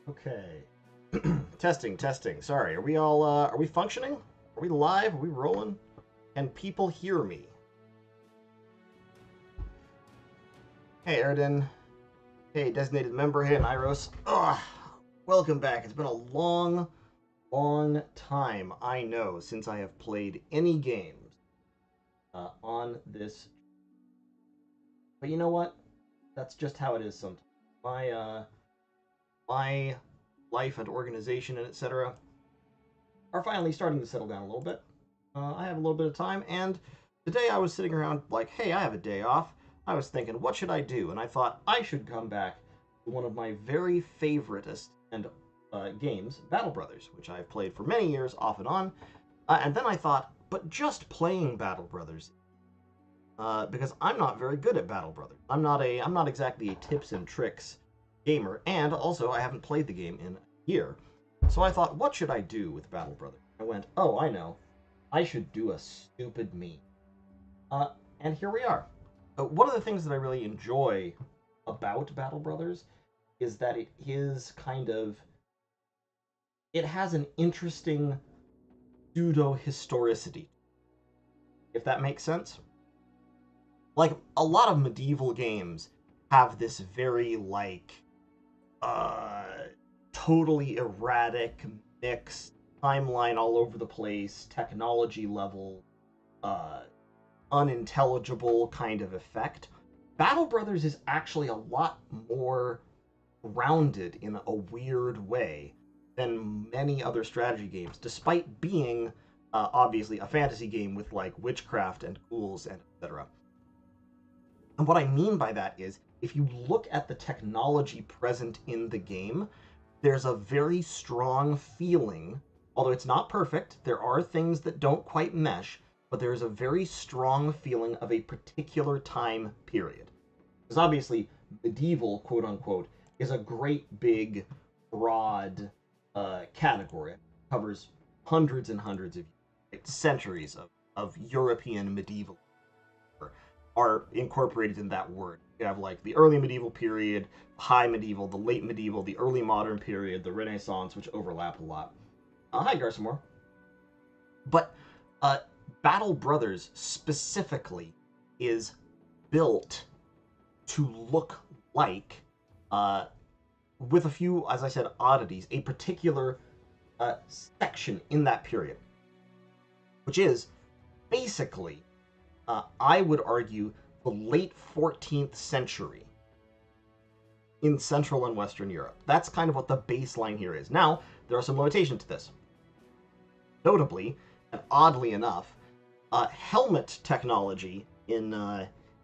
Okay. Testing, testing. Sorry, are we all, are we functioning? Are we live? Are we rolling? Can people hear me? Hey, Erden. Hey, designated member. Hey, Nyros. Ugh. Welcome back. It's been a long, long time, I know, since I have played any games on this. But you know what? That's just how it is sometimes. My life and organization and etc. are finally starting to settle down a little bit. I have a little bit of time, and today I was sitting around like, hey, I have a day off. I was thinking, what should I do? And I thought I should come back to one of my very favoritist and games, Battle Brothers, which I've played for many years off and on. And then I thought, but just playing Battle Brothers, because I'm not very good at Battle Brothers. I'm not exactly a tips and tricks gamer, and also I haven't played the game in a year. So I thought, what should I do with Battle Brothers? I went, oh, I know. I should do a stupid meme. And here we are. One of the things that I really enjoy about Battle Brothers is that it has an interesting pseudo-historicity, if that makes sense. Like, a lot of medieval games have this very, totally erratic, mixed, timeline all over the place, technology level, unintelligible kind of effect. Battle Brothers is actually a lot more grounded in a weird way than many other strategy games, despite being obviously a fantasy game with like witchcraft and ghouls and etc. And what I mean by that is, if you look at the technology present in the game, there's a very strong feeling, although it's not perfect, there are things that don't quite mesh, but there's a very strong feeling of a particular time period. Because obviously, medieval, quote unquote, is a great big, broad category. It covers hundreds and hundreds of centuries of European medieval are incorporated in that word. You have like the early medieval period, high medieval, the late medieval, the early modern period, the Renaissance, which overlap a lot. Hi, Garsamore. But Battle Brothers specifically is built to look like, with a few, as I said, oddities, a particular section in that period, which is basically, I would argue, the late 14th century in Central and Western Europe. That's kind of what the baseline here is. Now, there are some limitations to this. Notably, and oddly enough, helmet technology in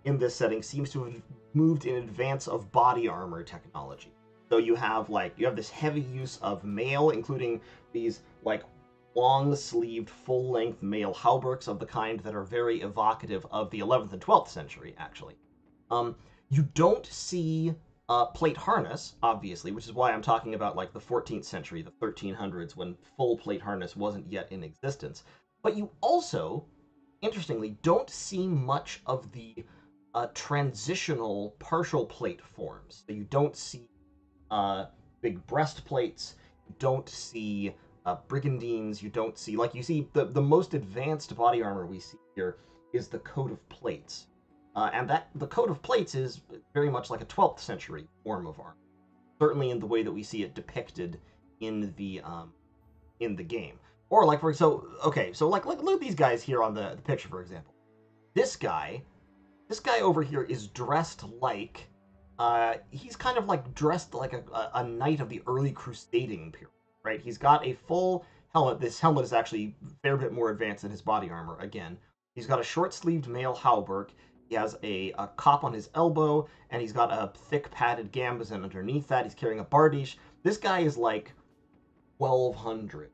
this setting seems to have moved in advance of body armor technology. So you have this heavy use of mail, including these like long-sleeved, full-length mail hauberks of the kind that are very evocative of the 11th and 12th century, actually. You don't see plate harness, obviously, which is why I'm talking about like the 14th century, the 1300s, when full plate harness wasn't yet in existence. But you also, interestingly, don't see much of the transitional partial plate forms. So you don't see big breastplates, you don't see brigandines, you don't see, you see the most advanced body armor we see here is the coat of plates. And the coat of plates is very much like a 12th century form of armor, certainly in the way that we see it depicted in the game. Or look at these guys here on the picture, for example. This guy over here is dressed like he's kind of like dressed like a knight of the early crusading period, right? He's got a full helmet. This helmet is actually a fair bit more advanced than his body armor. Again, he's got a short-sleeved mail hauberk. He has a cop on his elbow, and he's got a thick padded gambesson underneath that. He's carrying a bardiche. This guy is like 1200.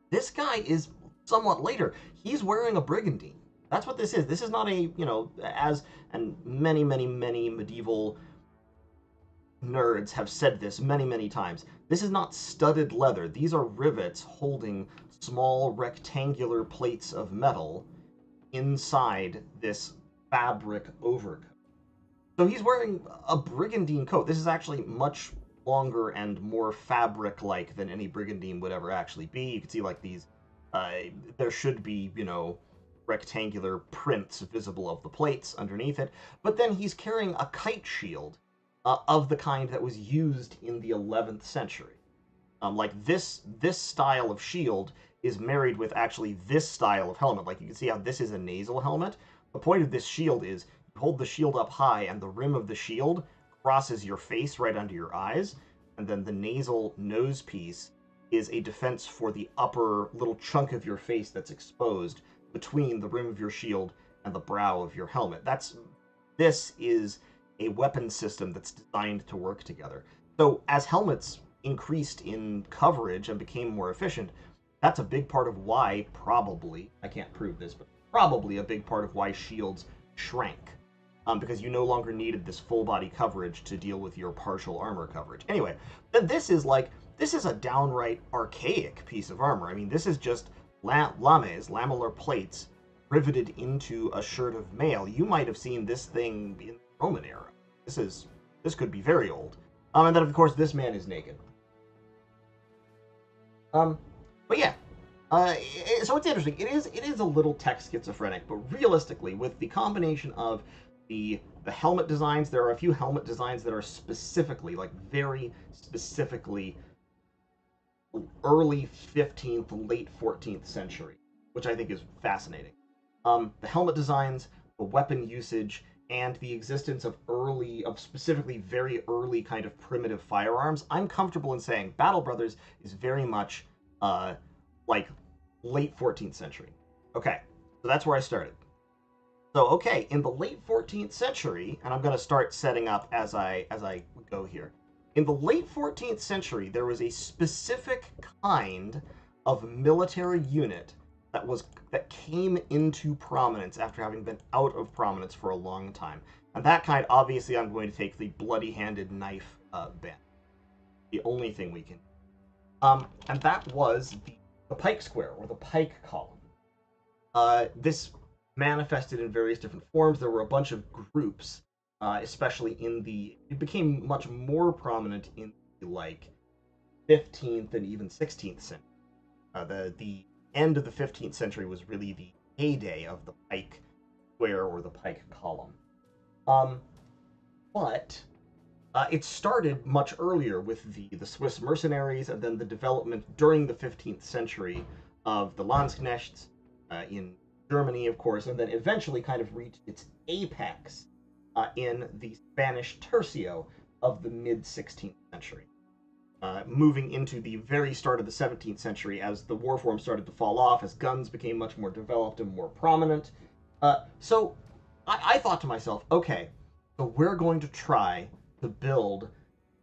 This guy is somewhat later. He's wearing a brigandine. That's what this is. This is not and many, many, many medieval nerds have said this many, many times. This is not studded leather. These are rivets holding small rectangular plates of metal inside this fabric overcoat. So he's wearing a brigandine coat. This is actually much longer and more fabric-like than any brigandine would ever actually be. You can see like these, there should be, you know, rectangular prints visible of the plates underneath it, but then he's carrying a kite shield of the kind that was used in the 11th century. Like this style of shield is married with actually this style of helmet. Like you can see how this is a nasal helmet. The point of this shield is you hold the shield up high and the rim of the shield crosses your face right under your eyes, and then the nasal nose piece is a defense for the upper little chunk of your face that's exposed between the rim of your shield and the brow of your helmet. This is a weapon system that's designed to work together. So as helmets increased in coverage and became more efficient, that's a big part of why, probably, I can't prove this, but probably a big part of why shields shrank. Because you no longer needed this full body coverage to deal with your partial armor coverage. Anyway, this is a downright archaic piece of armor. I mean, this is just lames, lamellar plates, riveted into a shirt of mail. You might have seen this thing in the Roman era. This could be very old. And then of course this man is naked. But yeah, so it's interesting. It is a little tech schizophrenic, but realistically, with the combination of the helmet designs, there are a few helmet designs that are specifically, like very specifically, early 15th, late 14th century, which I think is fascinating. The helmet designs, the weapon usage, and the existence of specifically very early kind of primitive firearms, I'm comfortable in saying Battle Brothers is very much like late 14th century. Okay, so that's where I started. So okay, in the late 14th century, and I'm going to start setting up as I go here. In the late 14th century, there was a specific kind of military unit that came into prominence after having been out of prominence for a long time. And that kind, obviously, I'm going to take the bloody-handed knife band. The only thing we can. And that was the Pike Square, or the Pike Column. This manifested in various different forms. There were a bunch of groups, especially it became much more prominent in the, like, 15th and even 16th century. The end of the 15th century was really the heyday of the Pike Square or the Pike Column. But it started much earlier with the Swiss mercenaries, and then the development during the 15th century of the Landsknechts in Germany, of course, and then eventually kind of reached its apex in the Spanish tercio of the mid-16th century. Moving into the very start of the 17th century as the war form started to fall off, as guns became much more developed and more prominent. So I thought to myself, okay, so we're going to try to build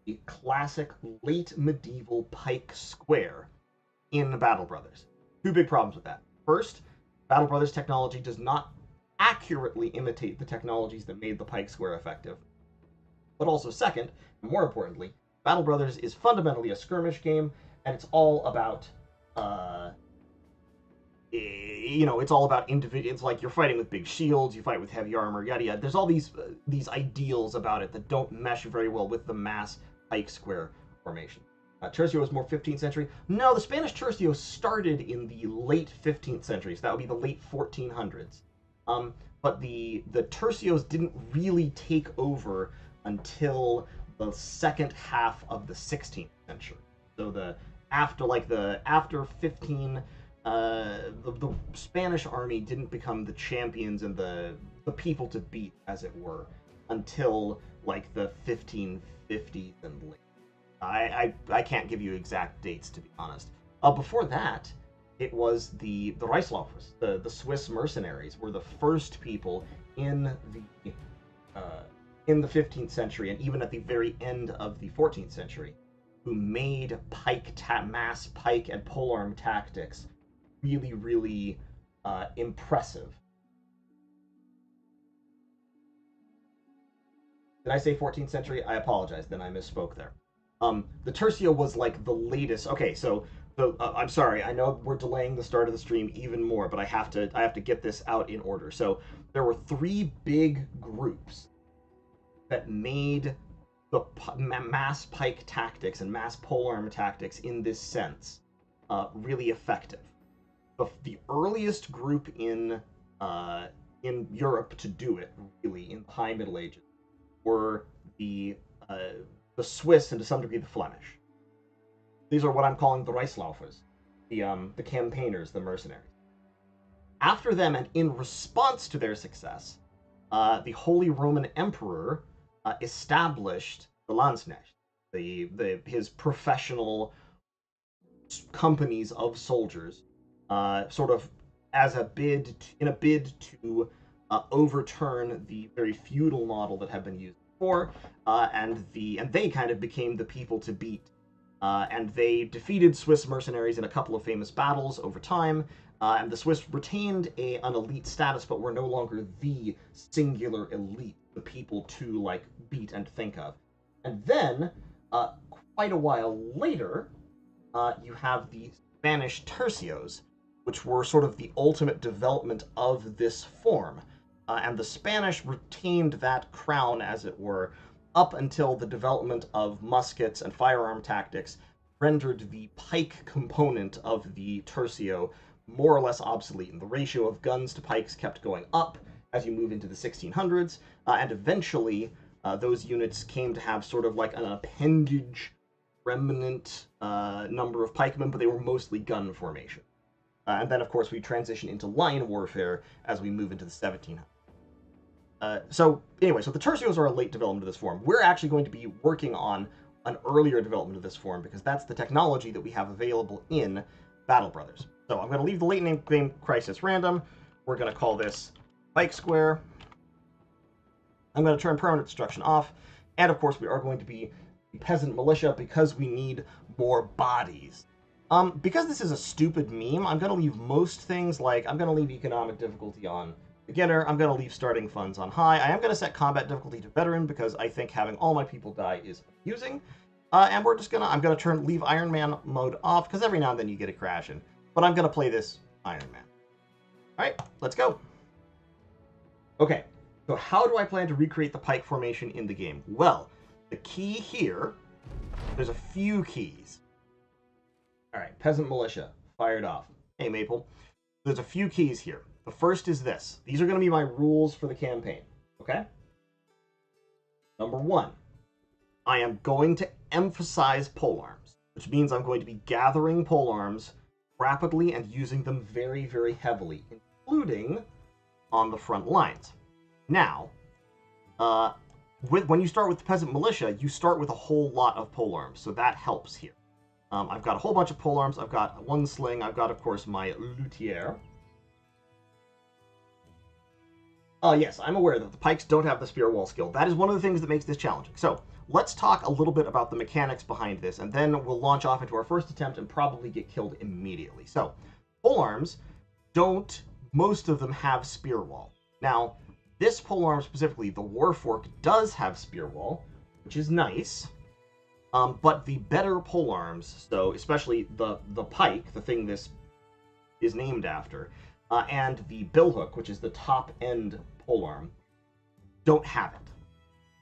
a classic late medieval Pike Square in Battle Brothers. Two big problems with that. First, Battle Brothers technology does not accurately imitate the technologies that made the Pike Square effective. But also second, and more importantly, Battle Brothers is fundamentally a skirmish game, and it's all about, it's all about individual. It's like you're fighting with big shields, you fight with heavy armor, yada yada. There's all these ideals about it that don't mesh very well with the mass Pike Square formation. Tercio is more 15th century. No, the Spanish Tercio started in the late 15th century, so that would be the late 1400s. But the Tercios didn't really take over until the second half of the 16th century. So after 15, the Spanish army didn't become the champions and the people to beat, as it were, until like the 1550s and late. I can't give you exact dates, to be honest. Before that, it was the Resupplying, the Swiss mercenaries were the first people in the 15th century, and even at the very end of the 14th century, who made mass pike and polearm tactics really, really impressive. Did I say 14th century? I apologize, then I misspoke there. The Tercio was like the latest. Okay, so I'm sorry. I know we're delaying the start of the stream even more, but I have to get this out in order. So there were three big groups that made the mass pike tactics and mass polearm tactics in this sense really effective. The earliest group in Europe to do it, really, in the High Middle Ages, were the Swiss and to some degree the Flemish. These are what I'm calling the Reislaufers, the campaigners, the mercenaries. After them, and in response to their success, the Holy Roman Emperor established the Landsknecht, his professional companies of soldiers, sort of as a bid to overturn the very feudal model that had been used before, and they kind of became the people to beat. And they defeated Swiss mercenaries in a couple of famous battles over time, and the Swiss retained an elite status, but were no longer the singular elite, the people to like beat and think of. And then, quite a while later, you have the Spanish tercios, which were sort of the ultimate development of this form. And the Spanish retained that crown, as it were, up until the development of muskets and firearm tactics rendered the pike component of the tercio more or less obsolete. And the ratio of guns to pikes kept going up as you move into the 1600s, and eventually those units came to have sort of like an appendage remnant number of pikemen, but they were mostly gun formation. And then, of course, we transition into line warfare as we move into the 1700s. So the tercios are a late development of this form. We're actually going to be working on an earlier development of this form because that's the technology that we have available in Battle Brothers. So I'm going to leave the late game crisis random. We're going to call this Pike Square. I'm going to turn permanent destruction off. And of course, we are going to be peasant militia because we need more bodies. Because this is a stupid meme, I'm going to leave most things like, I'm going to leave economic difficulty on beginner, I'm going to leave starting funds on high, I am going to set combat difficulty to veteran because I think having all my people die is amusing. And we're just I'm going to leave Iron Man mode off because every now and then you get a crash in. But I'm going to play this Iron Man. Alright, let's go. Okay, so how do I plan to recreate the pike formation in the game? Well, the key here, there's a few keys. Alright, peasant militia, fired off. Hey, Maple. There's a few keys here. The first is this. These are going to be my rules for the campaign, okay? Number one, I am going to emphasize polearms, which means I'm going to be gathering polearms rapidly and using them very, very heavily, including on the front lines. Now, when you start with the peasant militia, you start with a whole lot of polearms, so that helps here. I've got a whole bunch of polearms. I've got one sling. I've got, of course, my luthier. Yes, I'm aware that the pikes don't have the spear wall skill. That is one of the things that makes this challenging. So, let's talk a little bit about the mechanics behind this, and then we'll launch off into our first attempt and probably get killed immediately. So, polearms most of them have spear wall. Now, this polearm specifically, the Warfork, does have spear wall, which is nice. But the better polearms, so especially the pike, the thing this is named after, and the billhook, which is the top end polearm, don't have it.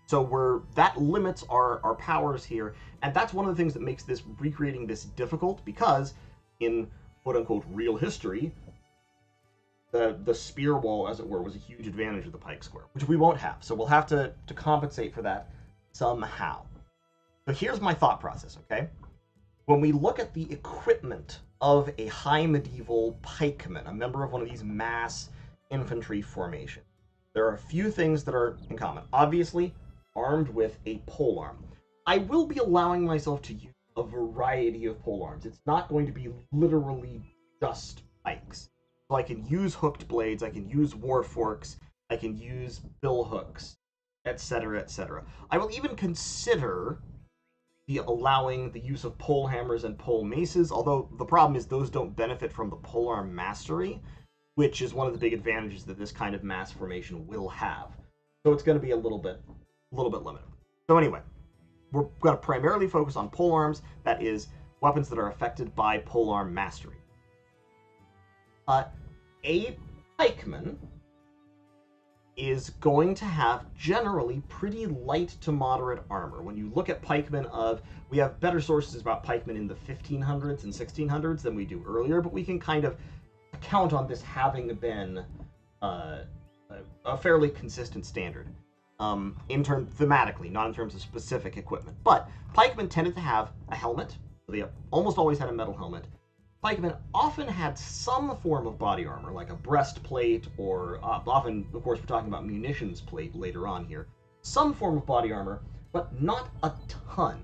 So that limits our powers here, and that's one of the things that makes recreating this difficult, because in quote-unquote real history, the spear wall, as it were, was a huge advantage of the pike square, which we won't have. So we'll have to compensate for that somehow. So here's my thought process, okay? When we look at the equipment of a high medieval pikeman, a member of one of these mass infantry formations, there are a few things that are in common. Obviously, armed with a polearm. I will be allowing myself to use a variety of polearms. It's not going to be literally just pikes. So I can use hooked blades, I can use warforks, I can use billhooks, etc., etc. I will even consider allowing the use of pole hammers and pole maces, although the problem is those don't benefit from the polearm mastery, which is one of the big advantages that this kind of mass formation will have. So it's going to be a little bit limited. So anyway, we're going to primarily focus on polearms, that is, weapons that are affected by polearm mastery. A pikeman is going to have generally pretty light to moderate armor. When you look at pikemen we have better sources about pikemen in the 1500s and 1600s than we do earlier, but we can kind of count on this having been a fairly consistent standard thematically, not in terms of specific equipment. But pikemen tended to have a helmet. They almost always had a metal helmet. Pikemen often had some form of body armor, like a breastplate, or often, of course, we're talking about munitions plate later on here. Some form of body armor, but not a ton.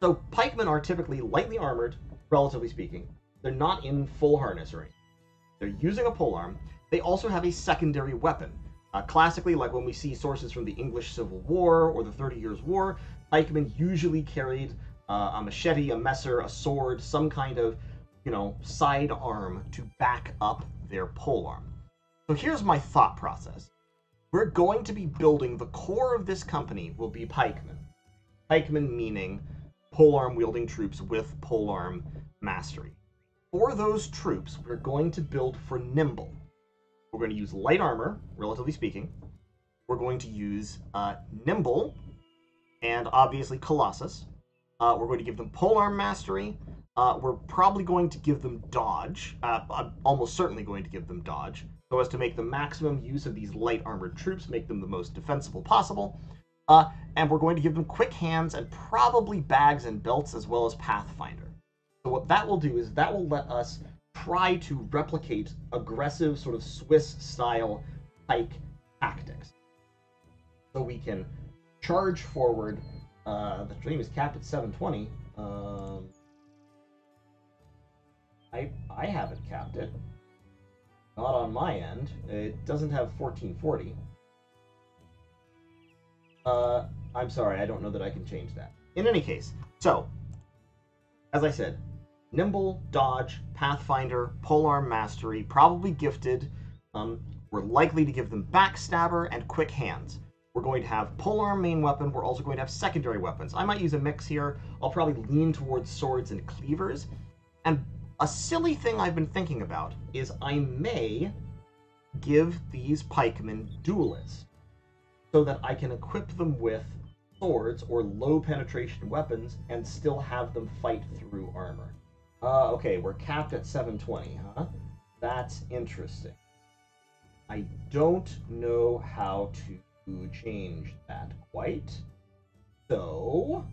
So pikemen are typically lightly armored, relatively speaking. They're not in full harness or anything. They're using a polearm. They also have a secondary weapon. Classically, like when we see sources from the English Civil War or the 30 Years' War, pikemen usually carried a machete, a messer, a sword, some kind of, side arm to back up their polearm. So here's my thought process. We're going to be building, the core of this company will be pikemen. Pikemen meaning polearm-wielding troops with polearm mastery. For those troops, we're going to build for nimble. We're going to use light armor, relatively speaking. We're going to use nimble, and obviously Colossus. We're going to give them polearm mastery. We're probably going to give them dodge. I'm almost certainly going to give them dodge, so as to make the maximum use of these light armored troops, make them the most defensible possible. And we're going to give them quick hands and probably bags and belts as well as Pathfinder. So what that will do is that will let us try to replicate aggressive sort of Swiss-style pike tactics. So we can charge forward. The stream is capped at 720. I haven't capped it. Not on my end. It doesn't have 1440. I'm sorry, I don't know that I can change that. In any case, so, as I said, nimble, dodge, Pathfinder, polearm mastery, probably gifted. We're likely to give them backstabber and quick hands. We're going to have polearm main weapon. We're also going to have secondary weapons. I might use a mix here. I'll probably lean towards swords and cleavers. And a silly thing I've been thinking about is I may give these pikemen duelists so that I can equip them with swords or low penetration weapons and still have them fight through armor. Okay, we're capped at 720, huh? That's interesting. I don't know how to change that quite. So,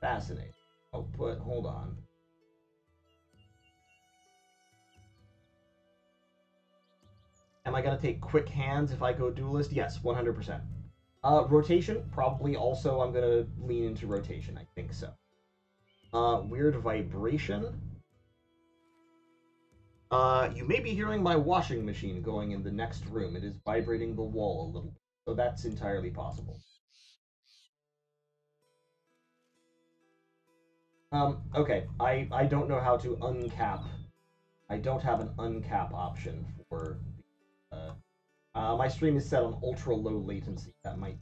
fascinating. Hold on. Am I going to take quick hands if I go duelist? Yes, 100%. Rotation, probably also I'm going to lean into rotation. I think so. Weird vibration. You may be hearing my washing machine going in the next room. It is vibrating the wall a little bit, so that's entirely possible. Okay, I don't know how to uncap. I don't have an uncap option for my stream is set on ultra low latency. That might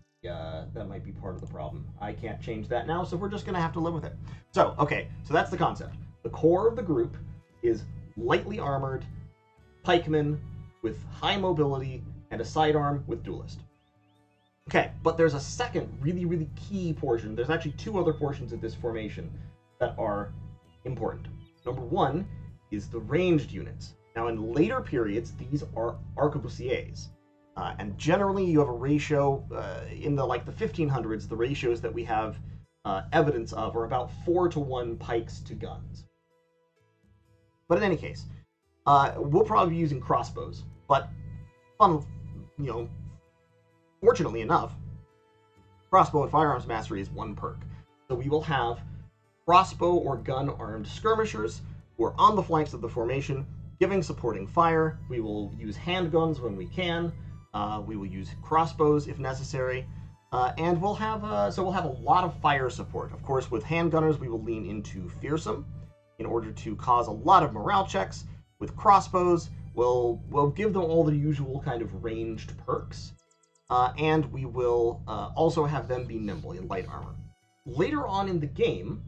be part of the problem. I can't change that now, so we're just gonna have to live with it. So, okay, so that's the concept. The core of the group is lightly armored pikemen with high mobility and a sidearm with duelist. Okay, but there's a second really, really key portion. There's actually two other portions of this formation that are important. Number one is the ranged units. Now, in later periods, these are arquebusiers. And generally, you have a ratio in the 1500s. The ratios that we have evidence of are about 4-to-1 pikes to guns. But in any case, we'll probably be using crossbows. But, fortunately enough, crossbow and firearms mastery is one perk. So we will have crossbow or gun-armed skirmishers who are on the flanks of the formation, giving supporting fire. We will use handguns when we can. We will use crossbows if necessary, and we'll have a lot of fire support. Of course, with handgunners, we will lean into fearsome in order to cause a lot of morale checks. With crossbows, we'll give them all the usual kind of ranged perks, and we will also have them be nimble in light armor. Later on in the game,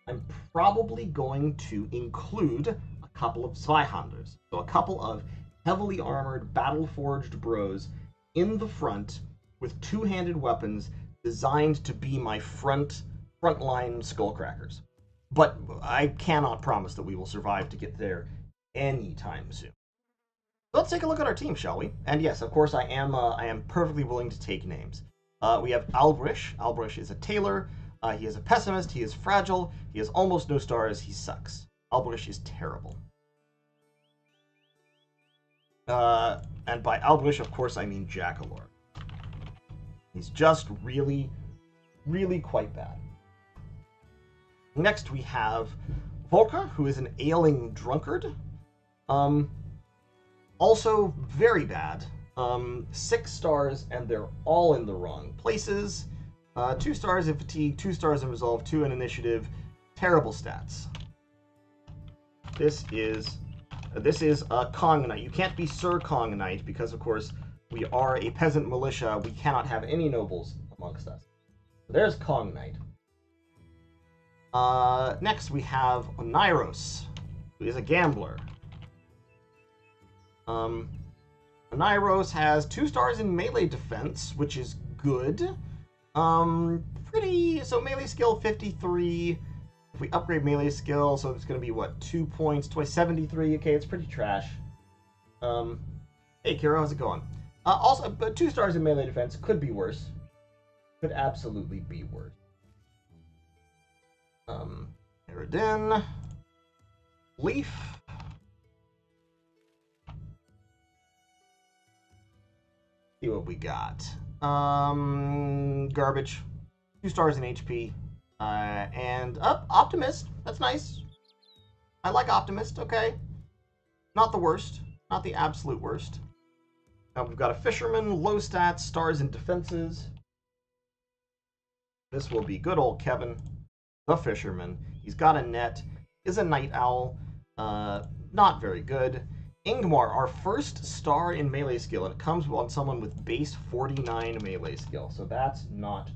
I'm probably going to include a couple of Zweihanders, so a couple of heavily armored, battle-forged bros in the front with two-handed weapons designed to be my frontline skullcrackers. But I cannot promise that we will survive to get there anytime soon. Let's take a look at our team, shall we? And yes, of course, I am perfectly willing to take names. We have Albrish. Albrish is a tailor. He is a pessimist. He is fragile. He has almost no stars. He sucks. Albrish is terrible. And by Albrish, of course, I mean Jackalor. He's just really, really quite bad. Next, we have Volker, who is an ailing drunkard. Also very bad. 6 stars, and they're all in the wrong places. 2 stars in fatigue, 2 stars in resolve, 2 in initiative. Terrible stats. This is Kong Knight. You can't be Sir Kong Knight because, of course, we are a peasant militia. We cannot have any nobles amongst us. So there's Kong Knight. Next, we have Oniros, who is a gambler. Oniros has 2 stars in melee defense, which is good. So melee skill 53. If we upgrade melee skill, so it's going to be, what, 2 points, 73. Okay, it's pretty trash. Hey, Kira, how's it going? Also, but 2 stars in melee defense could be worse. Could absolutely be worse. Eridin. Leaf. See what we got. Garbage. 2 stars in HP. And Optimist. That's nice. I like Optimist. Okay. Not the worst. Not the absolute worst. Now we've got a Fisherman. Low stats. Stars in defenses. This will be good old Kevin, the Fisherman. He's got a net. Is a Night Owl. Not very good. Ingmar, our first star in melee skill, and it comes on someone with base 49 melee skill, so that's not.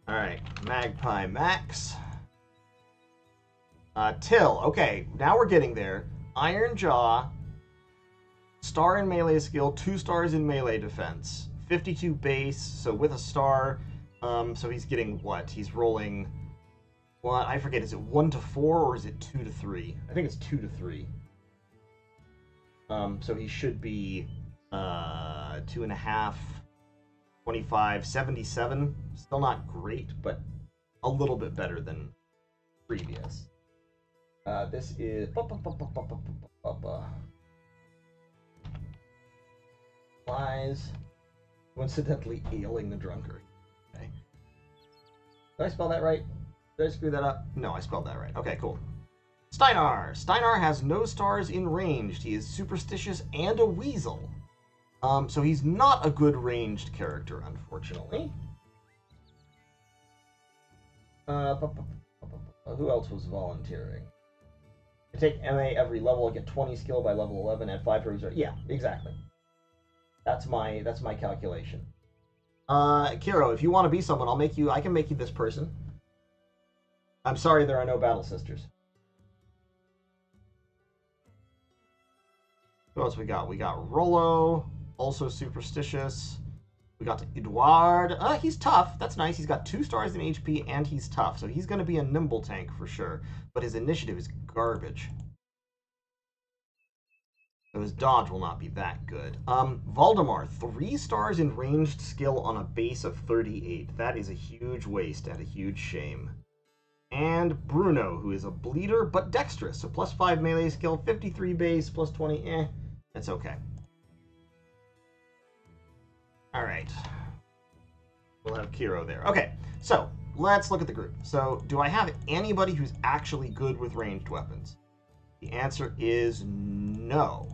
Alright, Magpie Max. Till, okay, now we're getting there. Iron Jaw, star in melee skill, 2 stars in melee defense, 52 base, so with a star, so he's getting what? He's rolling. What? I forget, is it 1 to 4 or is it 2 to 3? I think it's 2 to 3. So he should be 2.5, 25, 77. Still not great, but a little bit better than previous. This is Flies. Coincidentally ailing the drunkard. Okay. Did I spell that right? Did I screw that up? No, I spelled that right. Okay, cool. Steinar. Steinar has no stars in ranged. He is superstitious and a weasel. So he's not a good ranged character, unfortunately. Who else was volunteering? I take MA every level. I get 20 skill by level 11 and 5 reserve. Yeah, exactly. That's my calculation. Kiro, if you want to be someone, I can make you this person. I'm sorry there are no battle sisters. Who else we got? We got Rollo, also superstitious. We got Eduard. He's tough. That's nice. He's got 2 stars in HP and he's tough. So he's going to be a nimble tank for sure. But his initiative is garbage. So his dodge will not be that good. Valdemar, 3 stars in ranged skill on a base of 38. That is a huge waste and a huge shame. And Bruno, who is a bleeder but dexterous. So plus 5 melee skill, 53 base, plus 20. That's okay. Alright. We'll have Kiro there. Okay, so let's look at the group. So, do I have anybody who's actually good with ranged weapons? The answer is no.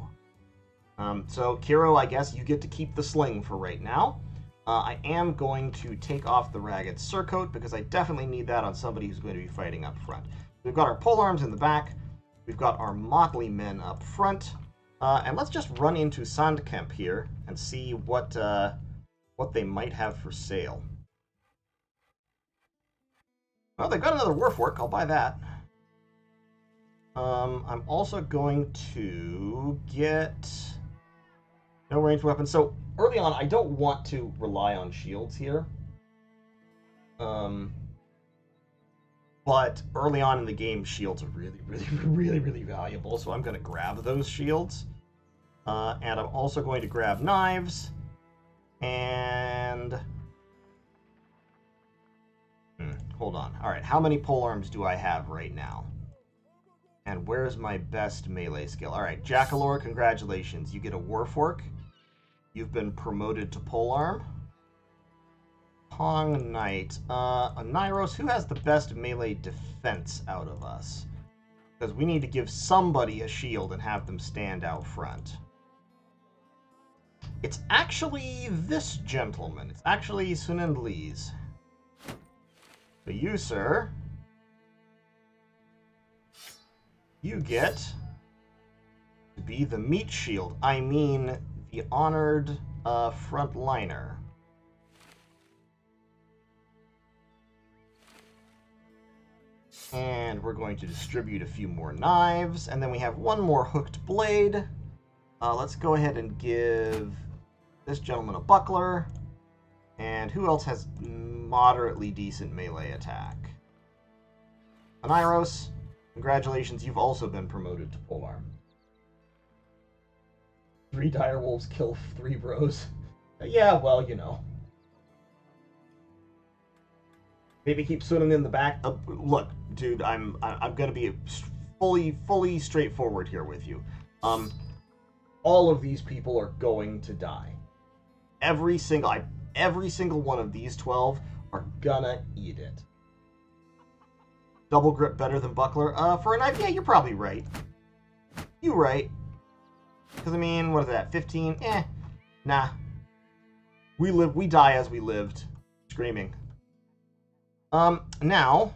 So, Kiro, I guess you get to keep the sling for right now. I am going to take off the ragged surcoat because I definitely need that on somebody who's going to be fighting up front. We've got our polearms in the back. We've got our motley men up front. And let's just run into Sandkemp here and see what they might have for sale. Well, they've got another Warfork. I'll buy that. I'm also going to get no ranged weapons. So early on, I don't want to rely on shields here. But early on in the game, shields are really, really, really, really valuable. So I'm going to grab those shields. And I'm also going to grab knives. And... hold on. Alright, how many polearms do I have right now? And where's my best melee skill? Alright, Jackalore, congratulations. You get a Warfork. You've been promoted to polearm. Pong Knight. Nyros, who has the best melee defense out of us? Because we need to give somebody a shield and have them stand out front. It's actually this gentleman. It's actually Sunan Lee's. But you, sir, you get to be the meat shield. I mean, the honored frontliner. And we're going to distribute a few more knives. And then we have one more hooked blade. Let's go ahead and give this gentleman a buckler. And who else has moderately decent melee attack? Aniros, congratulations, you've also been promoted to polearm. 3 direwolves kill 3 bros. Yeah, well, you know. Maybe keep Sunan in the back. Look, dude, I'm gonna be fully straightforward here with you. All of these people are going to die. Every single one of these 12 are gonna eat it. Double grip better than buckler? For a knife, yeah, you're probably right. You're right. Because, I mean, what is that, 15? Nah. We die as we lived. Screaming. Now,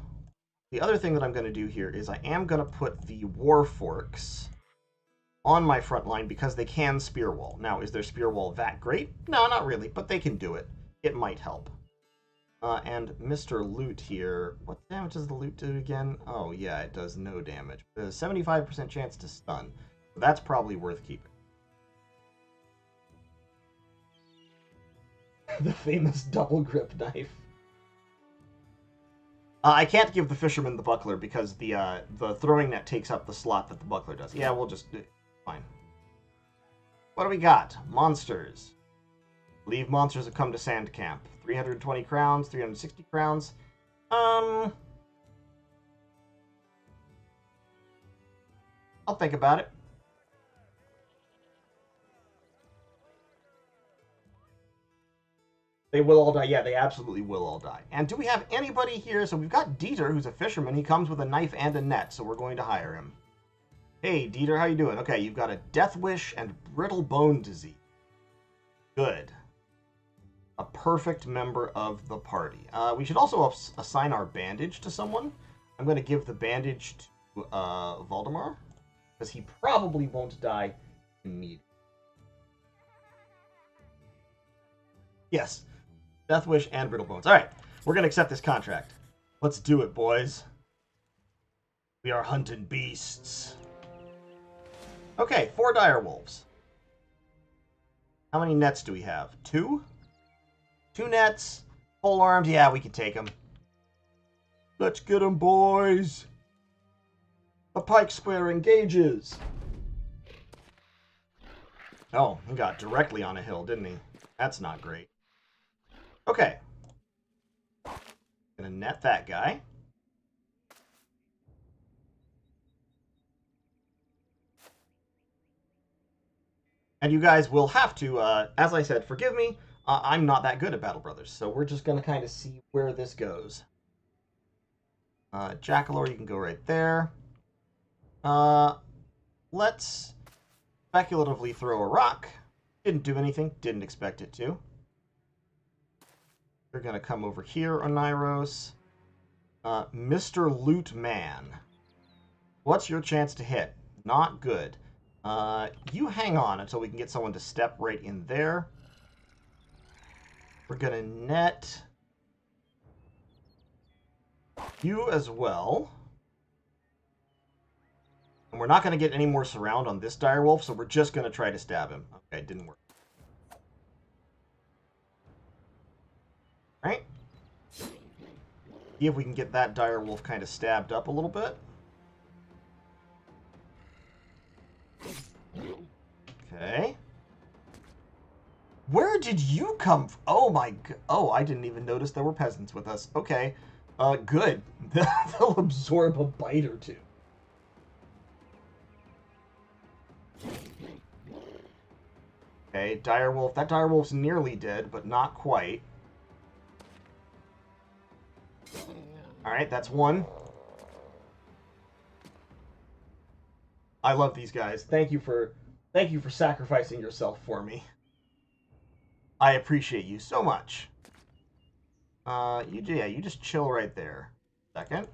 the other thing that I'm going to do here is I am going to put the Warforks on my front line because they can spear wall. Now, is their spear wall that great? No, not really, but they can do it. It might help. And Mr. Loot here, what damage does the loot do again? Oh, yeah, it does no damage. There's a 75% chance to stun. So that's probably worth keeping. The famous double grip knife. I can't give the fisherman the buckler because the throwing net takes up the slot that the buckler does. Yeah, we'll just... fine. What do we got? Monsters. Believe monsters have come to Sand Camp. 320 crowns, 360 crowns. I'll think about it. They will all die. Yeah, they absolutely will all die. And do we have anybody here? So we've got Dieter, who's a fisherman. He comes with a knife and a net, so we're going to hire him. Hey, Dieter, how you doing? Okay, you've got a death wish and brittle bone disease. Good. A perfect member of the party. We should also assign our bandage to someone. I'm going to give the bandage to Valdemar, because he probably won't die immediately. Yes. Death Wish and Brittle Bones. Alright, we're going to accept this contract. Let's do it, boys. We are hunting beasts. Okay, 4 direwolves. How many nets do we have? 2? 2 nets. Pole arms. Yeah, we can take them. Let's get them, boys. A pike square engages. Oh, he got directly on a hill, didn't he? That's not great. Okay. Gonna net that guy. And you guys will have to, as I said, forgive me, I'm not that good at Battle Brothers, so we're just gonna kind of see where this goes. Jackalore, you can go right there. Let's speculatively throw a rock. Didn't do anything, didn't expect it to. They're going to come over here, Oniros. Mr. Loot Man. What's your chance to hit? Not good. You hang on until we can get someone to step right in there. We're going to net you as well. And we're not going to get any more surround on this direwolf, so we're just going to try to stab him. Okay, it didn't work. All right. See if we can get that direwolf kind of stabbed up a little bit. Okay. Where did you come from? Oh my god. Oh, I didn't even notice there were peasants with us. Okay. Good. They'll absorb a bite or two. Okay, direwolf. That direwolf's nearly dead, but not quite. Alright, that's one. I love these guys. Thank you for sacrificing yourself for me. I appreciate you so much. You just chill right there. Second.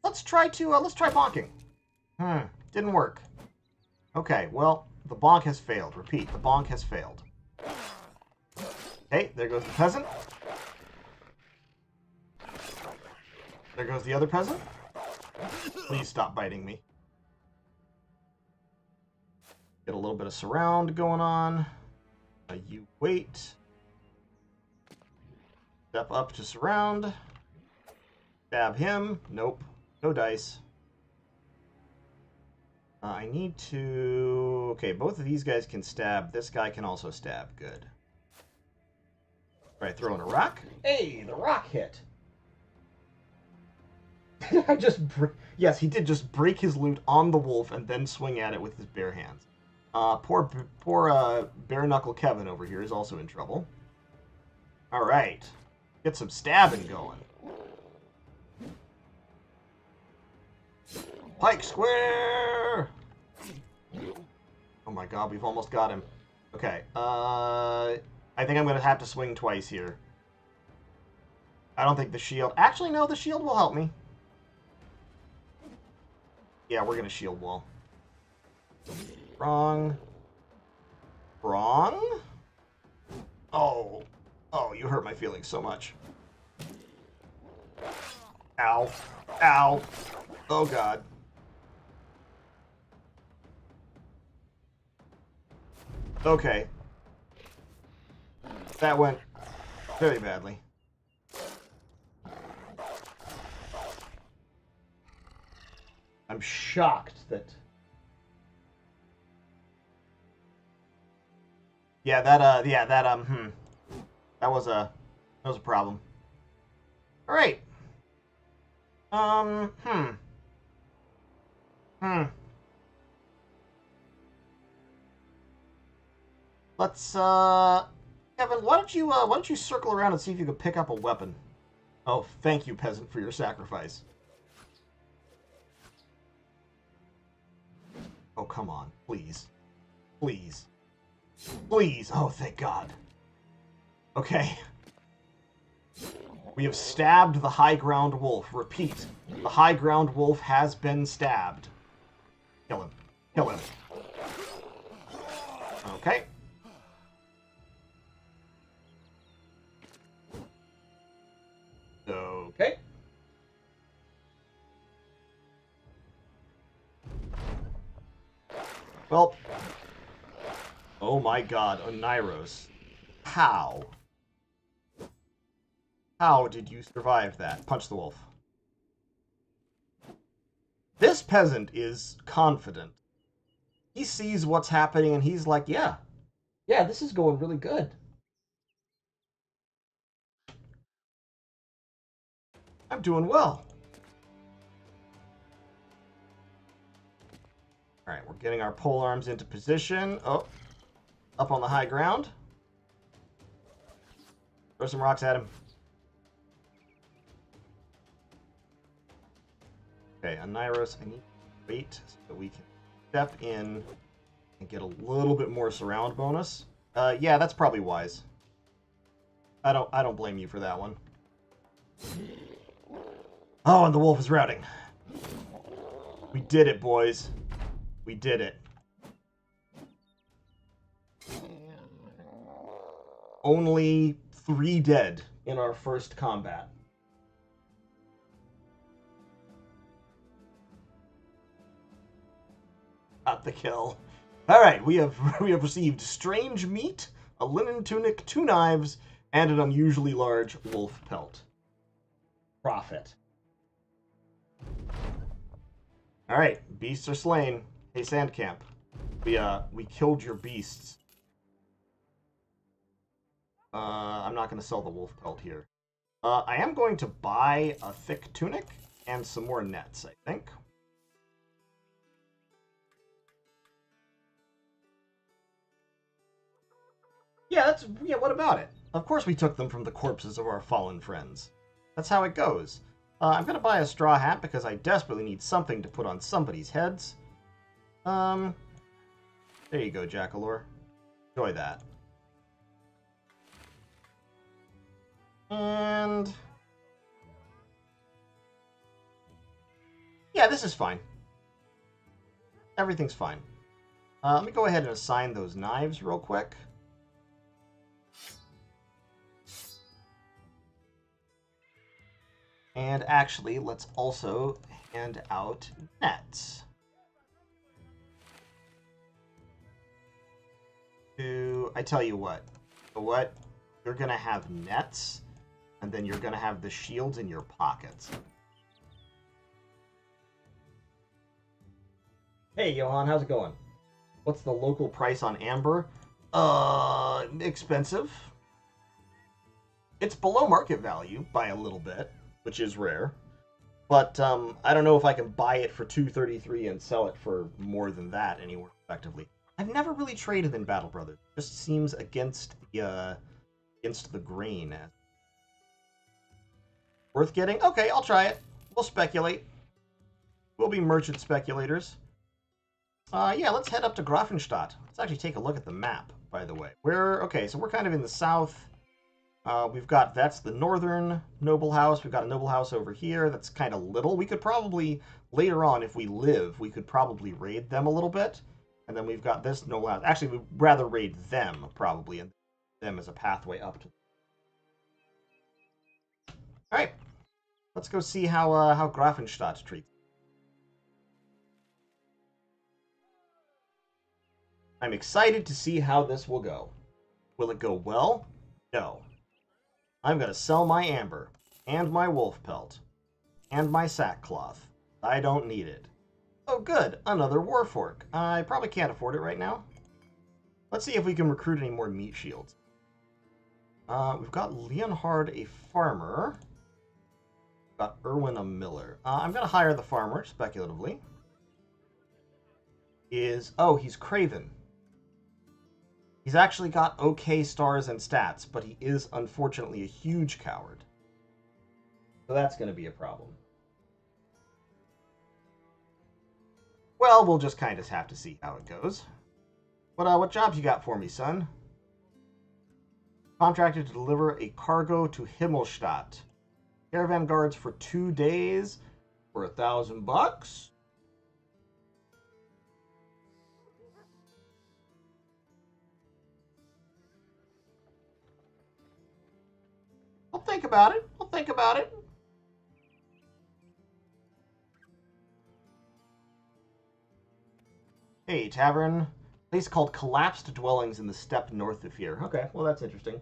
Let's try bonking. Didn't work. Okay, well, the bonk has failed. Repeat, the bonk has failed. Okay, there goes the peasant. There goes the other peasant. Please stop biting me. Get a little bit of surround going on. You wait. Step up to surround. Stab him. Nope. No dice. I need to... Okay, both of these guys can stab. This guy can also stab. Good. Alright, throw in a rock. Hey, the rock hit. Yes, he did just break his loot on the wolf and then swing at it with his bare hands. Poor bare knuckle Kevin over here is also in trouble. Alright. Get some stabbing going. Pike square! Oh my god, we've almost got him. Okay, I think I'm going to have to swing twice here. I don't think the shield... Actually, no, the shield will help me. Yeah, we're going to shield wall. Wrong. Wrong? Oh. Oh, you hurt my feelings so much. Ow. Ow. Oh, God. Okay. That went very badly. I'm shocked that... Yeah, that was a problem. All right. Let's Kevin, why don't you circle around and see if you can pick up a weapon? Oh, thank you, peasant, for your sacrifice. Oh, come on, please. Please. Please. Oh, thank God. Okay. We have stabbed the high ground wolf. Repeat. The high ground wolf has been stabbed. Kill him. Kill him. Okay. Okay. Well. Oh my god, Oniros. How? How did you survive that? Punch the wolf. This peasant is confident. He sees what's happening and he's like, yeah, this is going really good. I'm doing well. Alright, we're getting our pole arms into position. Oh, up on the high ground. Throw some rocks at him. Okay, Oniros, I need to wait so that we can step in and get a little bit more surround bonus. Yeah, that's probably wise. I don't blame you for that one. Oh, and the wolf is routing. We did it, boys. We did it. Only 3 dead in our first combat. Got the kill. All right, we have received strange meat, a linen tunic, 2 knives, and an unusually large wolf pelt. Profit. All right, beasts are slain. Hey, Sandcamp, we killed your beasts. I'm not going to sell the wolf pelt here. I am going to buy a thick tunic and some more nets, I think. Yeah, what about it? Of course we took them from the corpses of our fallen friends. That's how it goes. I'm going to buy a straw hat because I desperately need something to put on somebody's heads. There you go, Jackalore. Enjoy that. And... yeah, this is fine. Everything's fine. Let me go ahead and assign those knives real quick. And actually, let's also hand out nets. I tell you what. You're going to have nets, and then you're going to have the shields in your pockets. Hey, Johan, how's it going? What's the local price on amber? Expensive. It's below market value by a little bit, which is rare. But I don't know if I can buy it for $2.33 and sell it for more than that anywhere effectively. I've never really traded in Battle Brothers. It just seems against the grain. Worth getting? Okay, I'll try it. We'll speculate. We'll be merchant speculators. Yeah, let's head up to Grafenstadt. Let's actually take a look at the map, by the way. Okay, so we're kind of in the south. That's the northern noble house. We've got a noble house over here that's kind of little. We could probably, later on, if we live, we could probably raid them a little bit. And then we've got this noble house. Actually, we'd rather raid them, probably, and them as a pathway up to... Alright, let's go see how Grafenstadt treats. I'm excited to see how this will go. Will it go well? No. I'm going to sell my amber, and my wolf pelt, and my sackcloth. I don't need it. Oh good, another warfork. I probably can't afford it right now. Let's see if we can recruit any more meat shields. We've got Leonhard, a farmer. We've got Erwin, a miller. I'm going to hire the farmer, speculatively. He's Craven. He's actually got okay stars and stats, but he is unfortunately a huge coward. So that's going to be a problem. Well, we'll just kind of have to see how it goes. What jobs you got for me, son? Contracted to deliver a cargo to Himmelstadt. Caravan guards for 2 days for $1,000. I'll think about it. Hey, tavern. Place called Collapsed Dwellings in the steppe north of here. Okay, well that's interesting.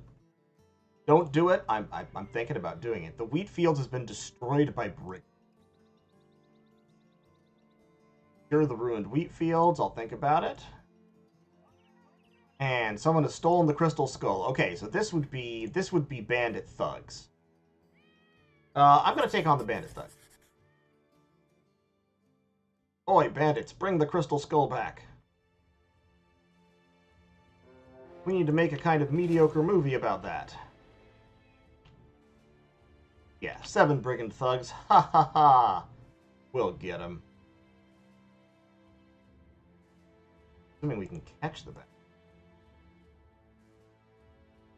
Don't do it. I'm thinking about doing it. The wheat fields has been destroyed by brick. Cure the ruined wheat fields. I'll think about it. And someone has stolen the crystal skull. Okay, so this would be bandit thugs. I'm gonna take on the bandit thugs. Oi, bandits, bring the crystal skull back. We need to make a kind of mediocre movie about that. Yeah, 7 brigand thugs. Ha ha ha. We'll get them. Assuming we can catch the bandit.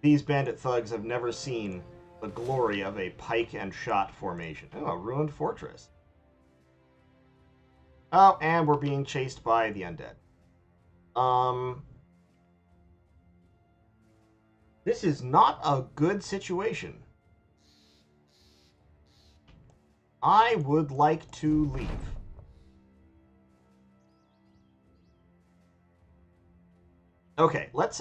These bandit thugs have never seen the glory of a pike and shot formation. Oh, a ruined fortress. Oh, and we're being chased by the undead. This is not a good situation. I would like to leave. Okay, let's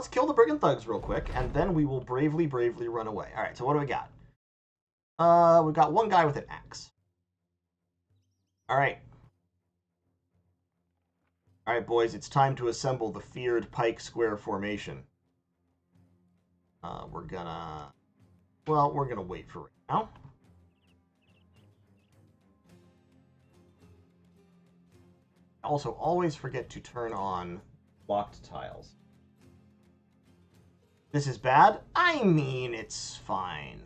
kill the brigand thugs real quick, and then we will bravely run away. All right, so what do we got? We've got one guy with an axe. All right. All right, boys, it's time to assemble the feared Pike Square formation. We're gonna wait for right now. Also, always forget to turn on blocked tiles. This is bad? I mean, it's fine.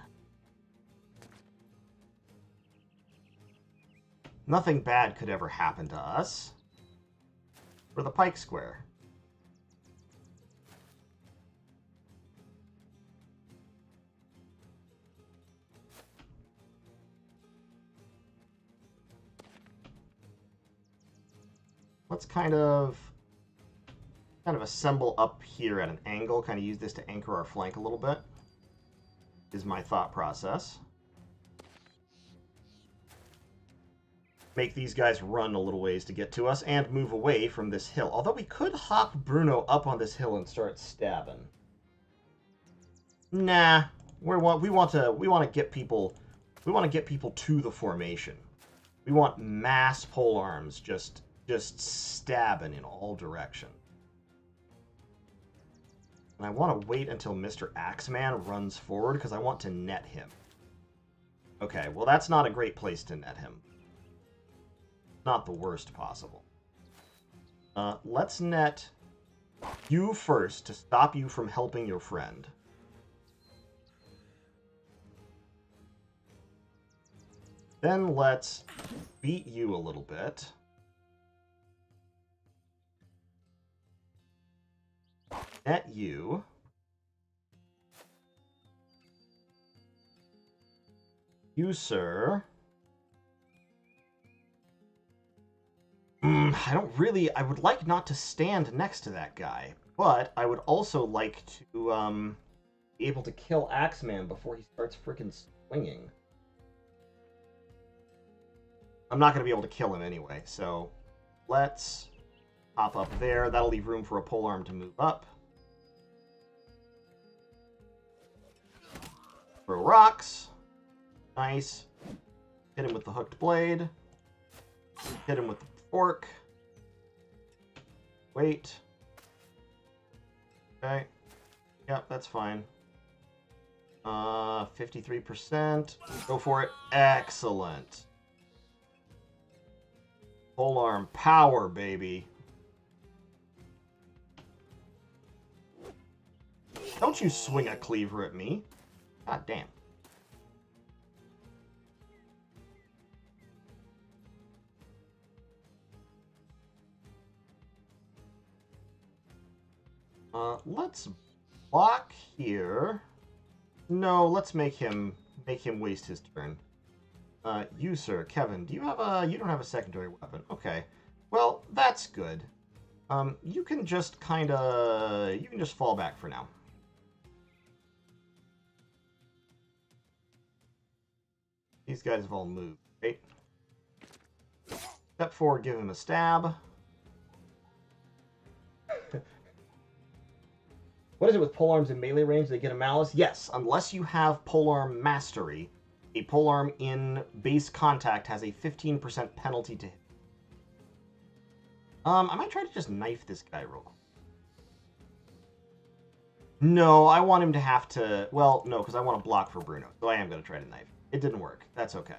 Nothing bad could ever happen to us. We're the Pike Square. Let's kind of assemble up here at an angle, kind of use this to anchor our flank a little bit, is my thought process. Make these guys run a little ways to get to us and move away from this hill. Although we could hop Bruno up on this hill and start stabbing. Nah, we want to get people to the formation. We want mass pole arms just stabbing in all directions. And I want to wait until Mr. Axeman runs forward because I want to net him. Okay, well that's not a great place to net him. Not the worst possible. Let's net you first to stop you from helping your friend. Then let's beat you a little bit. Net you. You, sir. I would like not to stand next to that guy, but I would also like to, be able to kill Axeman before he starts freaking swinging. I'm not going to be able to kill him anyway, so let's hop up there. That'll leave room for a polearm to move up. Throw rocks. Nice. Hit him with the hooked blade. Hit him with the fork. Wait. Okay. Yep, that's fine. 53%. Go for it. Excellent. Polearm power, baby. Don't you swing a cleaver at me. God damn. Let's block here. No, let's make him waste his turn. You, sir, Kevin, you don't have a secondary weapon. Okay. Well, that's good. You can just fall back for now. These guys have all moved, right? Step forward, give him a stab. What is it with polearms in melee range? They get a malus? Yes, unless you have polearm mastery. A polearm in base contact has a 15% penalty to hit. I might try to just knife this guy real quick. No, I want him to have to... Well, no, because I want to block for Bruno. So I am going to try to knife. It didn't work. That's okay.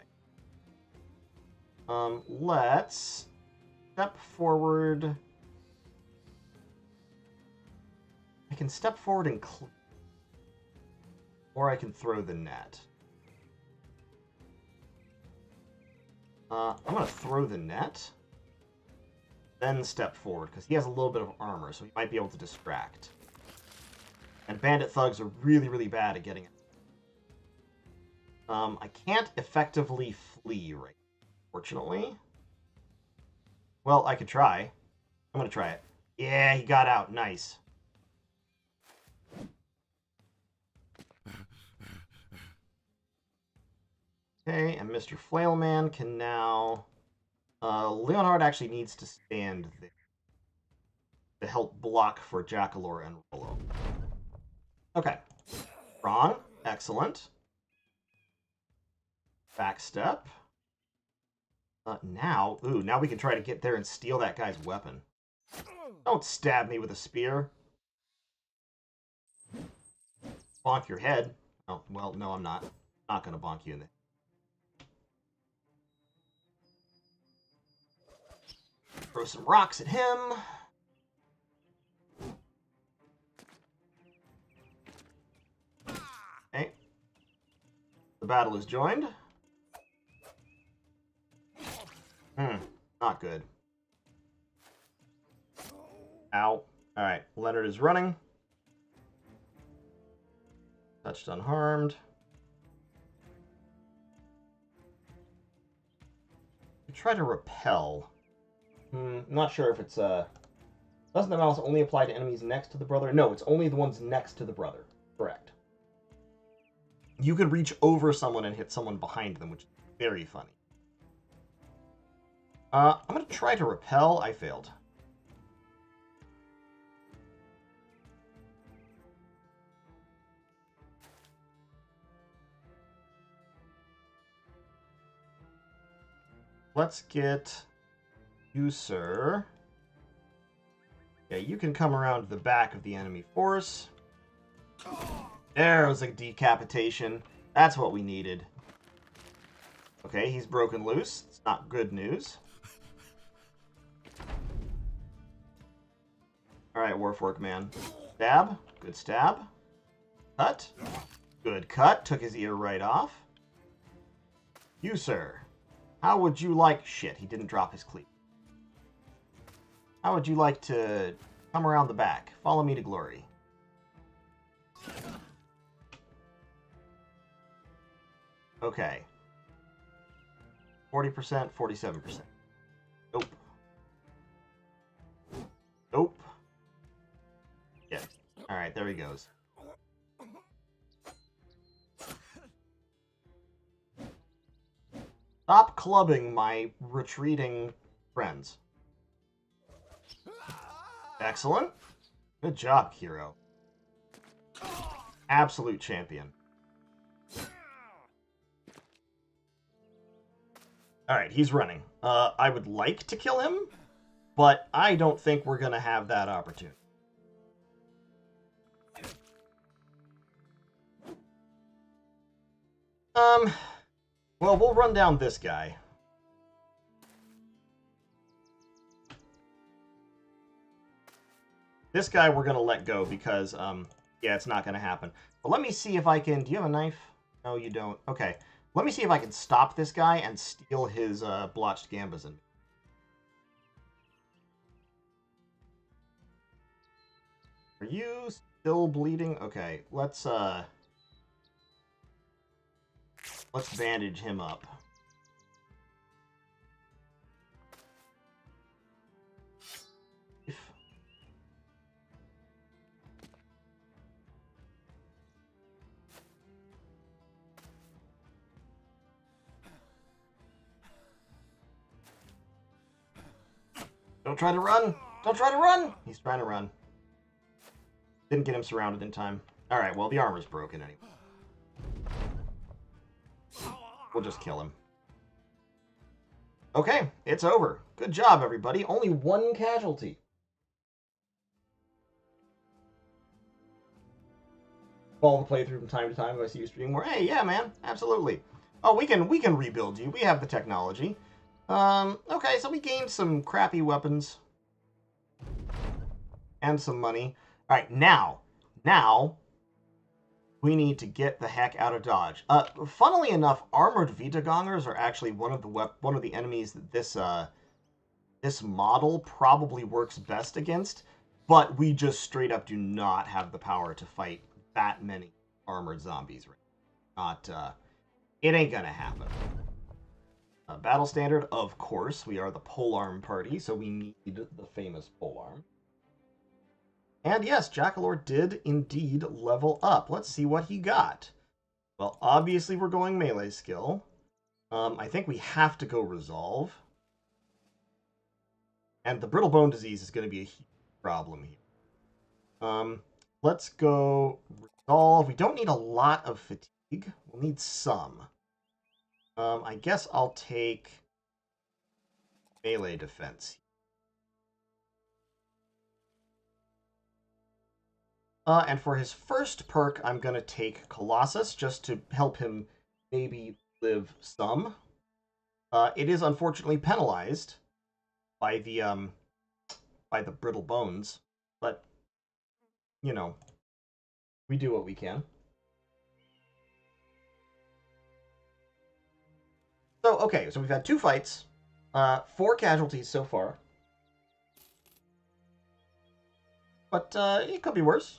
Let's step forward. I can step forward and or I can throw the net. I'm going to throw the net, then step forward, because he has a little bit of armor, so he might be able to distract. And bandit thugs are really, really bad at getting it. I can't effectively flee right now, fortunately. Well, I could try. I'm going to try it. Yeah, he got out. Nice. Okay, and Mr. Flailman can now... Leonhard actually needs to stand there. to help block for Jackalor and Rollo. Okay. Wrong. Excellent. Backstep. Now we can try to get there and steal that guy's weapon. Don't stab me with a spear. Bonk your head. Oh, well, no, I'm not. Not gonna bonk you in the head. Throw some rocks at him. Okay. The battle is joined. Not good. Ow. Alright, Leonard is running. Touched unharmed. Try to repel. Not sure if it's doesn't the mouse only apply to enemies next to the brother? No, it's only the ones next to the brother. Correct. You can reach over someone and hit someone behind them, which is very funny. I'm gonna try to repel. I failed. Let's get you, sir. Yeah, you can come around to the back of the enemy force. There was a decapitation. That's what we needed. Okay, he's broken loose. It's not good news. Alright, Warfork man. Stab. Good stab. Cut. Good cut. Took his ear right off. You, sir. How would you like... Shit, he didn't drop his cleat. How would you like to come around the back? Follow me to glory. Okay. 40%, 47%. Nope. Nope. Yeah. Alright, there he goes. Stop clubbing my retreating friends. Excellent. Good job, hero. Absolute champion. Alright, he's running. I would like to kill him, but I don't think we're going to have that opportunity. Well, we'll run down this guy. This guy we're going to let go because, yeah, it's not going to happen. But let me see if I can... Do you have a knife? No, you don't. Okay. Let me see if I can stop this guy and steal his blotched gambazon. Are you still bleeding? Okay, let's bandage him up. Don't try to run! Don't try to run! He's trying to run. Didn't get him surrounded in time. Alright, well, the armor's broken anyway. We'll just kill him. Okay, it's over. Good job, everybody. Only one casualty. Follow the playthrough from time to time if I see you streaming more. Hey, yeah, man. Absolutely. Oh, we can rebuild you. We have the technology. Okay, so we gained some crappy weapons. And some money. Alright, now, we need to get the heck out of Dodge. Funnily enough, armored Vitagongers are actually one of the enemies that this model probably works best against, but we just straight up do not have the power to fight that many armored zombies. It ain't gonna happen. Battle standard, of course. We are the polearm party, so we need the famous polearm. And yes, Jackalor did indeed level up. Let's see what he got. Well, obviously we're going melee skill. I think we have to go resolve. And the brittle bone disease is going to be a huge problem here. Let's go resolve. We don't need a lot of fatigue. We'll need some. I guess I'll take melee defense. And for his first perk, I'm going to take Colossus, just to help him maybe live some. It is unfortunately penalized by the brittle bones, but, you know, we do what we can. So, okay, so we've had 2 fights, 4 casualties so far. But it could be worse.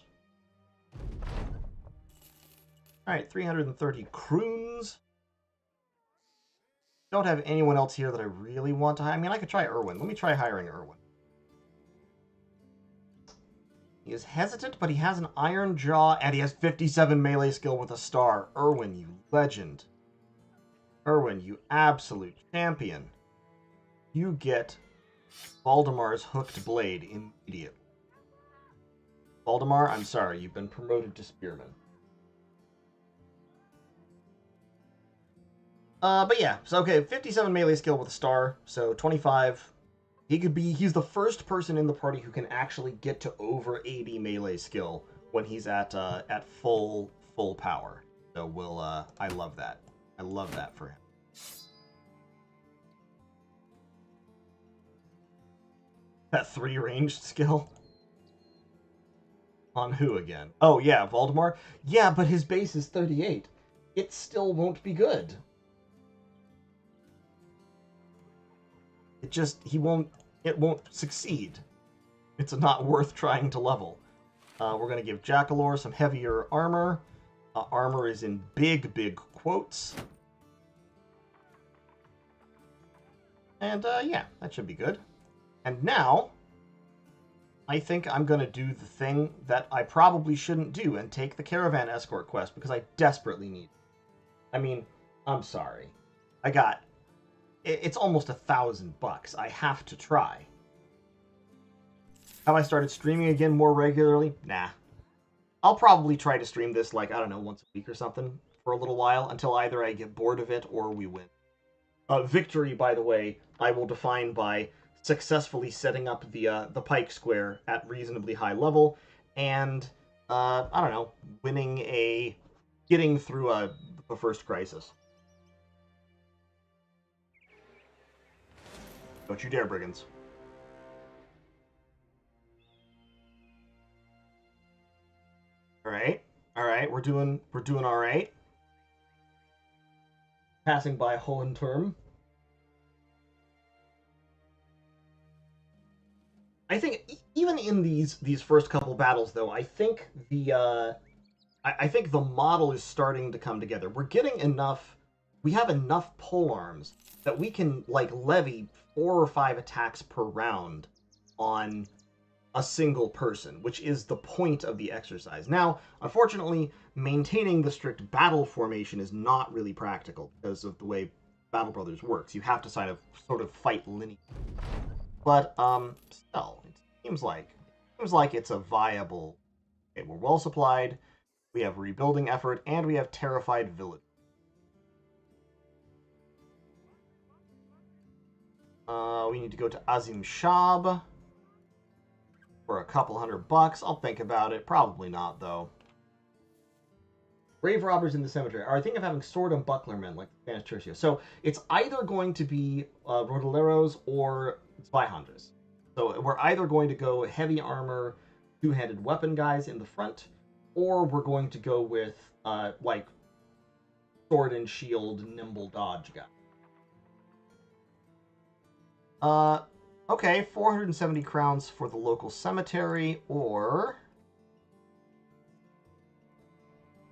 Alright, 330 croons. Don't have anyone else here that I really want to hire. I mean, I could try Irwin. Let me try hiring Irwin. He is hesitant, but he has an iron jaw, and he has 57 melee skill with a star. Irwin, you legend. Irwin, you absolute champion. You get Valdemar's hooked blade immediately. Valdemar, I'm sorry, you've been promoted to spearman. But yeah, so okay, 57 melee skill with a star, so 25. He's the first person in the party who can actually get to over 80 melee skill when he's at full power. So we'll, I love that. I love that for him. That 3 ranged skill? On who again? Oh yeah, Valdemar? Yeah, but his base is 38. It still won't be good. It won't succeed. It's not worth trying to level. We're going to give Jackalor some heavier armor. Armor is in big quotes. And yeah, that should be good. And now, I think I'm going to do the thing that I probably shouldn't do and take the Caravan escort quest because I desperately need it. I mean, I'm sorry. It's almost $1,000. I have to try. Have I started streaming again more regularly? Nah. I'll probably try to stream this, like, I don't know, once a week or something for a little while until either I get bored of it or we win. Victory, by the way, I will define by successfully setting up the Pike square at reasonably high level and, I don't know, getting through the first crisis. Don't you dare, brigands. Alright, we're doing alright. Passing by Hohenturm. I think even in these first couple battles, though, I think the model is starting to come together. We have enough polearms that we can like levy 4 or 5 attacks per round on a single person, which is the point of the exercise. Now, unfortunately, maintaining the strict battle formation is not really practical because of the way Battle Brothers works. You have to sort of fight linearly. But still, it seems like it's a viable. Okay, we're well supplied. We have rebuilding effort, and we have terrified village. We need to go to Azim Shab for a couple $100. I'll think about it. Probably not, though. Brave robbers in the cemetery. Are I think of having sword and buckler men like the Spanish Tercio. So it's either going to be Rodoleros or Zweihanders. So we're either going to go heavy armor, 2-handed weapon guys in the front, or we're going to go with like sword and shield, nimble dodge guy. Okay, 470 crowns for the local cemetery, or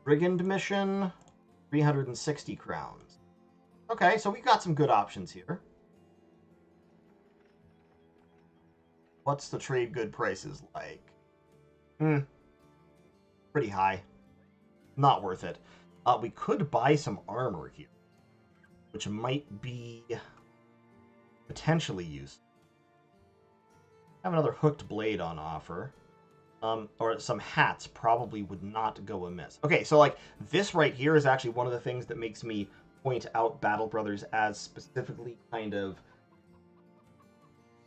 brigand mission, 360 crowns. Okay, so we've got some good options here. What's the trade good prices like? Pretty high. Not worth it. We could buy some armor here, which might be potentially useful. Have another hooked blade on offer. Or some hats probably would not go amiss. Okay, so like this right here is actually one of the things that makes me point out Battle Brothers as specifically kind of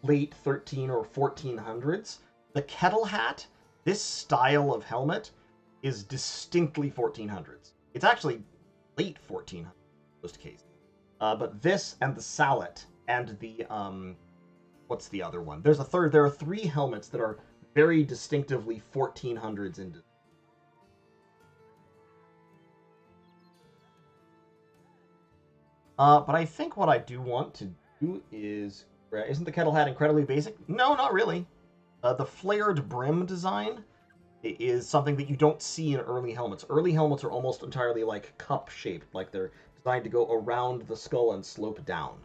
late 13 or 1400s. The kettle hat, this style of helmet, is distinctly 1400s. It's actually late 1400s in most cases. But this and the sallet and the what's the other one? There's a third. There are three helmets that are very distinctively 1400s in design. But I think what I do want to do is... Isn't the kettle hat incredibly basic? No, not really. The flared brim design is something that you don't see in early helmets. Early helmets are almost entirely like cup-shaped, like they're designed to go around the skull and slope down.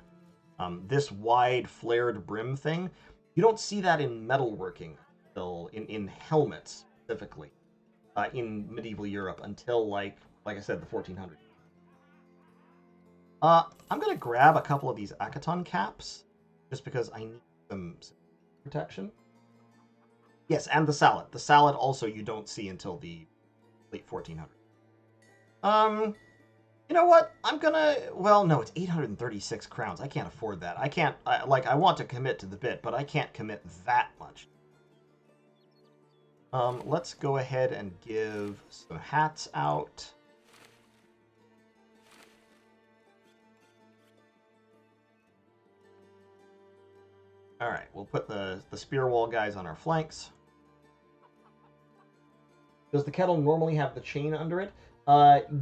This wide flared brim thing, you don't see that in metalworking. In helmets specifically in medieval Europe until like I said, the 1400s. I'm gonna grab a couple of these Akaton caps just because I need some protection. Yes, and the salad. The salad also you don't see until the late 1400s. You know what? I'm gonna... Well, no, it's 836 crowns. I can't afford that. I can't... I want to commit to the bit, but I can't commit that much. Let's go ahead and give some hats out. Alright, we'll put the spear wall guys on our flanks. Does the kettle normally have the chain under it?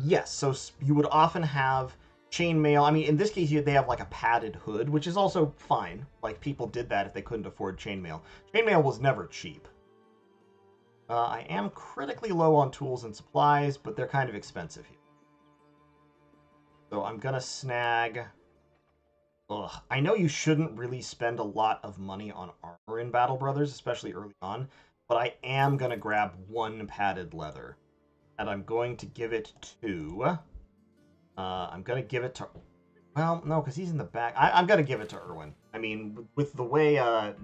Yes, so you would often have chainmail. I mean, in this case, they have like a padded hood, which is also fine. Like, people did that if they couldn't afford chainmail. Chainmail was never cheap. I am critically low on tools and supplies, but they're kind of expensive here. So I'm gonna snag... Ugh, I know you shouldn't really spend a lot of money on armor in Battle Brothers, especially early on, but I am gonna grab one padded leather. And I'm going to give it to... I'm gonna give it to... Well, no, because he's in the back. I'm gonna give it to Erwin. I mean, with the way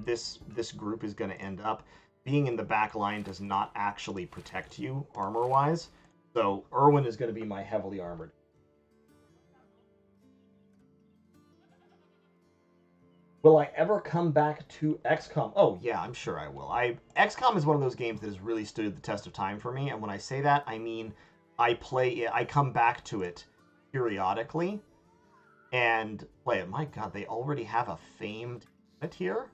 this group is gonna end up, being in the back line does not actually protect you armor-wise. So Erwin is going to be my heavily armored. Will I ever come back to XCOM? Oh, yeah, I'm sure I will. XCOM is one of those games that has really stood the test of time for me, and when I say that, I mean I come back to it periodically and play it. My god, they already have a famed unit here?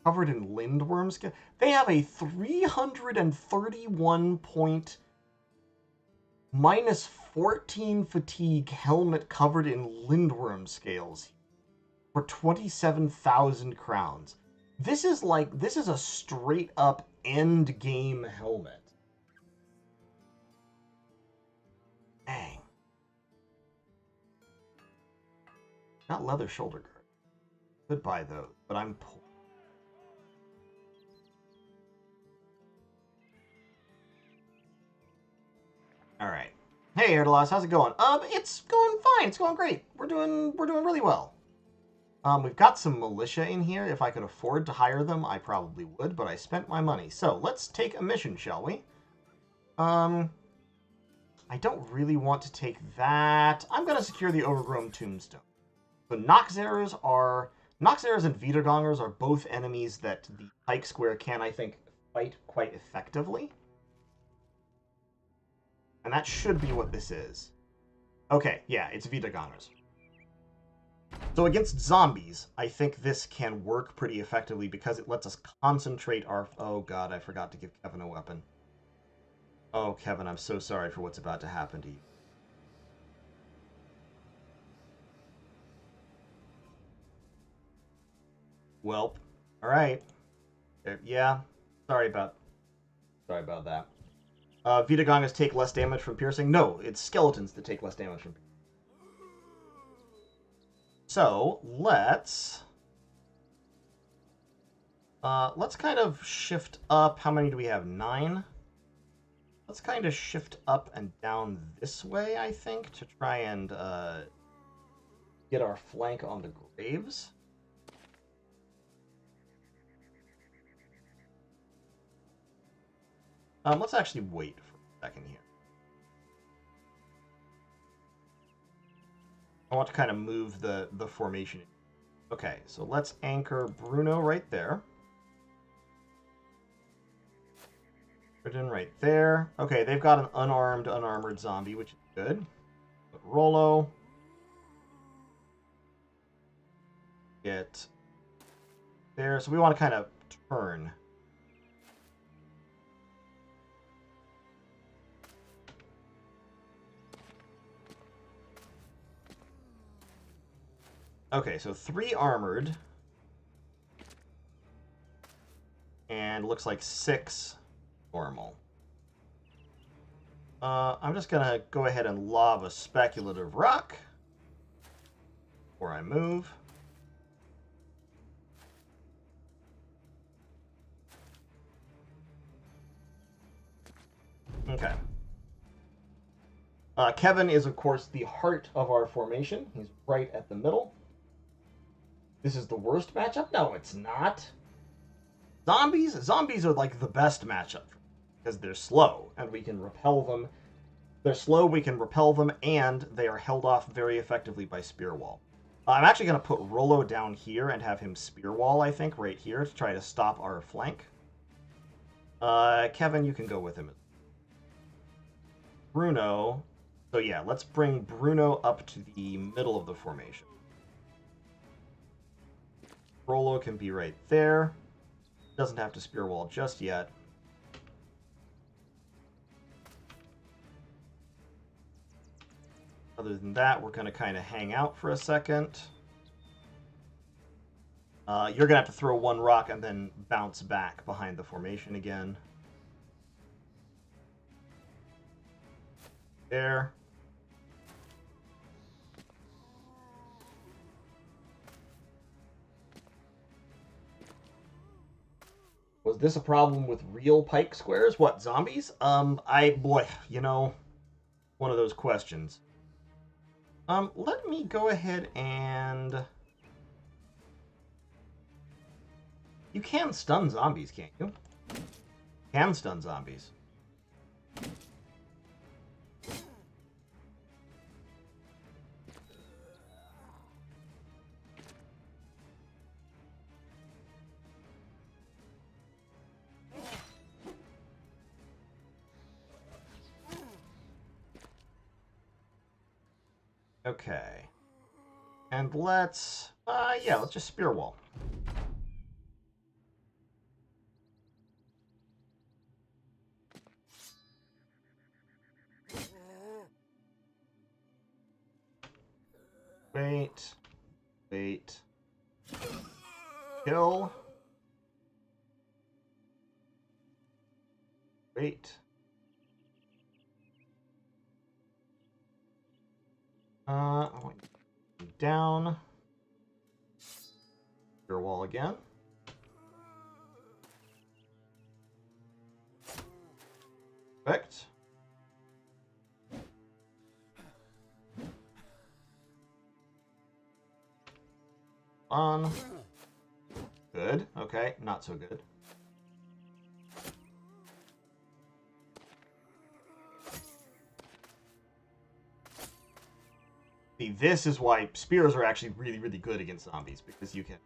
Covered in lindworm skin. They have a 331 point -14 fatigue helmet covered in lindworm scales for 27,000 crowns. This is a straight up end game helmet. Dang. Not leather shoulder guard. Could buy those, but I'm poor. All right. Hey, Erdelos, how's it going? It's going fine. It's going great. We're doing really well. We've got some militia in here. If I could afford to hire them, I probably would, but I spent my money. So let's take a mission, shall we? I don't really want to take that. I'm gonna secure the overgrown tombstone. So Noxerers and Wiedergangers are both enemies that the Pike Square can, I think, fight quite effectively. And that should be what this is. Okay, yeah, it's Wiedergangers. So against zombies, I think this can work pretty effectively because it lets us concentrate our... Oh god, I forgot to give Kevin a weapon. Oh, Kevin, I'm so sorry for what's about to happen to you. Welp. Alright. Yeah, sorry about that. Wiedergangers take less damage from piercing? No, it's skeletons that take less damage from piercing. So, let's kind of shift up. How many do we have? 9? Let's kind of shift up and down this way, I think, to try and get our flank on the graves. Let's actually wait for a second here. I want to kind of move the formation. Okay, so let's anchor Bruno right there. Right there. Okay, they've got an unarmored zombie, which is good. But Rollo. Get there. So we want to kind of turn. Okay, so 3 armored. And looks like 6 normal. I'm just going to go ahead and lob a speculative rock before I move. Okay. Kevin is, of course, the heart of our formation. He's right at the middle. This is the worst matchup? No, it's not. Zombies are like the best matchup because they're slow and we can repel them. They're slow, we can repel them, and they are held off very effectively by spear wall. I'm actually going to put Rollo down here and have him spear wall, I think, right here to try to stop our flank. Kevin, you can go with him. Bruno. So yeah, let's bring Bruno up to the middle of the formation. Rollo can be right there. Doesn't have to spear wall just yet. Other than that, we're going to kind of hang out for a second. You're going to have to throw 1 rock and then bounce back behind the formation again. There. Was this a problem with real Pike squares? What, zombies? Boy, you know, one of those questions. Let me go ahead and... You can stun zombies, can't you? You can stun zombies. Okay. And let's just spear wall. Wait. Kill. Wait. I want you down. Your wall again. Perfect. On. Good. Okay, not so good. See, this is why spears are actually really, really good against zombies, because you can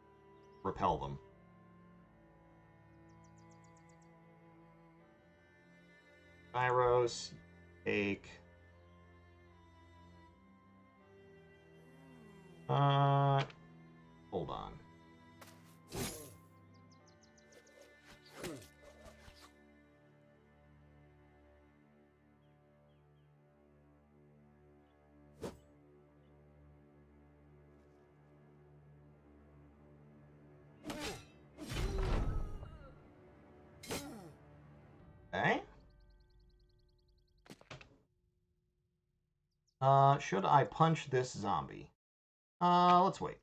repel them. Gyros, take. Hold on. Okay. Should I punch this zombie? Let's wait.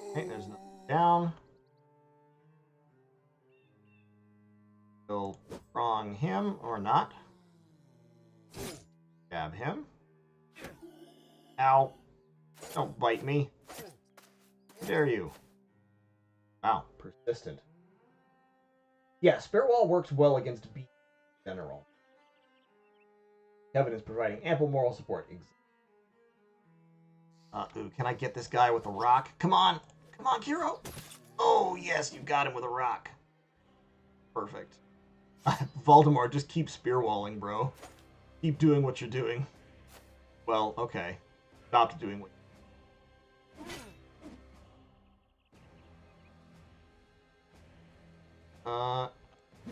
Okay, there's nothing down. We'll wrong him or not. Stab him. Ow. Don't bite me. dare you? Wow, persistent. Yeah, Spare Wall works well against beasts in general. Kevin is providing ample moral support. Ooh, can I get this guy with a rock? Come on! Come on, Kiro! Oh, yes, you got him with a rock. Perfect. Voldemort, just keep spearwalling, bro. Keep doing what you're doing. Well, okay. Stop doing what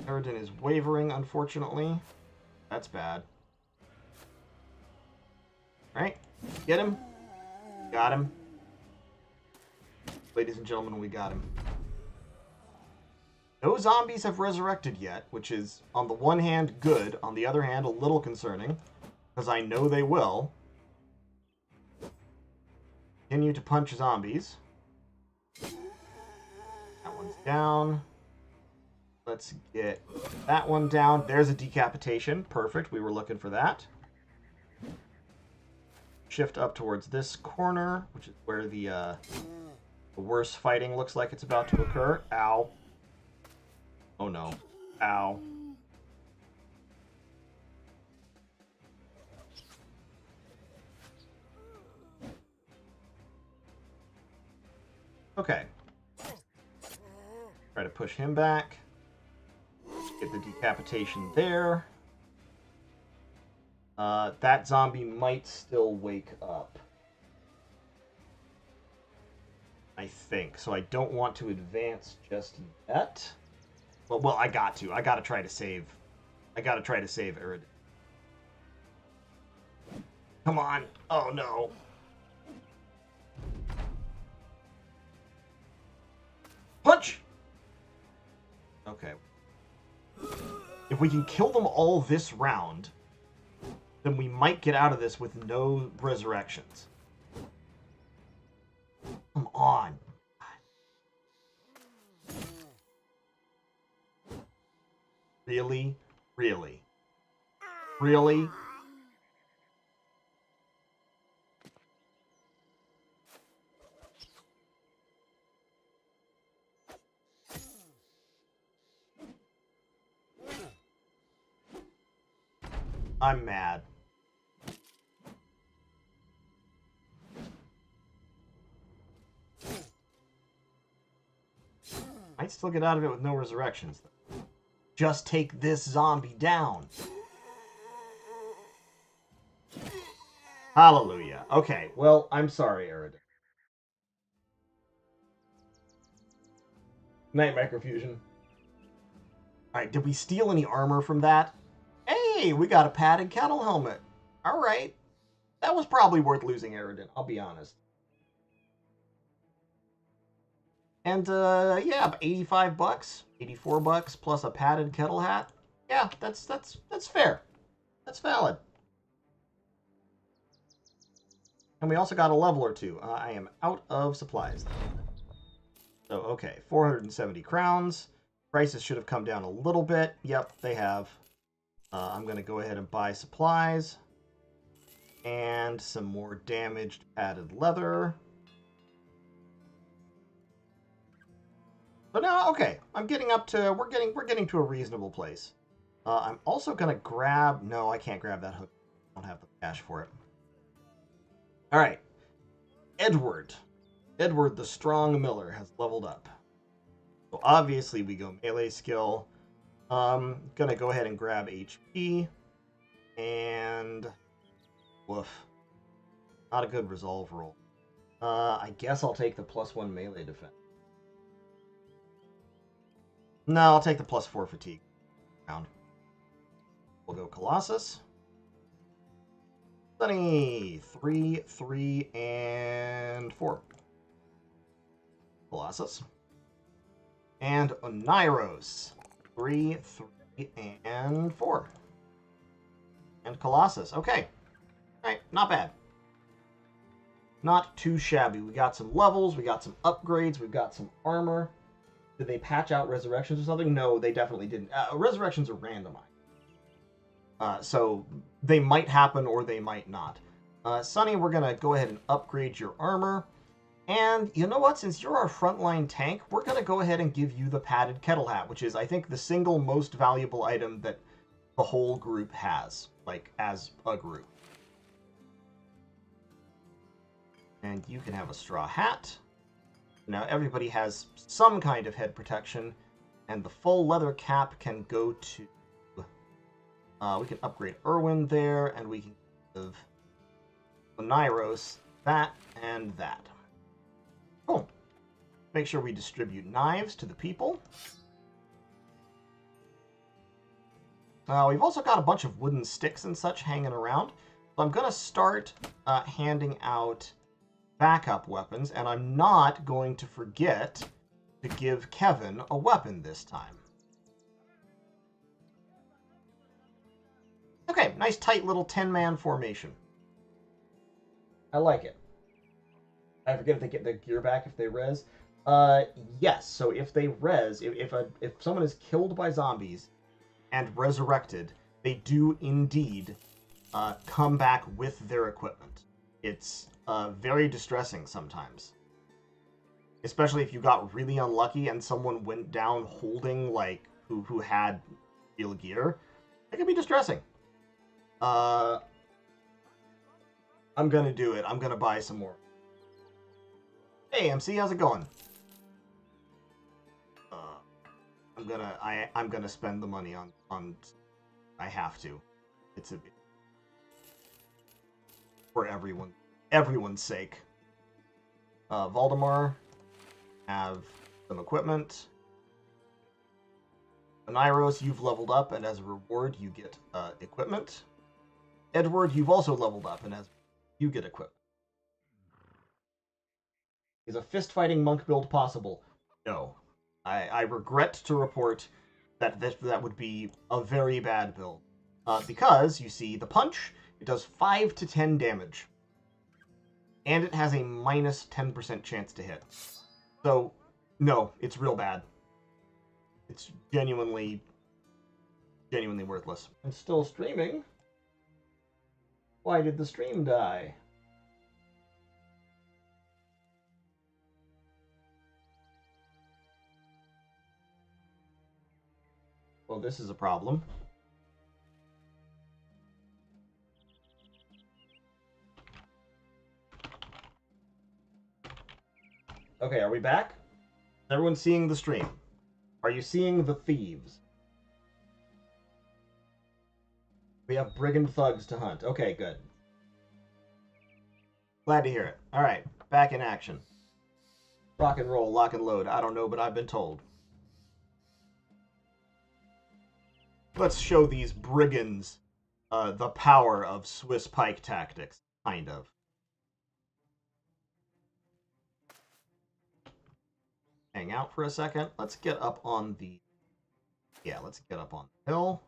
Eridan is wavering, unfortunately. That's bad. Alright, get him. Got him. Ladies and gentlemen, we got him. No zombies have resurrected yet, which is, on the one hand, good. On the other hand, a little concerning, because I know they will. Continue to punch zombies. That one's down. Let's get that one down. There's a decapitation. Perfect. We were looking for that. Shift up towards this corner, which is where the worst fighting looks like it's about to occur. Ow. Oh no. Ow. Okay. Try to push him back. Get the decapitation there. That zombie might still wake up. I think. So I don't want to advance just yet. Well, I got to. I gotta try to save. I gotta try to save Eridan. Come on. Oh, no. Punch! Okay. If we can kill them all this round, then we might get out of this with no resurrections. Come on. Really? Really? Really? I'm mad. Might still get out of it with no resurrections, though. Just take this zombie down. Hallelujah. Okay, well, I'm sorry, Eridan. Night Microfusion. Alright, did we steal any armor from that? Hey, we got a padded kettle helmet. Alright. That was probably worth losing, Eridan, I'll be honest. And, yeah, 85 bucks, 84 bucks, plus a padded kettle hat. Yeah, that's fair. That's valid. And we also got a level or two. I am out of supplies, though. So, okay, 470 crowns. Prices should have come down a little bit. Yep, they have. I'm going to go ahead and buy supplies. And some more damaged padded leather. But no, okay. I'm getting up to... We're getting to a reasonable place. I'm also going to grab... No, I can't grab that hook. I don't have the cash for it. Alright. Edward. Edward the Strong Miller has leveled up. So obviously we go melee skill. Gonna go ahead and grab HP. And... Woof. Not a good resolve roll. I guess I'll take the +1 melee defense. No, I'll take the +4 fatigue round. We'll go Colossus. Sunny, 3, 3, and 4. Colossus. And Oniros, 3, 3, and 4. And Colossus. Okay. Alright, not bad. Not too shabby. We got some levels, we got some upgrades, we've got some armor. Did they patch out resurrections or something? No, they definitely didn't. Resurrections are randomized. So they might happen or they might not. Sunny, we're going to go ahead and upgrade your armor. And you know what? Since you're our frontline tank, we're going to go ahead and give you the padded kettle hat, which is, I think, the single most valuable item that the whole group has, like, as a group. And you can have a straw hat. Now everybody has some kind of head protection, and the full leather cap can go to... we can upgrade Irwin there, and we can give Nyros that and that. Cool. Make sure we distribute knives to the people. We've also got a bunch of wooden sticks and such hanging around. So I'm going to start handing out backup weapons, and I'm not going to forget to give Kevin a weapon this time. Okay, nice tight little 10-man formation. I like it. I forget if they get their gear back if they res. Yes, so if they res, if someone is killed by zombies and resurrected, they do indeed come back with their equipment. It's very distressing sometimes. Especially if you got really unlucky and someone went down holding, like, who had real gear. It can be distressing. I'm gonna do it. I'm gonna buy some more. Hey, MC, how's it going? I'm gonna spend the money on I have to. It's a for everyone's sake. Valdemar, have some equipment. Nyros, you've leveled up, and as a reward, you get equipment. Edward, you've also leveled up, and as you get equipment. Is a fist-fighting monk build possible? No. I regret to report that that would be a very bad build. Because, you see, the punch, it does 5 to 10 damage. And it has a minus 10% chance to hit. So, no, it's real bad. It's genuinely worthless. I'm still streaming. Why did the stream die? Well, this is a problem. Okay, are we back? Is everyone seeing the stream? Are you seeing the thieves? We have brigand thugs to hunt. Okay, good. Glad to hear it. Alright, back in action. Rock and roll, lock and load. I don't know, but I've been told. Let's show these brigands the power of Swiss pike tactics. Kind of. Hang out for a second. Let's get up on the... Yeah, let's get up on the hill.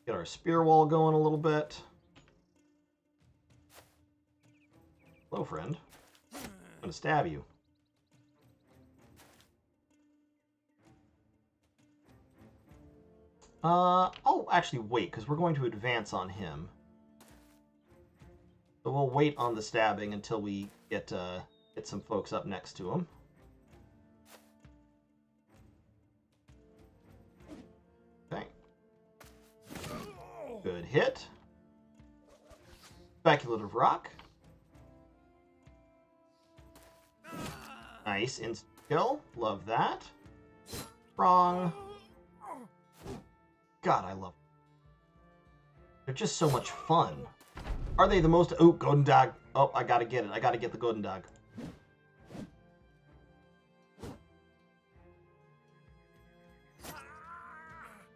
Get our spear wall going a little bit. Hello, friend. I'm gonna stab you. Oh, actually wait, because we're going to advance on him. So we'll wait on the stabbing until we get some folks up next to him. Okay. Good hit. Speculative rock. Nice instant kill. Love that. Wrong. God, I love them. They're just so much fun. Are they the most... Oh, golden dog. Oh, I gotta get it. I gotta get the golden dog.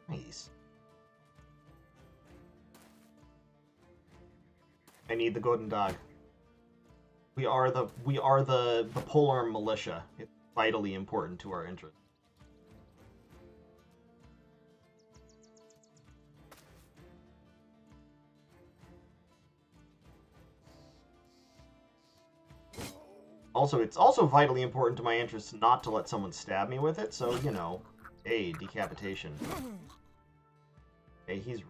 Nice. I need the golden dog. We are the polearm militia. It's vitally important to our interest. Also, it's also vitally important to my interests not to let someone stab me with it, so, you know, hey, decapitation. Hey, he's...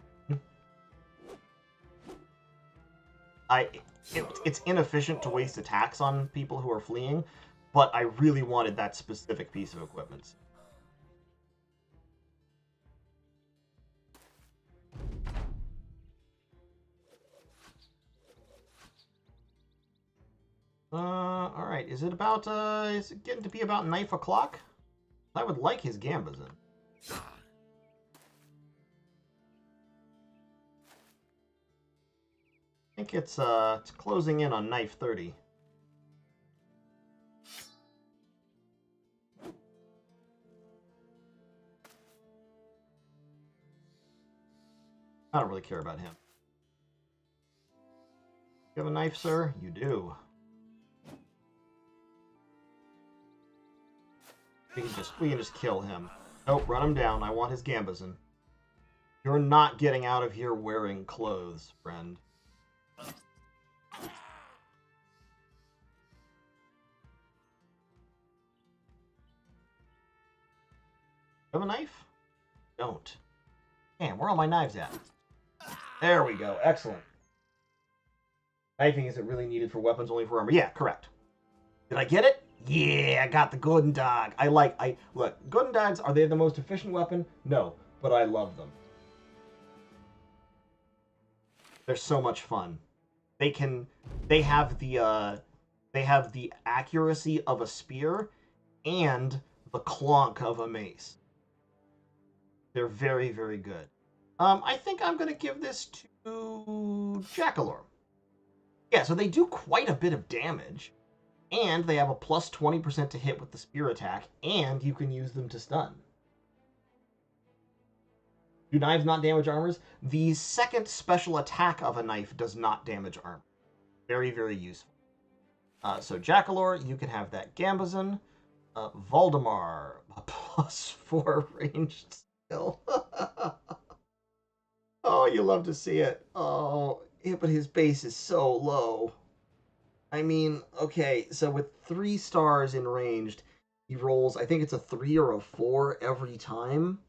It's inefficient to waste attacks on people who are fleeing, but I really wanted that specific piece of equipment. Alright, is it getting to be about knife o'clock? I would like his Gambazon. I think it's closing in on knife 30. I don't really care about him. You have a knife, sir? You do. We can just kill him. Nope, run him down. I want his Gambazon. You're not getting out of here wearing clothes, friend. Have a knife? Don't. Damn, where are all my knives at? There we go. Excellent. Knifing isn't really needed for weapons, only for armor. Yeah, correct. Did I get it? Yeah, I got the Golden Dog. Look, Golden Dogs, are they the most efficient weapon? No, but I love them. They're so much fun. They have the accuracy of a spear and the clonk of a mace. They're very, very good. I think I'm going to give this to Jackalor. Yeah, so they do quite a bit of damage, and they have a plus 20% to hit with the spear attack, and you can use them to stun. Do knives not damage armors? The second special attack of a knife does not damage armor. Very, very useful. So Jackalor, you can have that Gambazon. Voldemar, a +4 ranged skill. Oh, you love to see it. Oh, yeah, but his base is so low. I mean, okay, so with 3 stars in ranged, he rolls, I think it's a 3 or a 4 every time.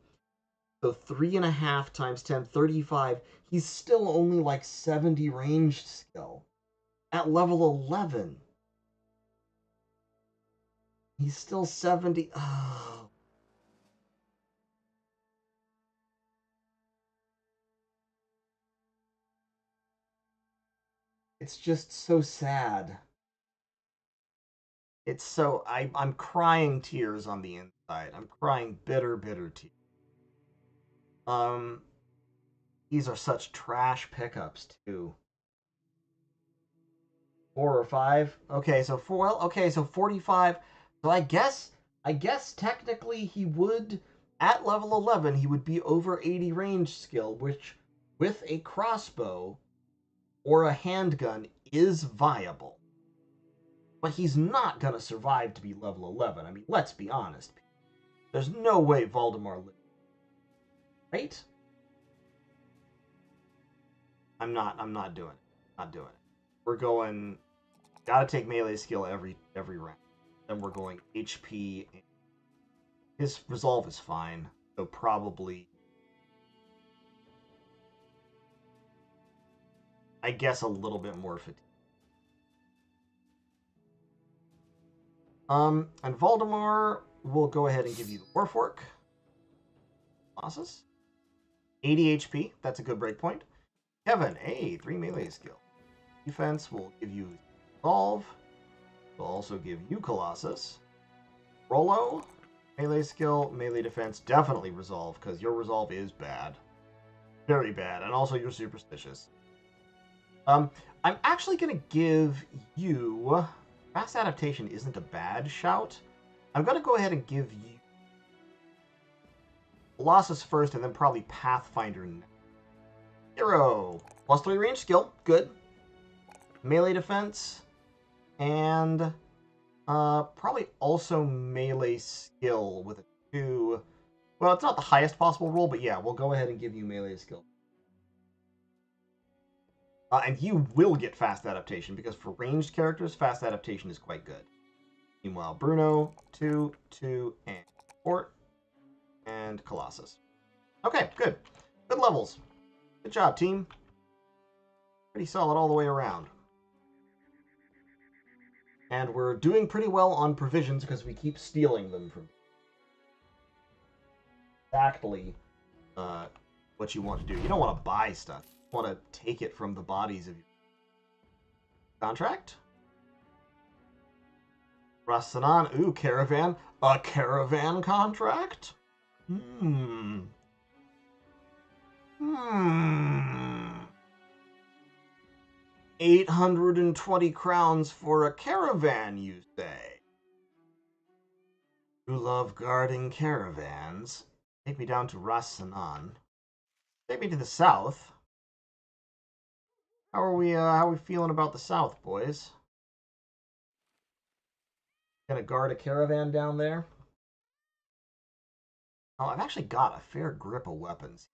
So 3.5 times 10, 35. He's still only like 70 ranged skill. At level 11. He's still 70. Oh. It's just so sad. It's so I'm crying tears on the inside. I'm crying bitter, bitter tears. These are such trash pickups too. 4 or 5. Okay, so 4. Well, okay, so 45. So I guess technically he would at level 11 he would be over 80 range skill, which with a crossbow or a handgun is viable. But he's not going to survive to be level 11. I mean, let's be honest. There's no way Voldemar lives. Right? I'm not doing it. Not doing it. We're going gotta take melee skill every round. Then we're going HP. His resolve is fine. So probably I guess a little bit more fatigue. And Voldemar will go ahead and give you the Warfork. Losses. 80 HP. That's a good breakpoint. Kevin, 3 melee skill. Defense will give you Resolve. Will also give you Colossus. Rollo, melee skill, melee defense, definitely Resolve, because your Resolve is bad. Very bad. And also you're superstitious. I'm actually going to give you... Fast Adaptation isn't a bad shout. I'm going to go ahead and give you Colossus first, and then probably Pathfinder next. Hero. +3 range skill. Good. Melee defense. And probably also melee skill with a 2. Well, it's not the highest possible roll, but yeah, we'll go ahead and give you melee skill. And you will get fast adaptation, because for ranged characters, fast adaptation is quite good. Meanwhile, Bruno, 2, 2, and Fort, and Colossus. Okay, good. Good levels. Good job, team. Pretty solid all the way around. And we're doing pretty well on provisions because we keep stealing them from exactly what you want to do. You don't want to buy stuff. You want to take it from the bodies of your contract. Rasanan, ooh, caravan. A caravan contract? 820 crowns for a caravan, you say? You love guarding caravans. Take me down to Rasanan. Take me to the south. How are we feeling about the south, boys? Gonna guard a caravan down there? Oh, I've actually got a fair grip of weapons.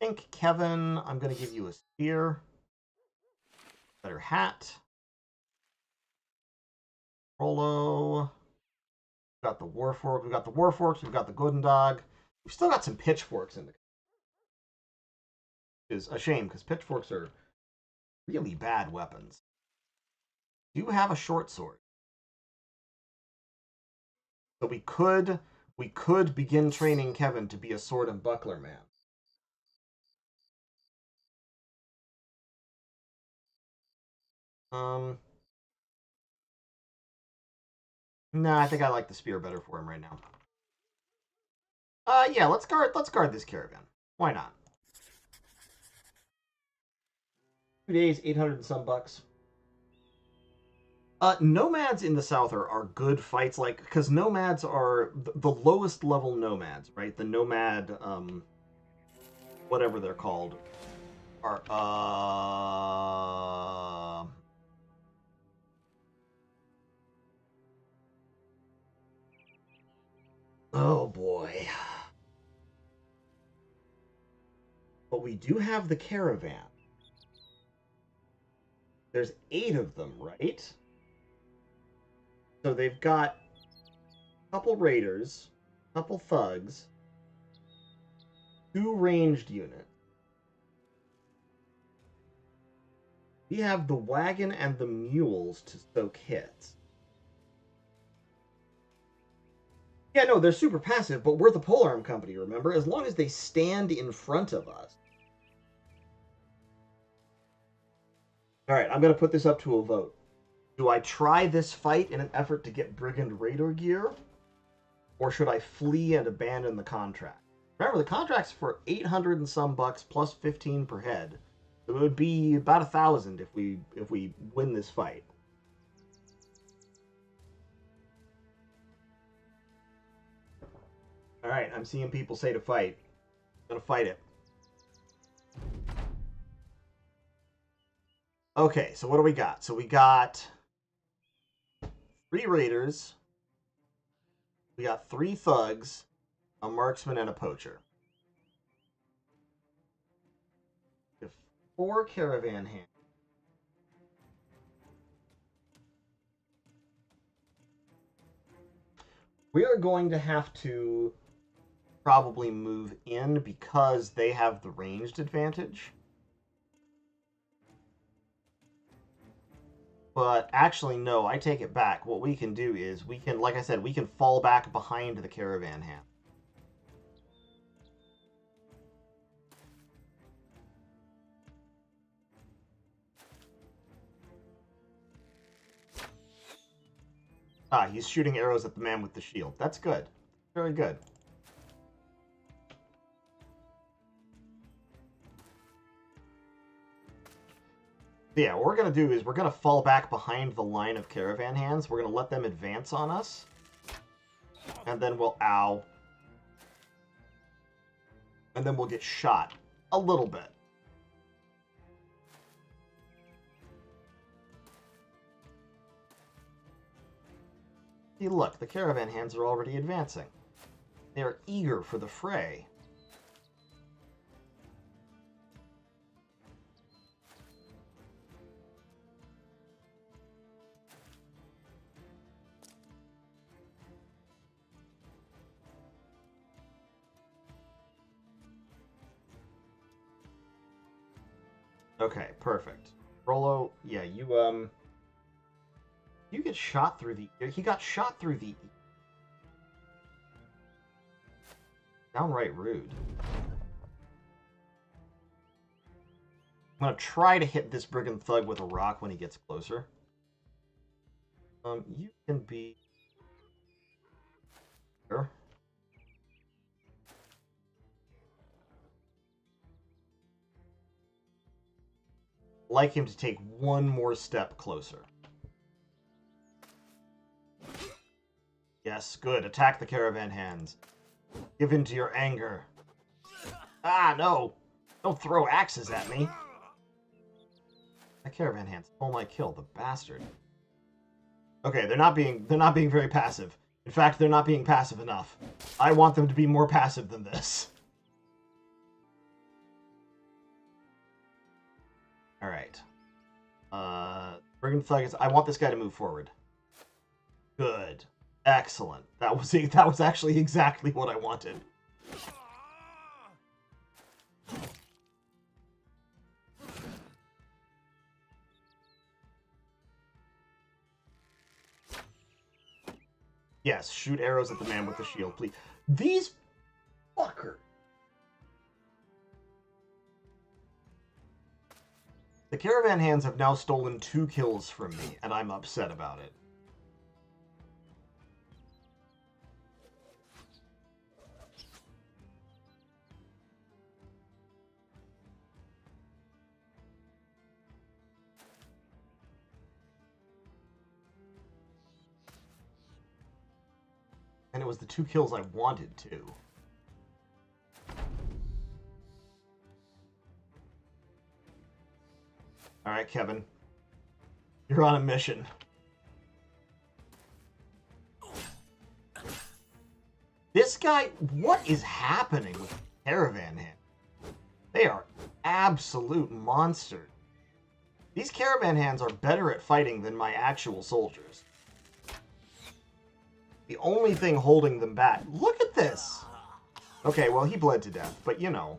I think, Kevin, I'm gonna give you a spear. Better hat. Rolo. We've got the Warfork. We've got the Warforks. We've got the Golden Dog. We've still got some pitchforks in the. Which is a shame because pitchforks are really bad weapons. Do you have a short sword? So we could begin training Kevin to be a sword and buckler man. No, I think I like the spear better for him right now. Yeah, let's guard this caravan. Why not? 2 days, 800 and some bucks. Nomads in the south are good fights, like, because nomads are the lowest level nomads, right? The nomad, whatever they're called, are, oh boy. But we do have the caravan. There's 8 of them, right? So they've got a couple raiders, a couple thugs, 2 ranged units. We have the wagon and the mules to soak hits. Yeah, no, they're super passive, but we're the polearm company, remember? As long as they stand in front of us. Alright, I'm going to put this up to a vote. Do I try this fight in an effort to get Brigand Raider gear? Or should I flee and abandon the contract? Remember, the contract's for 800 and some bucks plus 15 per head. So it would be about 1,000 if we win this fight. Alright, I'm seeing people say to fight. I'm gonna fight it. Okay, so what do we got? So we got 3 raiders. We got 3 thugs, a marksman, and a poacher. We have 4 caravan hands. We are going to have to probably move in because they have the ranged advantage. But actually, no, I take it back. What we can do is we can, like I said, we can fall back behind the caravan hand. Ah, he's shooting arrows at the man with the shield. That's good. Very good. Yeah, what we're going to do is we're going to fall back behind the line of caravan hands. We're going to let them advance on us. And then we'll... Ow. And then we'll get shot. A little bit. See, look, the caravan hands are already advancing. They are eager for the fray. Okay, perfect. Rolo, yeah, you get shot through the ear. He got shot through the ear. Downright rude. I'm gonna try to hit this brigand thug with a rock when he gets closer. You can be here. Like him to take one more step closer. Yes, good. Attack the caravan hands. Give in to your anger. Ah, no! Don't throw axes at me. That caravan hand stole my kill, the bastard. Okay, they're not being very passive. In fact, they're not being passive enough. I want them to be more passive than this. Alright. Brigand Thug is... I want this guy to move forward. Good. Excellent. That was actually exactly what I wanted. Yes, shoot arrows at the man with the shield, please. These fuckers. The caravan hands have now stolen 2 kills from me, and I'm upset about it. And it was the 2 kills I wanted, too. Alright, Kevin. You're on a mission. This guy... What is happening with Caravan Hand? They are absolute monsters. These Caravan Hands are better at fighting than my actual soldiers. The only thing holding them back... Look at this! Okay, well, he bled to death, but you know...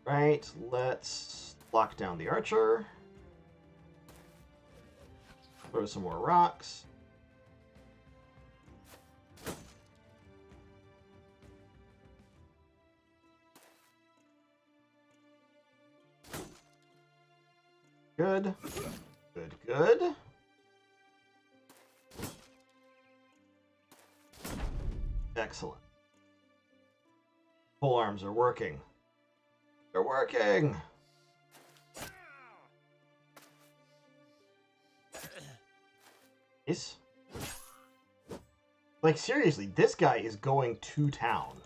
Right, let's lock down the archer. Throw some more rocks. Good. Good, good. Excellent. Pole arms are working. They're working! Nice. Like, seriously, this guy is going to town.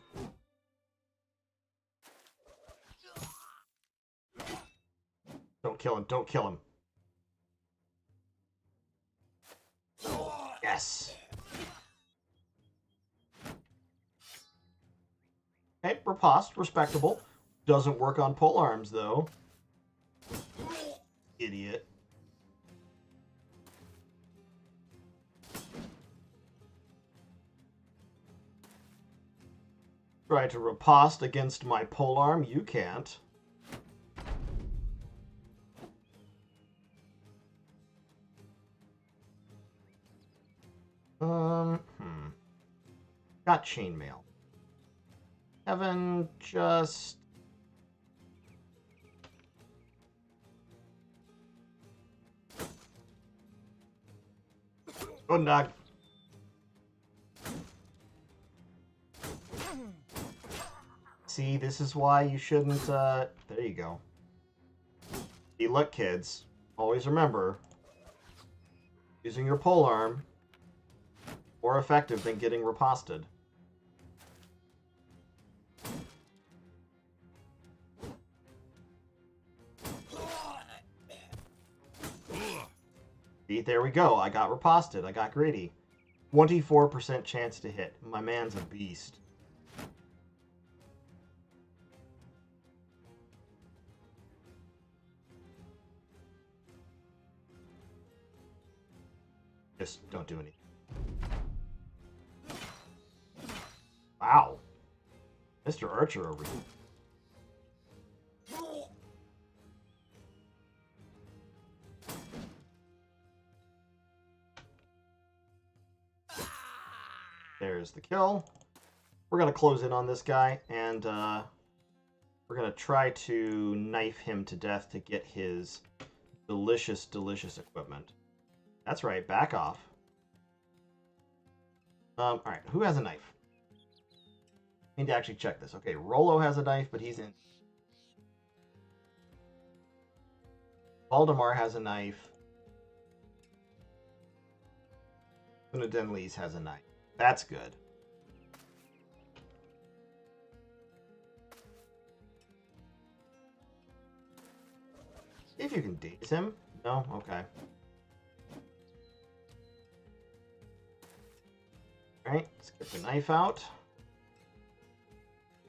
Don't kill him, don't kill him. Yes! Okay, riposte, respectable. Doesn't work on pole arms, though. Idiot. Try to riposte against my pole arm. You can't. Got chainmail. Kevin, just... Good knock. See, this is why you shouldn't, there you go. See, look, kids. Always remember, using your polearm more effective than getting riposted. See, there we go. I got riposted. I got greedy. 24% chance to hit. My man's a beast. Just don't do anything. Wow. Mr. Archer over here. There's the kill. We're going to close in on this guy, and we're going to try to knife him to death to get his delicious, delicious equipment. That's right, back off. Alright, who has a knife? I need to actually check this. Okay, Rollo has a knife, but he's in. Valdemar has a knife. Unadenles has a knife. That's good. See if you can daze him. No? Okay. Alright, let's get the knife out.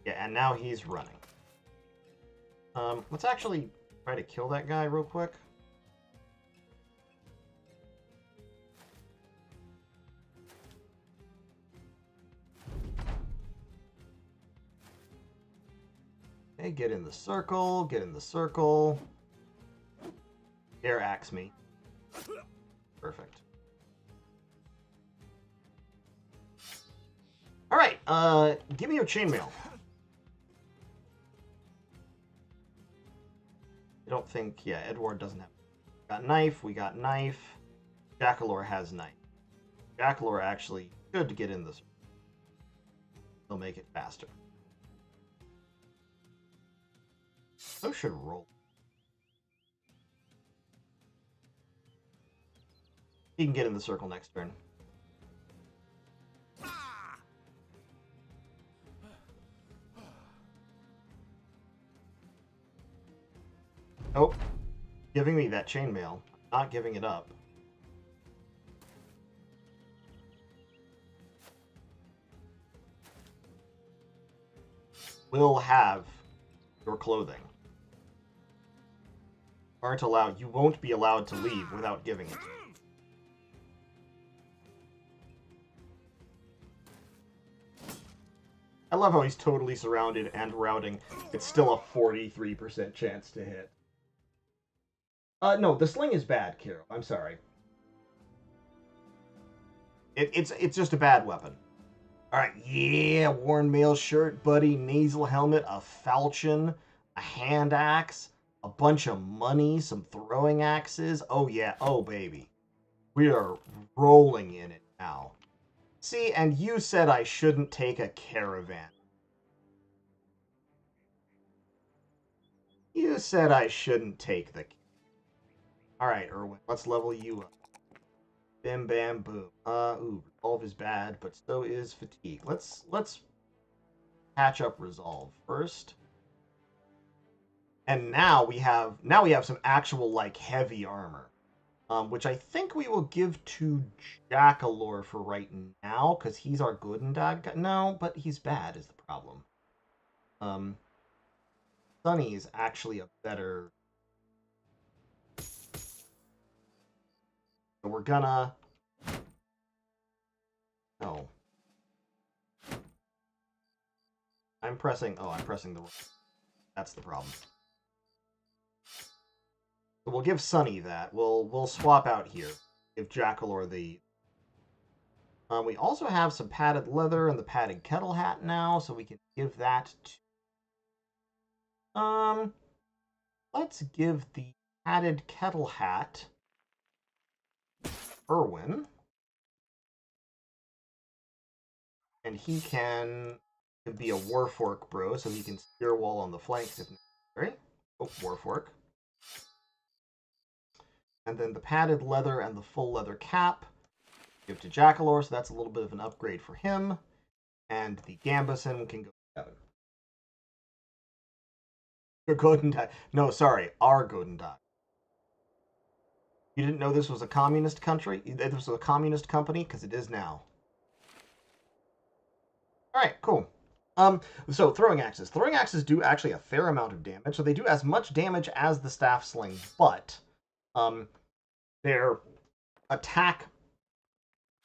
Yeah, and now he's running. Let's actually try to kill that guy real quick. Okay, get in the circle, get in the circle. Dare axe me. Perfect. Alright, give me your chainmail. I don't think, yeah, Edward doesn't have. Got knife, we got knife. Jackalore has knife. Jackalore actually should get in this. They'll make it faster. So should roll. He can get in the circle next turn. Oh, giving me that chainmail. Not giving it up. Will have your clothing. Aren't allowed. You won't be allowed to leave without giving it. I love how he's totally surrounded and routing. It's still a 43% chance to hit. No, the sling is bad, Kiro. I'm sorry. It's just a bad weapon. Alright, yeah, worn mail shirt, buddy, nasal helmet, a falchion, a hand axe, a bunch of money, some throwing axes. Oh yeah, oh baby. We are rolling in it now. See, and you said I shouldn't take a caravan. You said I shouldn't take the... Alright, Erwin, let's level you up. Bim, bam, boom. Ooh, resolve is bad, but so is fatigue. Let's patch up resolve first. And now we have some actual, like, heavy armor. Which I think we will give to Jackalore for right now, because he's our good and bad guy. No, but he's bad is the problem. Sunny is actually a better... So we're gonna... No. I'm pressing the wrong... That's the problem. So we'll give Sunny that. We'll swap out here. Give Jackalore the... we also have some padded leather and the padded kettle hat now, so we can give that to... let's give the padded kettle hat Erwin. And he can be a Warfork bro, so he can spear wall on the flanks if necessary. Oh, Warfork. And then the padded leather and the full leather cap give to Jackalore, so that's a little bit of an upgrade for him. And the Gambeson can go to Kevin. Your Godendai. No, sorry, our Godendai. You didn't know this was a communist country? This was a communist company? Because it is now. Alright, cool. So throwing axes. Throwing axes do actually a fair amount of damage, so they do as much damage as the staff sling, but their attack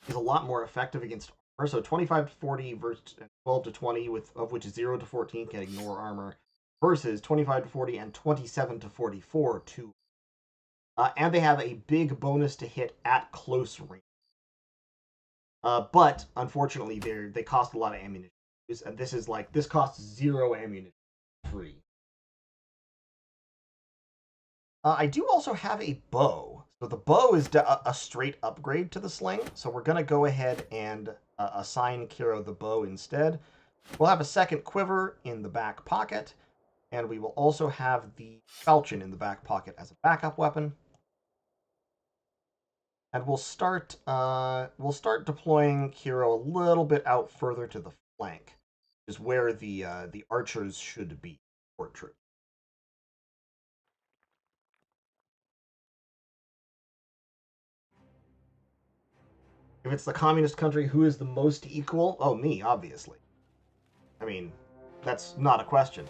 is a lot more effective against armor. So 25 to 40 versus 12 to 20, of which 0 to 14 can ignore armor, versus 25 to 40 and 27 to 44 to. And they have a big bonus to hit at close range. But unfortunately, they cost a lot of ammunition, and this costs 0 ammunition free. I do also have a bow. So the bow is a straight upgrade to the sling. So we're going to go ahead and assign Kiro the bow instead. We'll have a second quiver in the back pocket. And we will also have the falchion in the back pocket as a backup weapon. And we'll start deploying Kiro a little bit out further to the flank, which is where the archers should be, support troops. If it's the communist country, who is the most equal? Oh, me, obviously. I mean, that's not a question.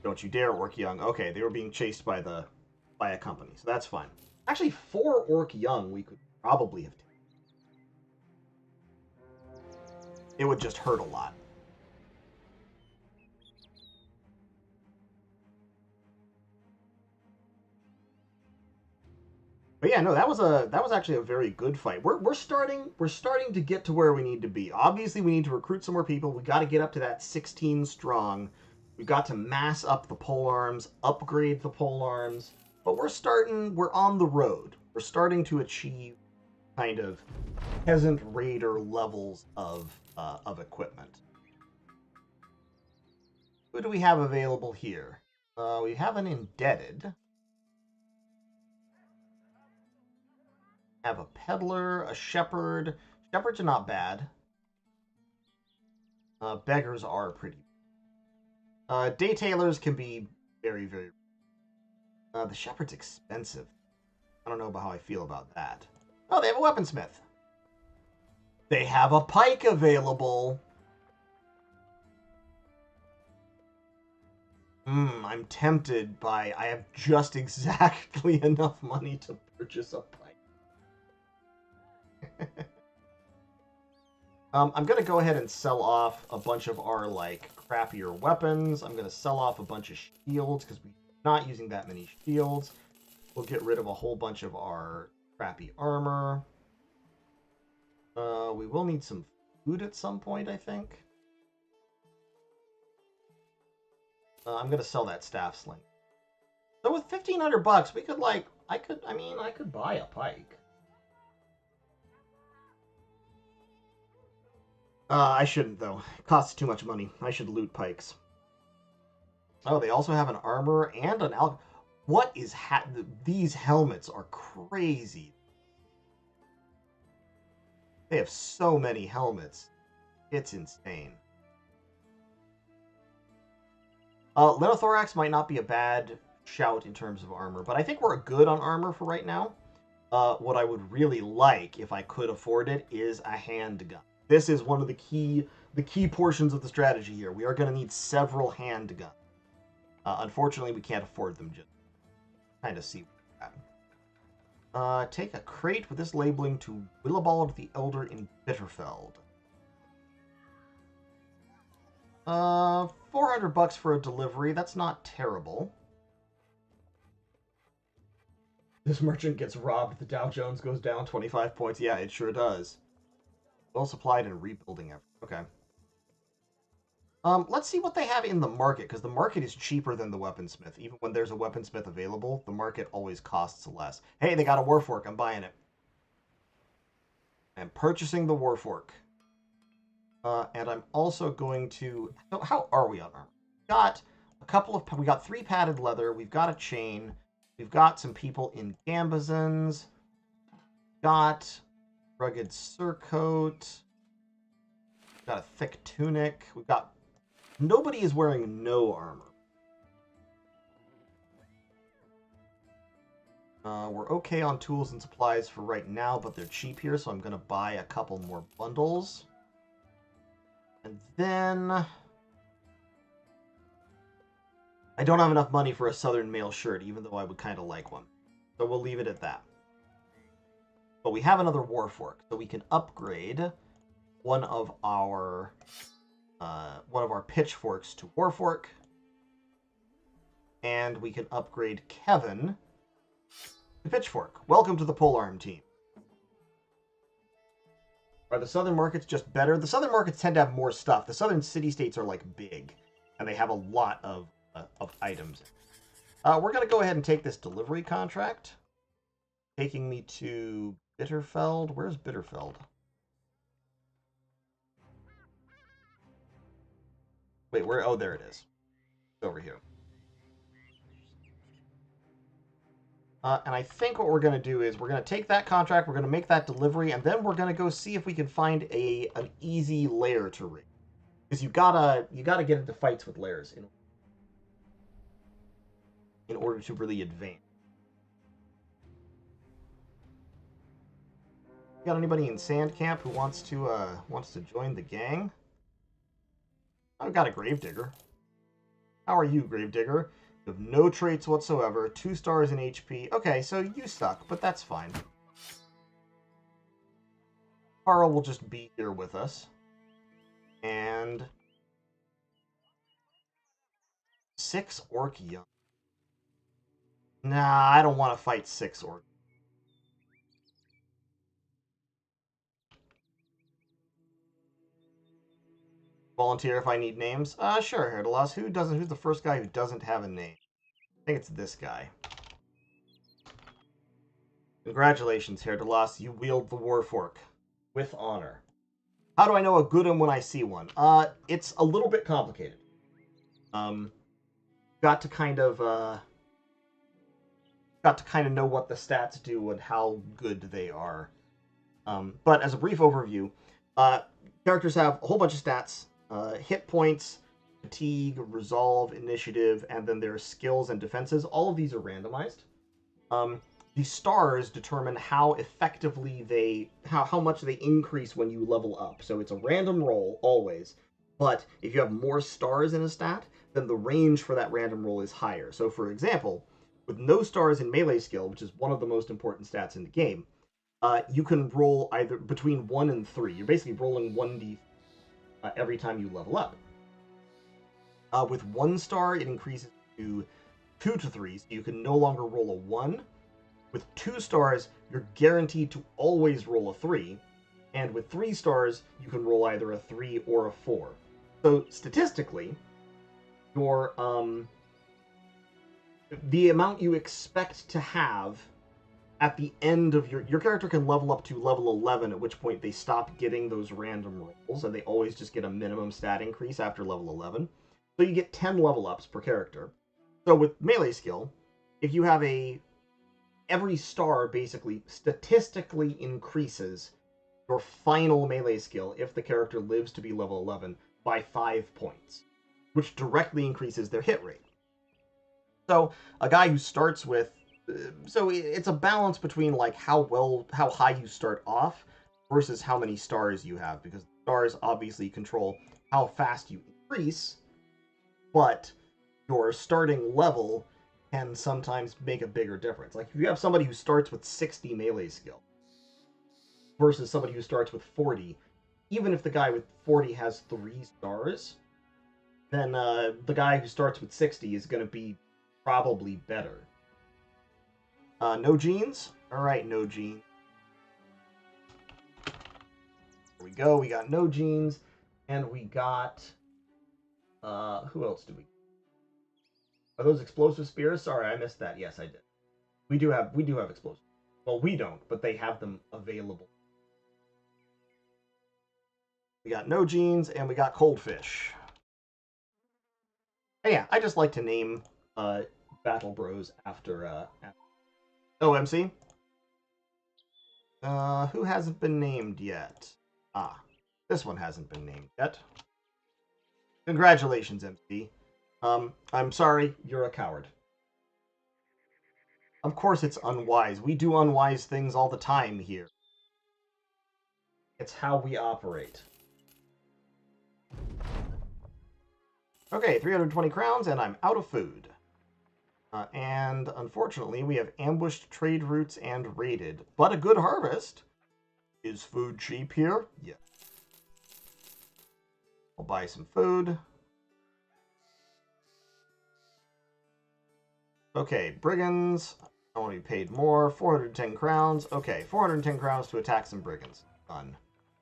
Don't you dare, Orc Young. Okay, they were being chased by a company, so that's fine. Actually, 4 Orc Young we could probably have taken. It would just hurt a lot. But yeah, no, that was actually a very good fight. We're starting to get to where we need to be. Obviously, we need to recruit some more people. We got to get up to that 16 strong. We've got to mass up the polearms, upgrade the polearms. But we're on the road. We're starting to achieve kind of peasant raider levels of equipment. Who do we have available here? We have an indebted. Have a peddler, a shepherd. Shepherds are not bad. Beggars are pretty. Day tailors can be very, very. The shepherd's expensive. I don't know about how I feel about that. Oh, they have a weaponsmith. They have a pike available. I'm tempted by. I have just exactly enough money to purchase a pike. I'm going to go ahead and sell off a bunch of our, crappier weapons. I'm going to sell off a bunch of shields, because we're not using that many shields. We'll get rid of a whole bunch of our crappy armor. We will need some food at some point, I think. I'm going to sell that staff sling. So with $1,500, we could, I could buy a pike. I shouldn't, though. It costs too much money. I should loot pikes. Oh, they also have an armor and an What is these helmets are crazy. They have so many helmets. It's insane. Linothorax might not be a bad shout in terms of armor, but I think we're good on armor for right now. What I would really like, if I could afford it, is a handgun. This is one of the key portions of the strategy here. We are going to need several handguns. Unfortunately, we can't afford them just. Kind of see that. Take a crate with this labeling to Willibald the Elder in Bitterfeld. $400 for a delivery. That's not terrible. This merchant gets robbed. The Dow Jones goes down 25 points. Yeah, it sure does. Well supplied and rebuilding effort. Okay. Let's see what they have in the market, because the market is cheaper than the weaponsmith. Even when there's a weaponsmith available, the market always costs less. Hey, they got a warfork. I'm buying it. I'm purchasing the warfork. And I'm also going to... So how are we on armor? We got 3 padded leather. We've got a chain. We've got some people in gambazons. Got rugged surcoat. We've got a thick tunic. We've got... Nobody is wearing no armor. We're okay on tools and supplies for right now, but they're cheap here, so I'm going to buy a couple more bundles. And then... I don't have enough money for a Southern Mail shirt, even though I would kind of like one. So we'll leave it at that. But we have another Warfork, so we can upgrade one of our pitchforks to Warfork, and we can upgrade Kevin to Pitchfork. Welcome to the Polearm team. Are the southern markets just better? The southern markets tend to have more stuff. The southern city-states are, like, big, and they have a lot of items. We're going to go ahead and take this delivery contract, taking me to Bitterfeld. Where's Bitterfeld? Wait, where? Oh, there it is. It's over here. And I think what we're going to do is we're going to take that contract, we're going to make that delivery, and then we're going to go see if we can find an easy lair to raid. Because you gotta get into fights with lairs in order to really advance. Got anybody in Sand Camp who wants to join the gang? I've got a Gravedigger. How are you, Gravedigger? You have no traits whatsoever, 2 stars in HP. Okay, so you suck, but that's fine. Carl will just be here with us. And 6 orc young. Nah, I don't want to fight 6 orc. Volunteer if I need names. Sure, Herdalos. Who's the first guy who doesn't have a name? I think it's this guy. Congratulations, Herdalos. You wield the Warfork with honor. How do I know a good one when I see one? It's a little bit complicated. Got to kind of know what the stats do and how good they are. But as a brief overview, characters have a whole bunch of stats. Hit points, fatigue, resolve, initiative, and then their skills and defenses. All of these are randomized. The stars determine how effectively how much they increase when you level up. So it's a random roll, always. But if you have more stars in a stat, then the range for that random roll is higher. So for example, with no stars in melee skill, which is one of the most important stats in the game, you can roll either between 1 and 3. You're basically rolling 1d every time you level up. With 1 star, it increases to 2 to 3, so you can no longer roll a 1. With 2 stars, you're guaranteed to always roll a 3. And with 3 stars, you can roll either a 3 or a 4. So statistically, your the amount you expect to have at the end of your character can level up to level 11, at which point they stop getting those random rolls, and they always just get a minimum stat increase after level 11. So you get 10 level ups per character. So with melee skill, if you have every star basically statistically increases your final melee skill if the character lives to be level 11 by 5 points, which directly increases their hit rate. So a guy who starts with so it's a balance between like how high you start off versus how many stars you have, because stars obviously control how fast you increase, but your starting level can sometimes make a bigger difference. Like if you have somebody who starts with 60 melee skill versus somebody who starts with 40, even if the guy with 40 has 3 stars, then the guy who starts with 60 is going to be probably better. No genes? Alright, no genes. There we go, we got no genes, and we got... who else do we... Are those explosive spears? Sorry, I missed that. Yes, I did. We do have explosives. Well, we don't, but they have them available. We got no genes, and we got coldfish. And yeah, I just like to name Battle Bros after OMC. Who hasn't been named yet? This one hasn't been named yet. Congratulations, MC. I'm sorry, you're a coward. Of course it's unwise. We do unwise things all the time here. It's how we operate. Okay, 320 crowns, and I'm out of food. And unfortunately, we have ambushed, trade routes, and raided. But a good harvest. Is food cheap here? Yeah. I'll buy some food. Okay, brigands. I want to be paid more. 410 crowns. Okay, 410 crowns to attack some brigands. Done.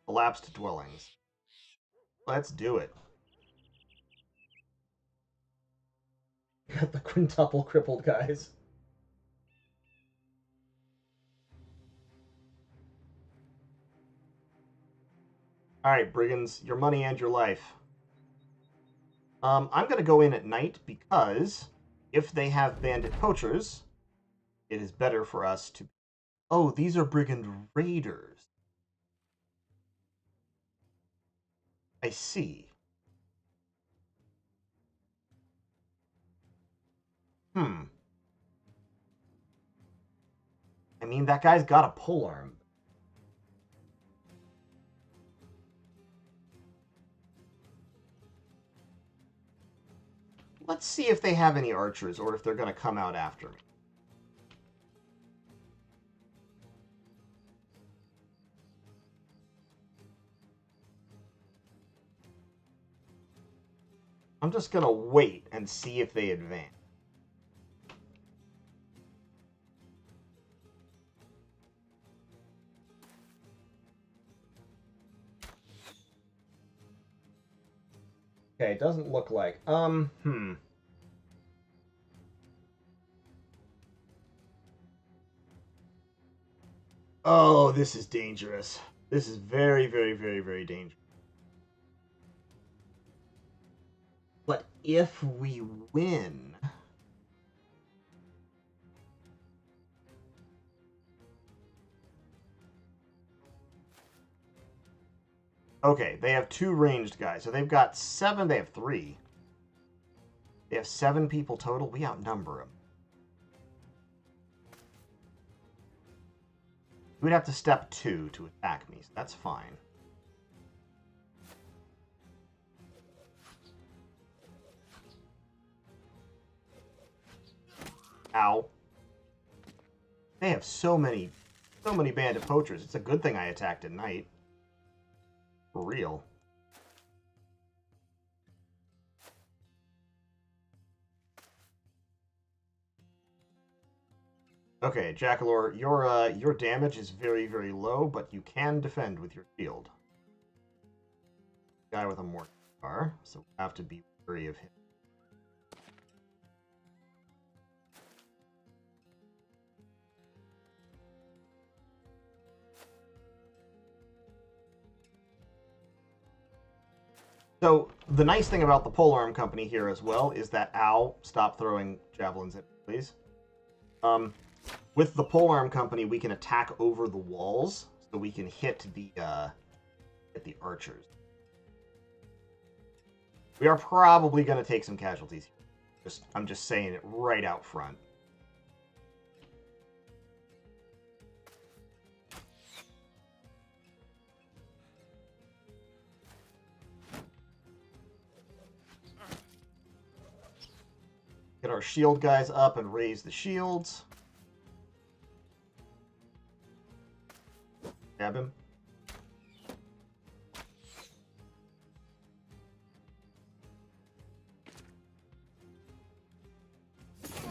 Collapsed dwellings. Let's do it. Got the quintuple crippled guys. Alright, brigands, your money and your life. I'm going to go in at night because if they have bandit poachers, it is better for us to... Oh, these are brigand raiders. I see. I mean, that guy's got a polearm. Let's see if they have any archers or if they're going to come out after me. I'm just going to wait and see if they advance. Okay, it doesn't look like. Oh, this is dangerous. This is very, very, very, very dangerous. But if we win... Okay, they have 2 ranged guys. So they've got 7. They have 3. They have 7 people total. We outnumber them. We'd have to step 2 to attack me, so that's fine. Ow. They have so many bandit poachers. It's a good thing I attacked at night. For real. Okay, Jackalor, your damage is very, very low, but you can defend with your shield. Guy with a mortar, so we have to be wary of him. So, the nice thing about the polearm company here as well is that... Ow, stop throwing javelins at me, please. With the polearm company, we can attack over the walls, so we can hit the archers. We are probably going to take some casualties here. I'm just saying it right out front. Get our shield guys up and raise the shields. Stab him.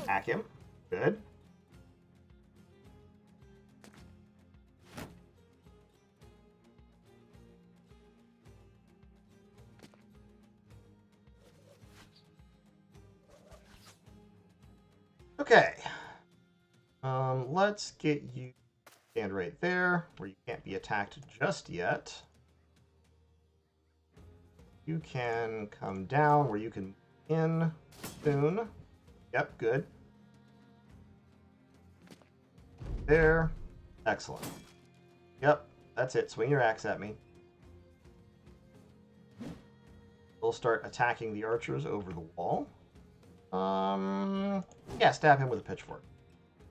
Hack him. Good. Okay. Let's get you stand right there, where you can't be attacked just yet. You can come down where you can move in soon. Yep, good. There. Excellent. Yep, that's it. Swing your axe at me. We'll start attacking the archers over the wall. Yeah, stab him with a pitchfork.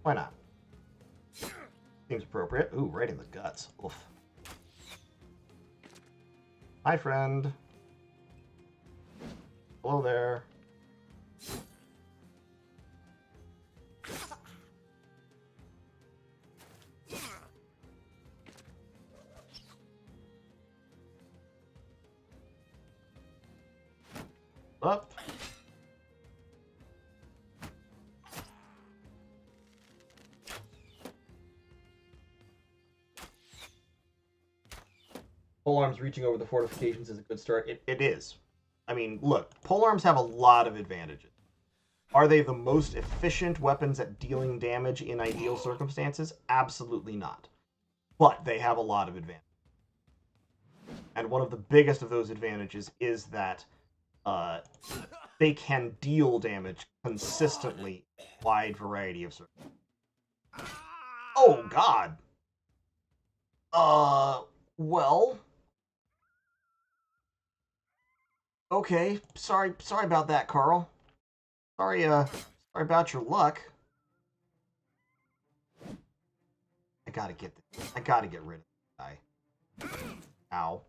Why not? Seems appropriate. Ooh, right in the guts. Oof. Hi, friend. Hello there. Up. Polearms reaching over the fortifications is a good start. It is. I mean, look, polearms have a lot of advantages. Are they the most efficient weapons at dealing damage in ideal circumstances? Absolutely not. But they have a lot of advantages. And one of the biggest of those advantages is that they can deal damage consistently in a wide variety of circumstances. Oh, God! Well... Okay, sorry about that, Carl. Sorry about your luck. I gotta get rid of this guy. Ow.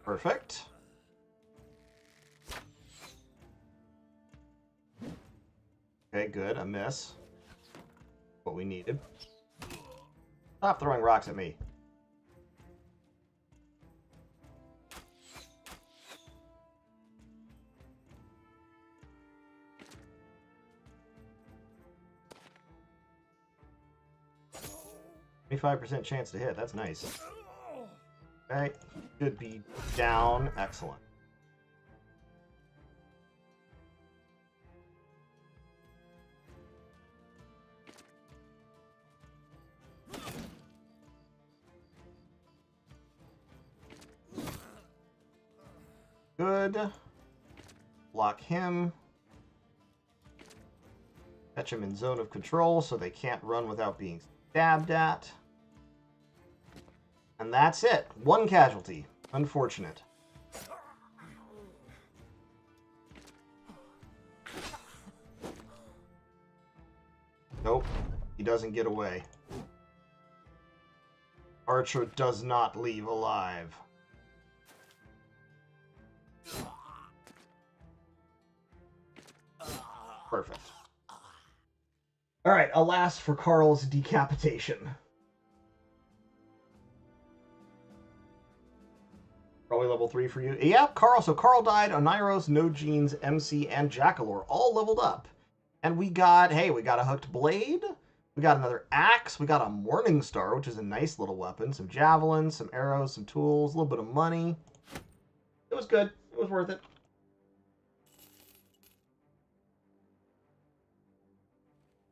Perfect. Okay, good. A miss. What we needed. Stop throwing rocks at me. %25 chance to hit. That's nice. Okay, should be down. Excellent. Good. Block him. Catch him in zone of control so they can't run without being stabbed at. And that's it. One casualty. Unfortunate. Nope. He doesn't get away. Archer does not leave alive. Perfect. Alright, alas for Carl's decapitation. Probably level 3 for you. Yep, Carl. So Carl died. Oneiros, No Genes, MC, and Jackalore all leveled up. And we got, hey, we got a hooked blade. We got another axe. We got a Morning Star, which is a nice little weapon. Some javelins, some arrows, some tools, a little bit of money. It was good. It was worth it.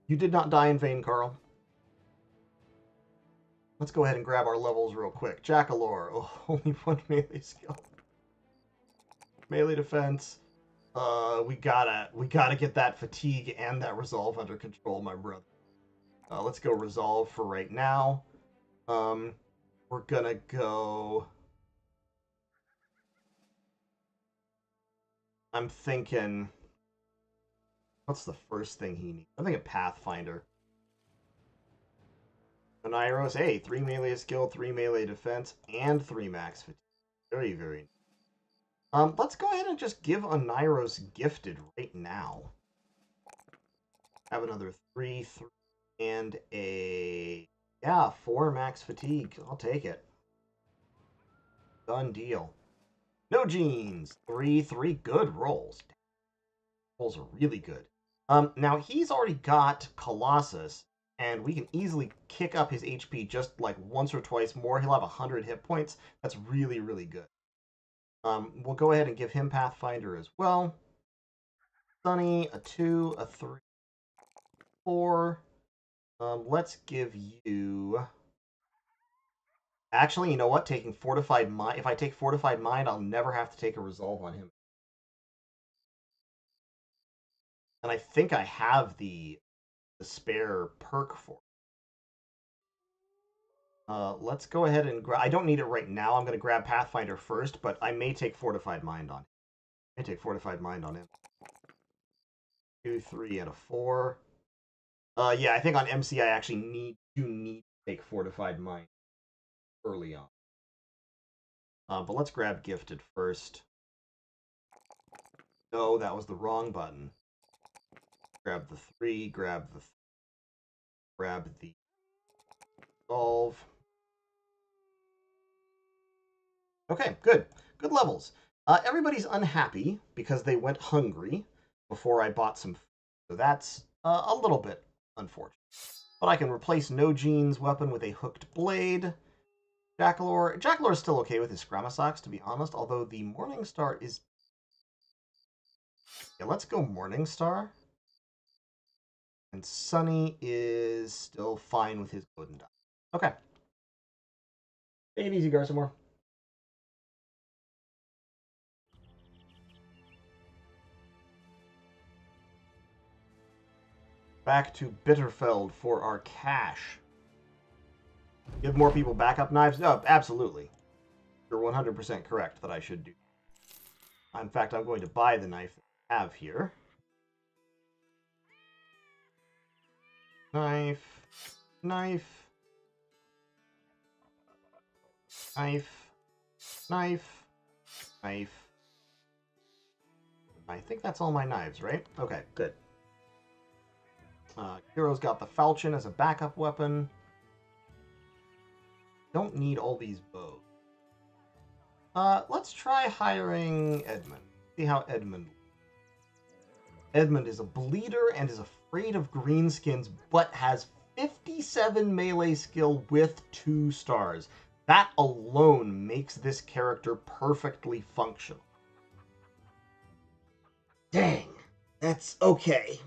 You did not die in vain, Carl. Let's go ahead and grab our levels real quick. Jackalore. Oh, only one melee skill. Melee defense. We gotta get that fatigue and that resolve under control, my brother. Let's go resolve for right now. We're gonna go. I'm thinking. What's the first thing he needs? I'm thinking Pathfinder. Oneiros, hey, 3 melee skill, 3 melee defense, and 3 max fatigue. Very, very. Let's go ahead and just give Oneiros gifted right now. Have another 3, and a 4 max fatigue. I'll take it. Done deal. No Genes, 3, good rolls. Rolls are really good. Now he's already got Colossus. And we can easily kick up his HP just like once or twice more. He'll have 100 hit points. That's really, really good. We'll go ahead and give him Pathfinder as well. Sunny, a 2, a 3, 4. Let's give you... Actually, you know what? Taking Fortified Mind... If I take Fortified Mind, I'll never have to take a Resolve on him. And I think I have the spare perk for it. Let's go ahead and grab... I don't need it right now. I'm going to grab Pathfinder first, but I may take Fortified Mind on him. 2, 3, and a 4. Yeah, I think on MC I actually need to take fortified mine early on. But let's grab gifted first. No, that was the wrong button. Grab the 3, grab the solve. Okay, good. Good levels. Everybody's unhappy because they went hungry before I bought some food. So that's a little bit unfortunate. But I can replace No Gene's weapon with a hooked blade. Jackalor is still okay with his Scramasax, to be honest, although the Morningstar is... Yeah, let's go Morningstar. And Sunny is still fine with his Golden Die. Okay. Take it easy, Garsamore. Back to Bitterfeld for our cash. Give more people backup knives? Oh, absolutely. You're 100% correct that I should do. In fact, I'm going to buy the knife that I have here. Knife. Knife. Knife. Knife. Knife. I think that's all my knives, right? Okay, good. Kiro's got the falchion as a backup weapon. Don't need all these bows. Let's try hiring Edmund. See how Edmund... Edmund is a bleeder and is afraid of greenskins, but has 57 melee skill with 2 stars. That alone makes this character perfectly functional. Dang. That's okay.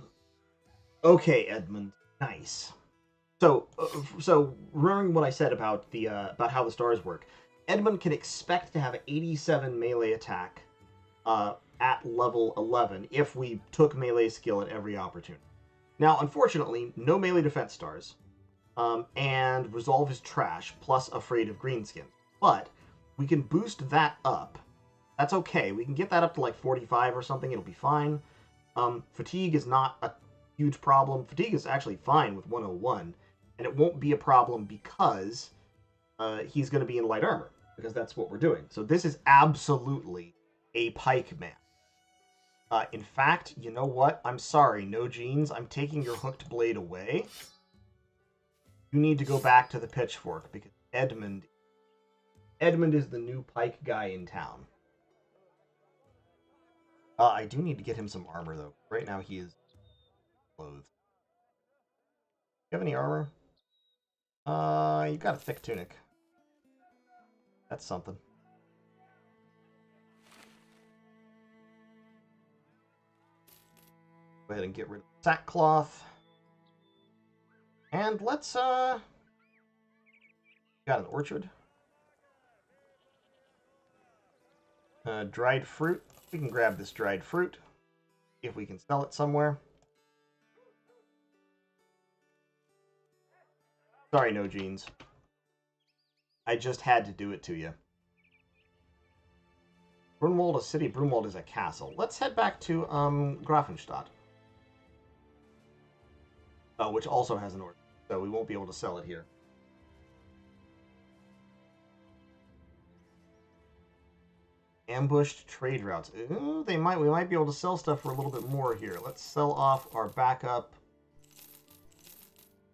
Okay, Edmund. Nice. So remembering what I said about how the stars work, Edmund can expect to have 87 melee attack at level 11 if we took melee skill at every opportunity. Now, unfortunately, no melee defense stars, and resolve is trash, plus afraid of greenskin. But we can boost that up. That's okay. We can get that up to like 45 or something. It'll be fine. Fatigue is not a huge problem. Fatigue is actually fine with 101. And it won't be a problem because he's going to be in light armor, because that's what we're doing. So this is absolutely a Pike man. In fact, you know what? I'm sorry, No Genes. I'm taking your hooked blade away. You need to go back to the pitchfork, because Edmund is the new Pike guy in town. I do need to get him some armor, though. Right now he is clothed. Do you have any armor? You've got a thick tunic. That's something. Go ahead and get rid of sackcloth. And let's, got an orchard. Dried fruit. We can grab this dried fruit. See if we can sell it somewhere. Sorry, No Genes. I just had to do it to you. Brunwald is a city, Brunwald is a castle. Let's head back to, Grafenstadt. Which also has an orchard, so we won't be able to sell it here. Ambushed trade routes. Ooh, we might be able to sell stuff for a little bit more here. Let's sell off our backup,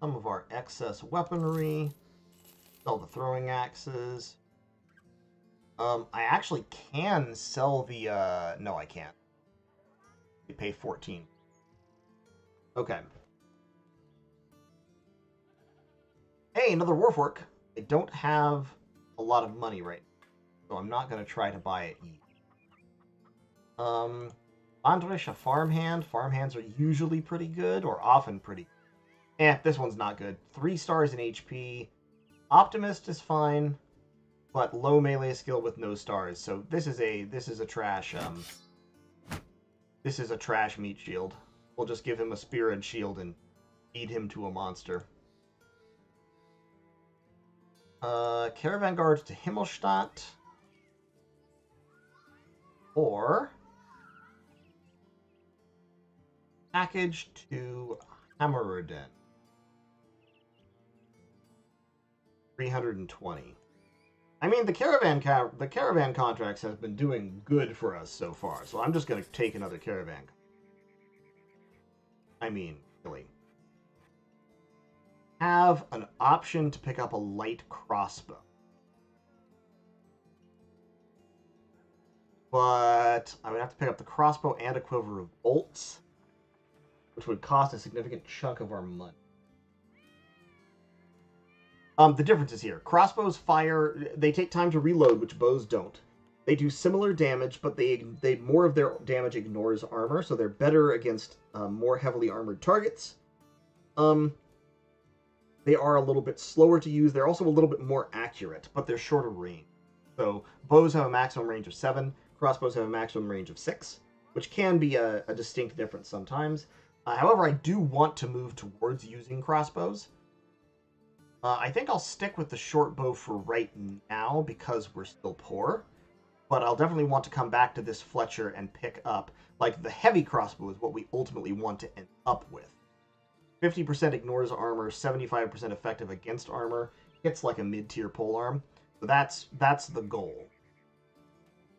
some of our excess weaponry, sell the throwing axes. I actually can sell the, no, I can't. You pay 14. Okay. Hey, another Warfork. I don't have a lot of money right now, so I'm not going to try to buy it either. Andrish, a farmhand. Farmhands are usually pretty good, or often pretty good. This one's not good. 3 stars in HP. Optimist is fine, but low melee skill with no stars. So this is a trash this is a trash meat shield. We'll just give him a spear and shield and feed him to a monster. Caravan guard to Himmelstadt. Or package to Hammerden. 320. I mean, the caravan contracts have been doing good for us so far, so I'm just going to take another caravan. I mean, really. Have an option to pick up a light crossbow. But I would have to pick up the crossbow and a quiver of bolts, which would cost a significant chunk of our money. The difference is here. Crossbows fire, they take time to reload, which bows don't. They do similar damage, but they more of their damage ignores armor, so they're better against more heavily armored targets. They are a little bit slower to use. They're also a little bit more accurate, but they're shorter range. So bows have a maximum range of 7, crossbows have a maximum range of 6, which can be a distinct difference sometimes. However, I do want to move towards using crossbows. I think I'll stick with the short bow for right now because we're still poor. But I'll definitely want to come back to this Fletcher and pick up, like, the heavy crossbow is what we ultimately want to end up with. 50% ignores armor, 75% effective against armor, hits like a mid-tier polearm. So that's the goal.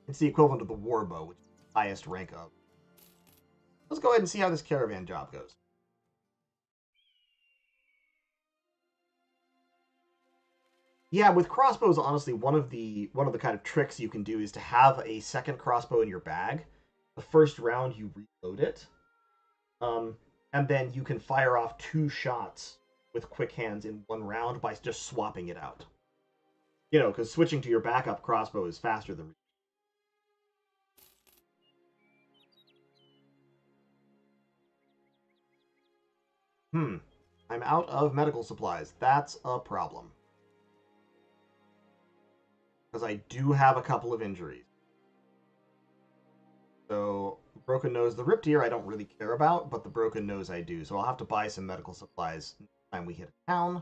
It's the equivalent of the war bow, which is the highest rank of. Let's go ahead and see how this caravan job goes. Yeah, with crossbows, honestly, one of the kind of tricks you can do is to have a second crossbow in your bag. The first round, you reload it, and then you can fire off 2 shots with quick hands in 1 round by just swapping it out. You know, because switching to your backup crossbow is faster than... I'm out of medical supplies. That's a problem. Because I do have a couple of injuries. So, broken nose, the ripped ear I don't really care about, but the broken nose I do. So I'll have to buy some medical supplies next time we hit a town.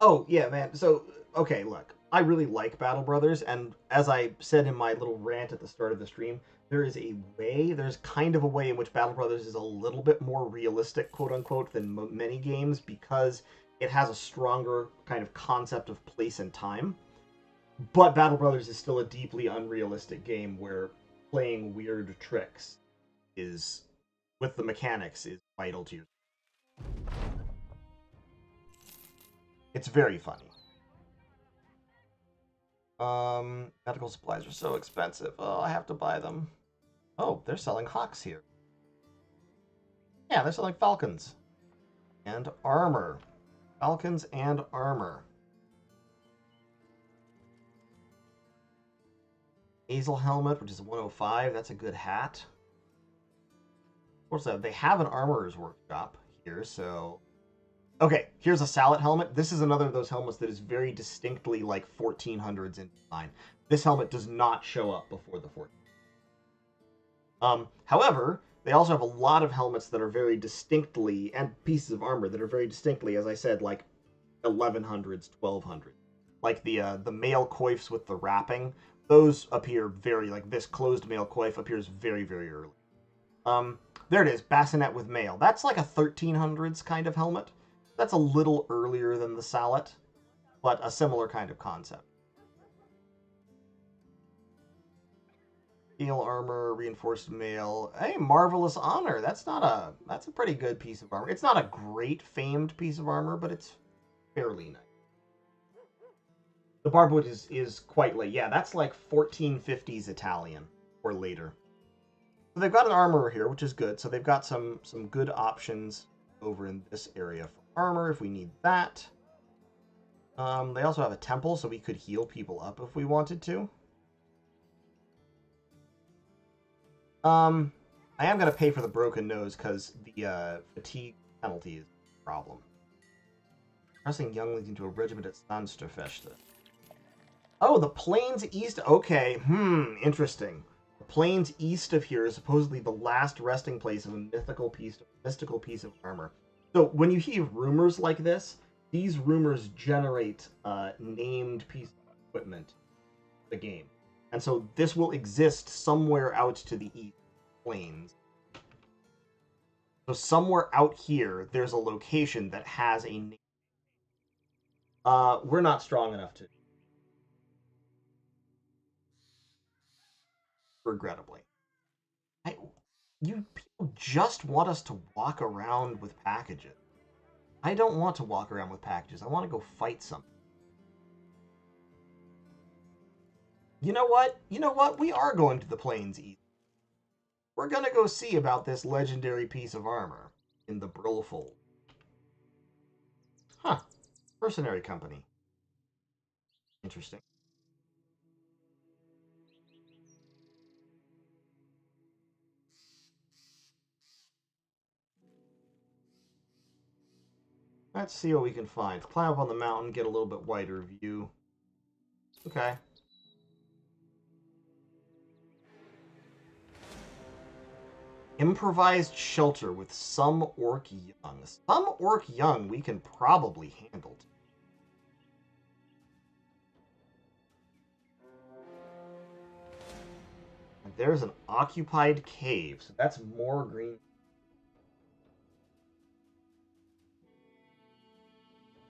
Oh, yeah, man. So, okay, look. I really like Battle Brothers, and as I said in my little rant at the start of the stream, there's kind of a way in which Battle Brothers is a little bit more realistic, quote-unquote, than many games, because it has a stronger kind of concept of place and time. But Battle Brothers is still a deeply unrealistic game where playing weird tricks is, with the mechanics, is vital to you. It's very funny. Medical supplies are so expensive. Oh, I have to buy them. Oh, they're selling hawks here. Yeah, they're selling falcons. And armor. Falcons and armor. Hazel helmet, which is 105. That's a good hat. What's that? They have an armorer's workshop here, so... Okay, here's a sallet helmet. This is another of those helmets that is very distinctly like 1400s in design. This helmet does not show up before the 1400s. However, they also have a lot of helmets that are very distinctly, and pieces of armor that are very distinctly, as I said, like 1100s, 1200s. Like the mail coifs with the wrapping, those appear very, like this closed mail coif appears very, very early. There it is, bassinet with mail. That's like a 1300s kind of helmet. That's a little earlier than the sallet, but a similar kind of concept. Steel armor, reinforced mail. Hey, marvelous honor. That's a pretty good piece of armor. It's not a great famed piece of armor, but it's fairly nice. The barbwood is quite late. Yeah, that's like 1450s Italian or later. So they've got an armorer here, which is good. So they've got some good options over in this area for armor if we need that. They also have a temple, so we could heal people up if we wanted to. I am going to pay for the broken nose because the fatigue penalty is a problem. Pressing younglings into a regiment at Sandsterfeste. Oh, the plains east. Okay, interesting. The plains east of here is supposedly the last resting place of a mystical piece of armor. So when you hear rumors like this, these rumors generate named pieces of equipment in the game. And so this will exist somewhere out to the east. plains. So somewhere out here, there's a location that has a name. We're not strong enough to. Regrettably. You people just want us to walk around with packages. I don't want to walk around with packages. I want to go fight something. You know what? You know what? We are going to the plains east. We're going to go see about this legendary piece of armor in the Brillfold. Huh. Mercenary company. Interesting. Let's see what we can find. Climb up on the mountain, get a little bit wider view. Okay. Improvised shelter with some orc young. Some orc young we can probably handle. And there's an occupied cave, so that's more green.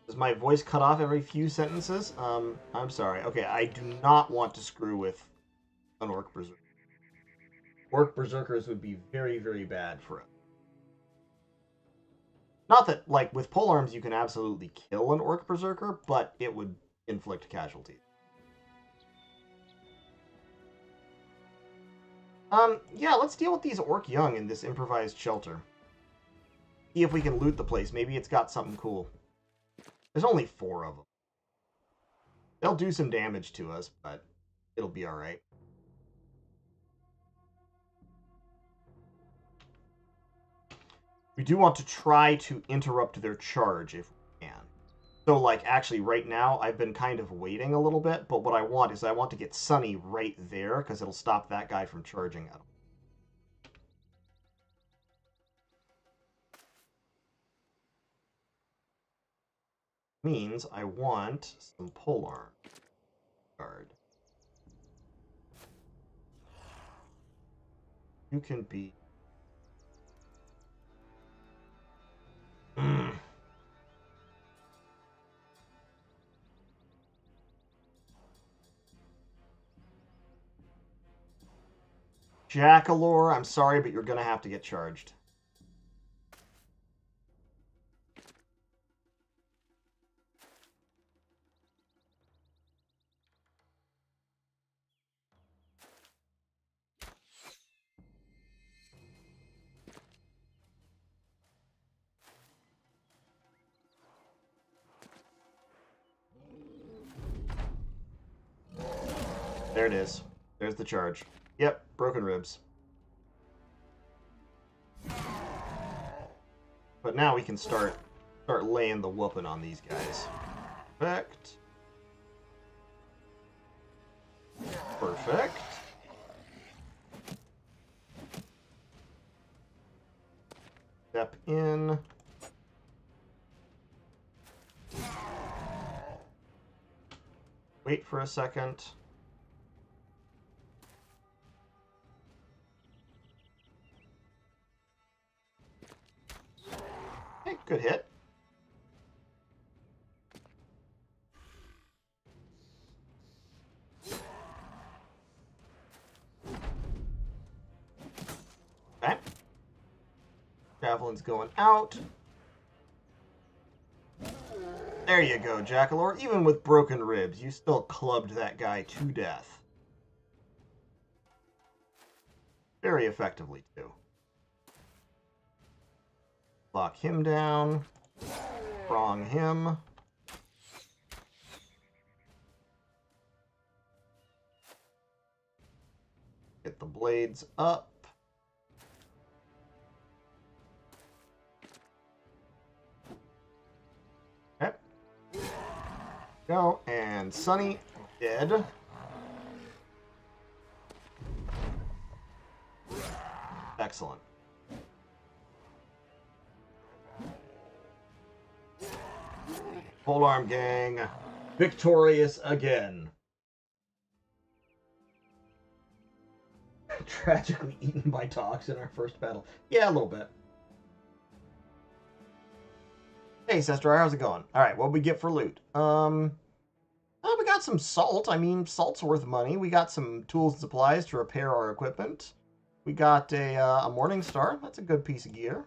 Does my voice cut off every few sentences? I'm sorry. Okay, I do not want to screw with an orc berserker. Orc berserkers would be very, very bad for us. Not that, like, with polearms you can absolutely kill an orc berserker, but it would inflict casualties. Yeah, let's deal with these orc young in this improvised shelter. See if we can loot the place. Maybe it's got something cool. There's only 4 of them. They'll do some damage to us, but it'll be alright. We do want to try to interrupt their charge if we can. So, like, actually, right now, I've been kind of waiting a little bit, but what I want is I want to get Sunny right there, because it'll stop that guy from charging at him. Means I want some polearm guard. You can be... Jackalore, I'm sorry, but you're going to have to get charged. There it is. There's the charge. Yep, broken ribs. But now we can start laying the whooping on these guys. Perfect. Perfect. Step in. Wait for a second. Okay, good hit. Okay. Javelin's going out. There you go, Jackalore. Even with broken ribs, you still clubbed that guy to death. Very effectively, too. Lock him down. Prong him. Get the blades up. Okay. Go, and Sunny dead. Excellent. Polearm gang, victorious again. tragically eaten by dogs in our first battle. Yeah, a little bit. Hey, Sestrar, how's it going? All right, what we get for loot? We got some salt. I mean, salt's worth money. We got some tools and supplies to repair our equipment. We got a Morning Star. That's a good piece of gear.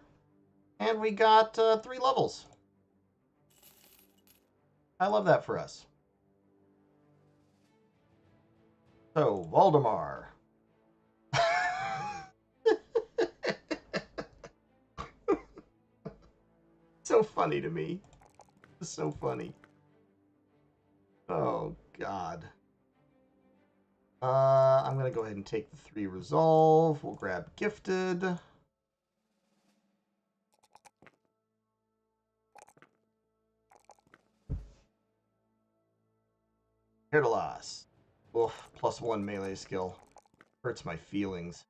And we got 3 levels. I love that for us. So, Valdemar. So funny to me. It's so funny. Oh, God. I'm going to go ahead and take the 3 resolve. We'll grab gifted. Here to loss. Oof, +1 melee skill. Hurts my feelings.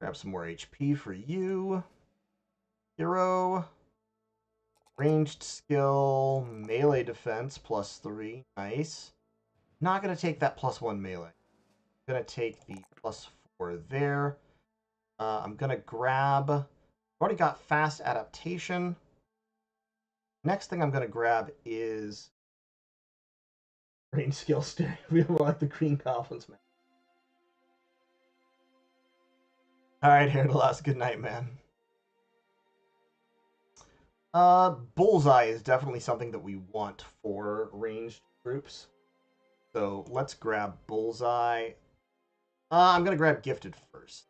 Grab some more HP for you. Hero. Ranged skill, melee defense, +3. Nice. Not going to take that +1 melee. I'm going to take the +4 there. I'm going to grab... I've already got fast adaptation. Next thing I'm going to grab is... Range skill steering. We don't like the green goblins, man. Alright, here to last. Good night, man. Bullseye is definitely something that we want for ranged groups. So let's grab Bullseye. I'm going to grab Gifted first.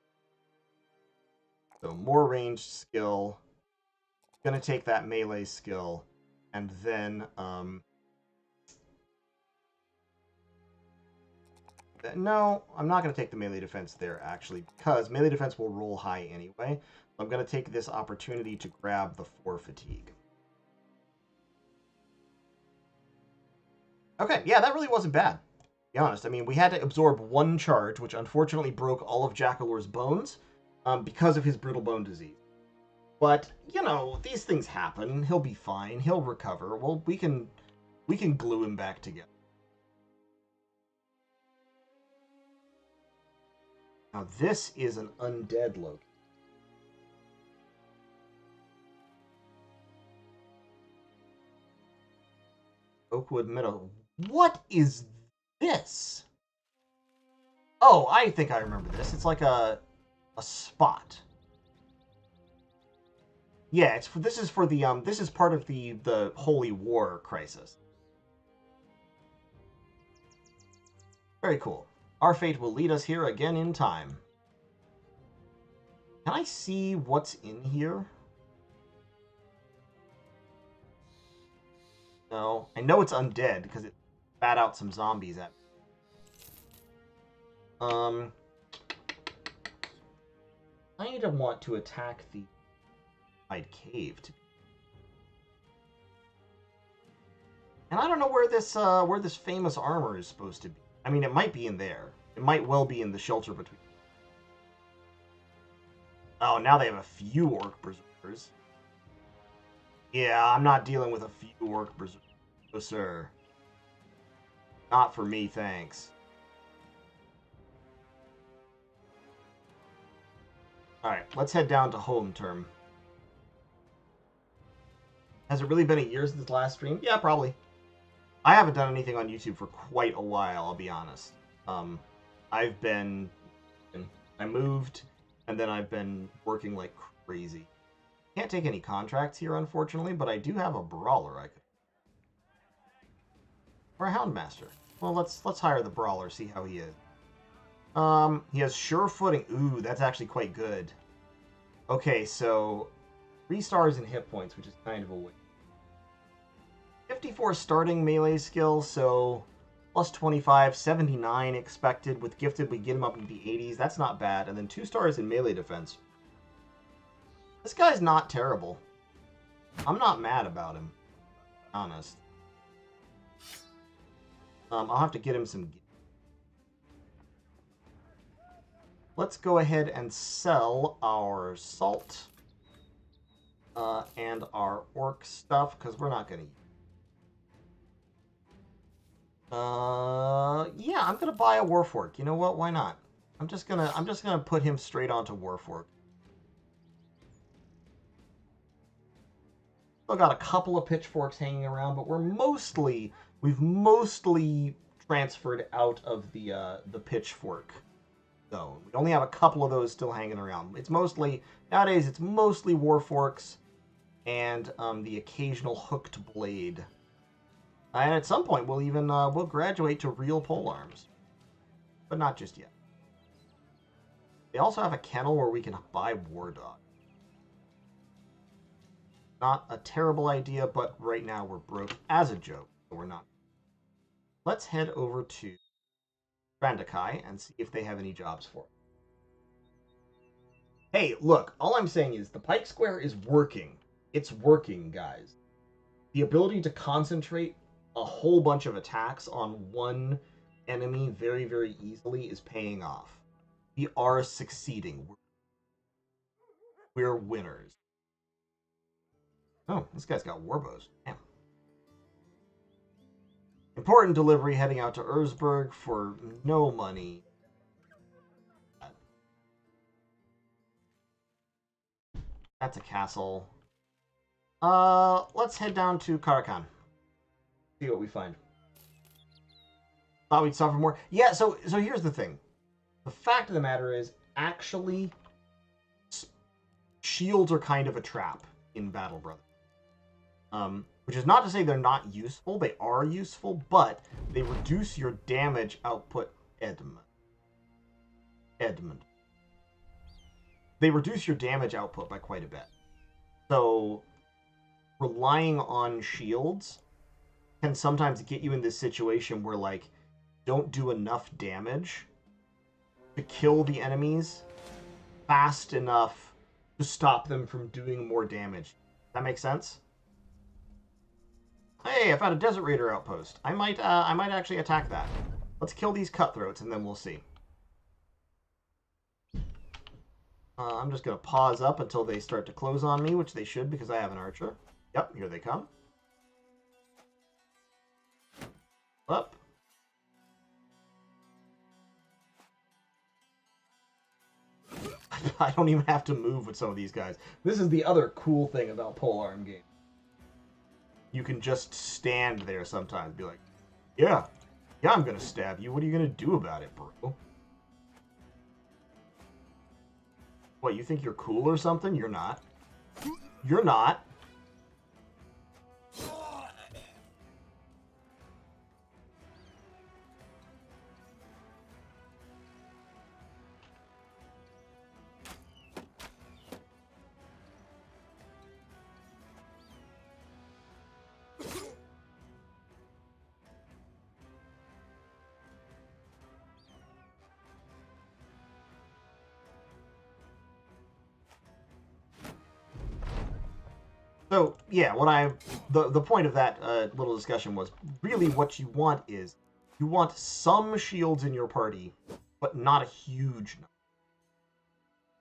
So more ranged skill. Going to take that melee skill. And then... no, I'm not going to take the melee defense there, actually, because melee defense will roll high anyway. I'm going to take this opportunity to grab the 4 fatigue. Okay, yeah, that really wasn't bad, to be honest. I mean, we had to absorb 1 charge, which unfortunately broke all of Jackalor's bones because of his brutal bone disease. But, you know, these things happen. He'll be fine. He'll recover. Well, we can glue him back together. Now, this is an undead Loki. Oakwood Meadow. What is this? Oh, I think I remember this. It's like a spot. Yeah, this is for the this is part of the Holy War crisis. Very cool. Our fate will lead us here again in time. Can I see what's in here? No. I know it's undead because it spat out some zombies at me. I need to want to attack the cave. And I don't know where this famous armor is supposed to be. I mean, it might be in there. It might well be in the shelter between. Oh, now they have a few orc berserkers. Yeah, I'm not dealing with a few orc berserkers. No, sir. Not for me, thanks. Alright, let's head down to home term. Has it really been a year since the last stream? Yeah, probably. I haven't done anything on YouTube for quite a while, I'll be honest. I moved, and then I've been working like crazy. Can't take any contracts here, unfortunately, but I do have a brawler I could... Or a Houndmaster. Well, let's hire the brawler, see how he is. He has sure footing. Ooh, that's actually quite good. Okay, so 3 stars in hit points, which is kind of a win. 54 starting melee skill, so plus 25, 79 expected. With gifted, we get him up into the 80s. That's not bad. And then 2 stars in melee defense. This guy's not terrible. I'm not mad about him, to be honest. I'll have to get him some... Let's go ahead and sell our salt and our orc stuff, because we're not going to... Yeah, I'm gonna buy a Warfork. You know what? Why not? I'm just gonna put him straight onto Warfork. Still got a couple of pitchforks hanging around, but we've mostly transferred out of the pitchfork zone. We only have a couple of those still hanging around. It's mostly nowadays. It's mostly Warforks and the occasional hooked blade. And at some point, we'll graduate to real polearms, but not just yet. They also have a kennel where we can buy war dog. Not a terrible idea, but right now we're broke as a joke, so we're not. Let's head over to Randakai and see if they have any jobs for us. Hey, look, all I'm saying is the Pike Square is working. It's working, guys. The ability to concentrate a whole bunch of attacks on one enemy very, very easily is paying off. We are succeeding. We're winners. Oh, this guy's got warbows. Damn. Important delivery heading out to Erzberg for no money. That's a castle. Let's head down to Caravan. See what we find. Thought we'd suffer more. Yeah, so here's the thing. The fact of the matter is, actually, shields are kind of a trap in Battle Brothers. Which is not to say they're not useful. They are useful, but they reduce your damage output. Edmund. They reduce your damage output by quite a bit. So, relying on shields can sometimes get you in this situation where, like, don't do enough damage to kill the enemies fast enough to stop them from doing more damage. That makes sense? Hey, I found a Desert Raider outpost. I might actually attack that. Let's kill these cutthroats and then we'll see. I'm just going to pause up until they start to close on me, which they should because I have an archer. Yep, here they come. Up. I don't even have to move with some of these guys. This is the other cool thing about polearm games. You can just stand there sometimes and be like, yeah, I'm going to stab you. What are you going to do about it, bro? What, you think you're cool or something? You're not. You're not. So, yeah, the point of that little discussion was really what you want is you want some shields in your party, but not a huge number.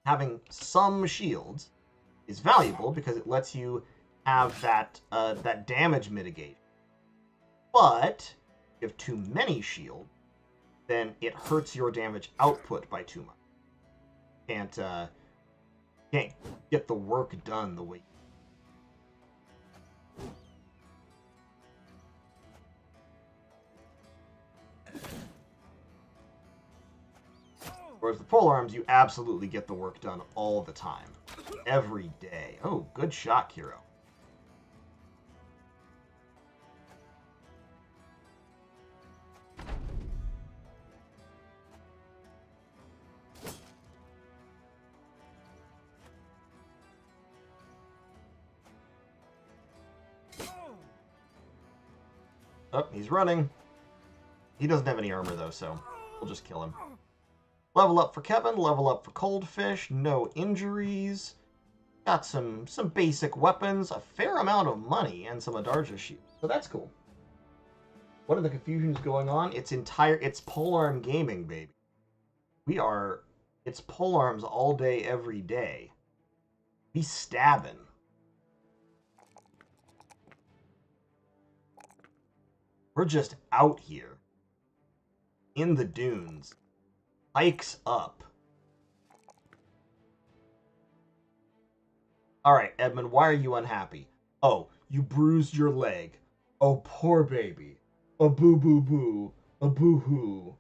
Having some shields is valuable because it lets you have that damage mitigation. But if you have too many shields, then it hurts your damage output by too much. Can't get the work done the way you. Whereas the polearms, you absolutely get the work done all the time. Every day. Oh, good shot, Kiro. Oh, he's running. He doesn't have any armor, though, so we'll just kill him. Level up for Kevin, level up for Coldfish, no injuries. Got some basic weapons, a fair amount of money, and some Adarja shields. So that's cool. What are the confusions going on? It's polearm gaming, baby. It's polearms all day, every day. We stabbing. We're just out here. in the dunes. Pike's up. Alright, Edmund, why are you unhappy? Oh, you bruised your leg. Oh, poor baby. A boo-boo-boo. A boo-hoo.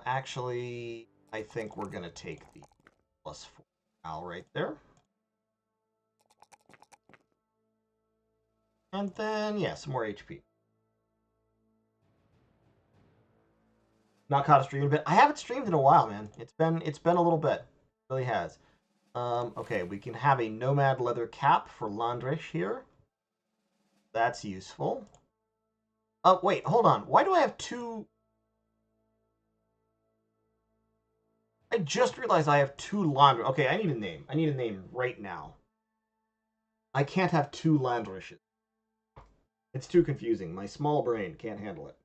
Actually, I think we're going to take the +4 Al right there. And then, yeah, some more HP. Not caught a stream, but I haven't streamed in a while, man. It's been a little bit. It really has. Okay, we can have a nomad leather cap for Landrish here. That's useful. Oh, wait, hold on. Why do I have two... I just realized I have two Landrish. Okay, I need a name. I need a name right now. I can't have two Landrishes. It's too confusing. My small brain can't handle it.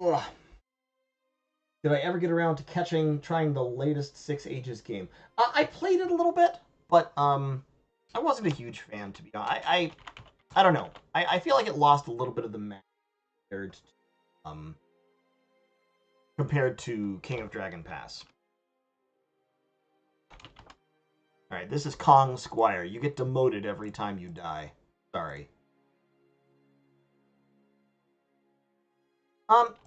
Ugh. Did I ever get around to trying the latest 6 Ages game? I played it a little bit, but I wasn't a huge fan, to be honest. I don't know. I feel like it lost a little bit of the magic compared to King of Dragon Pass. Alright, this is Kong Squire. You get demoted every time you die. Sorry.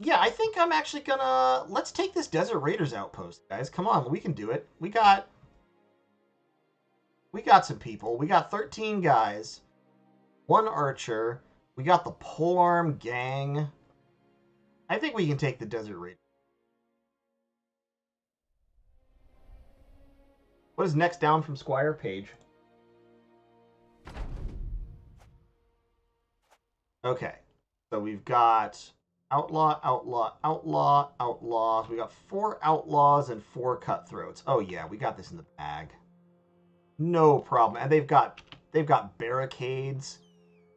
Yeah, I think I'm actually gonna... Let's take this Desert Raiders outpost, guys. Come on, we can do it. We got some people. We got 13 guys. 1 archer. We got the polearm gang. I think we can take the Desert Raiders. What is next down from Squire? Page. Okay. So we've got outlaw, outlaw, outlaw, outlaws. We got 4 outlaws and 4 cutthroats. Oh yeah, we got this in the bag. No problem. And they've got barricades.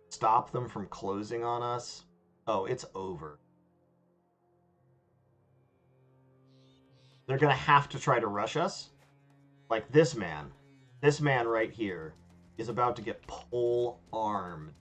Stop them from closing on us. Oh, it's over. They're gonna have to try to rush us. Like this man right here is about to get pole armed.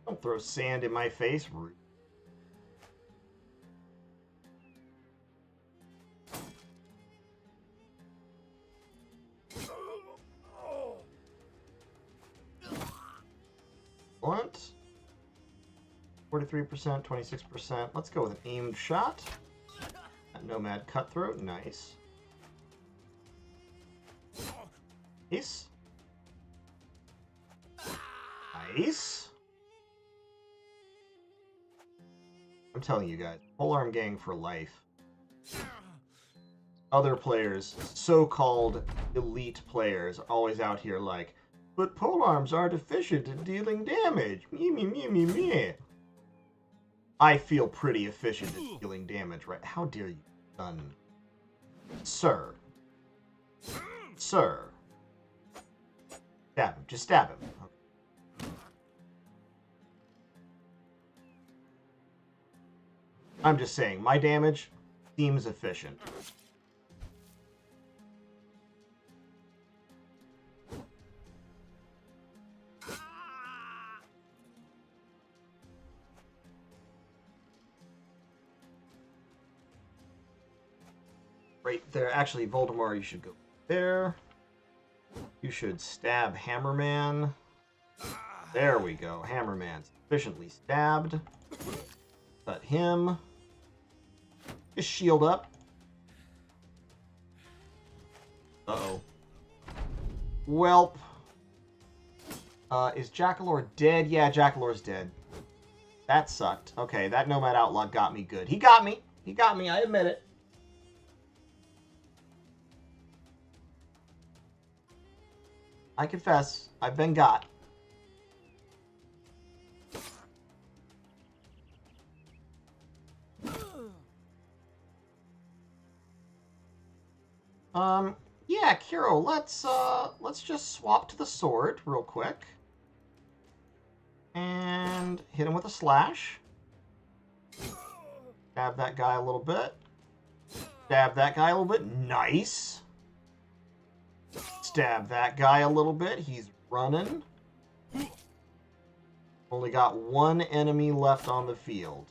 Don't throw sand in my face, rude. Blunt. 43%, 26%. Let's go with an aimed shot. That nomad cutthroat, nice. Nice. Nice. I'm telling you guys, polearm gang for life. Other players, so-called elite players, are always out here like, but polearms are deficient at dealing damage. Me, me, me, me, me. I feel pretty efficient at dealing damage, right? How dare you, son? Sir. Sir. Stab him. Just stab him. Okay. I'm just saying, my damage seems efficient. Right there. Actually, Voldemort, you should go there. You should stab Hammerman. There we go. Hammerman's efficiently stabbed. Cut him. Just shield up. Uh-oh. Welp. Is Jackalore dead? Yeah, Jackalore's dead. That sucked. Okay, that Nomad Outlaw got me good. He got me. He got me. I admit it. I confess. I've been got. heck, Hero, let's just swap to the sword real quick. And hit him with a slash. Stab that guy a little bit. Stab that guy a little bit. Nice. Stab that guy a little bit. He's running. Only got one enemy left on the field.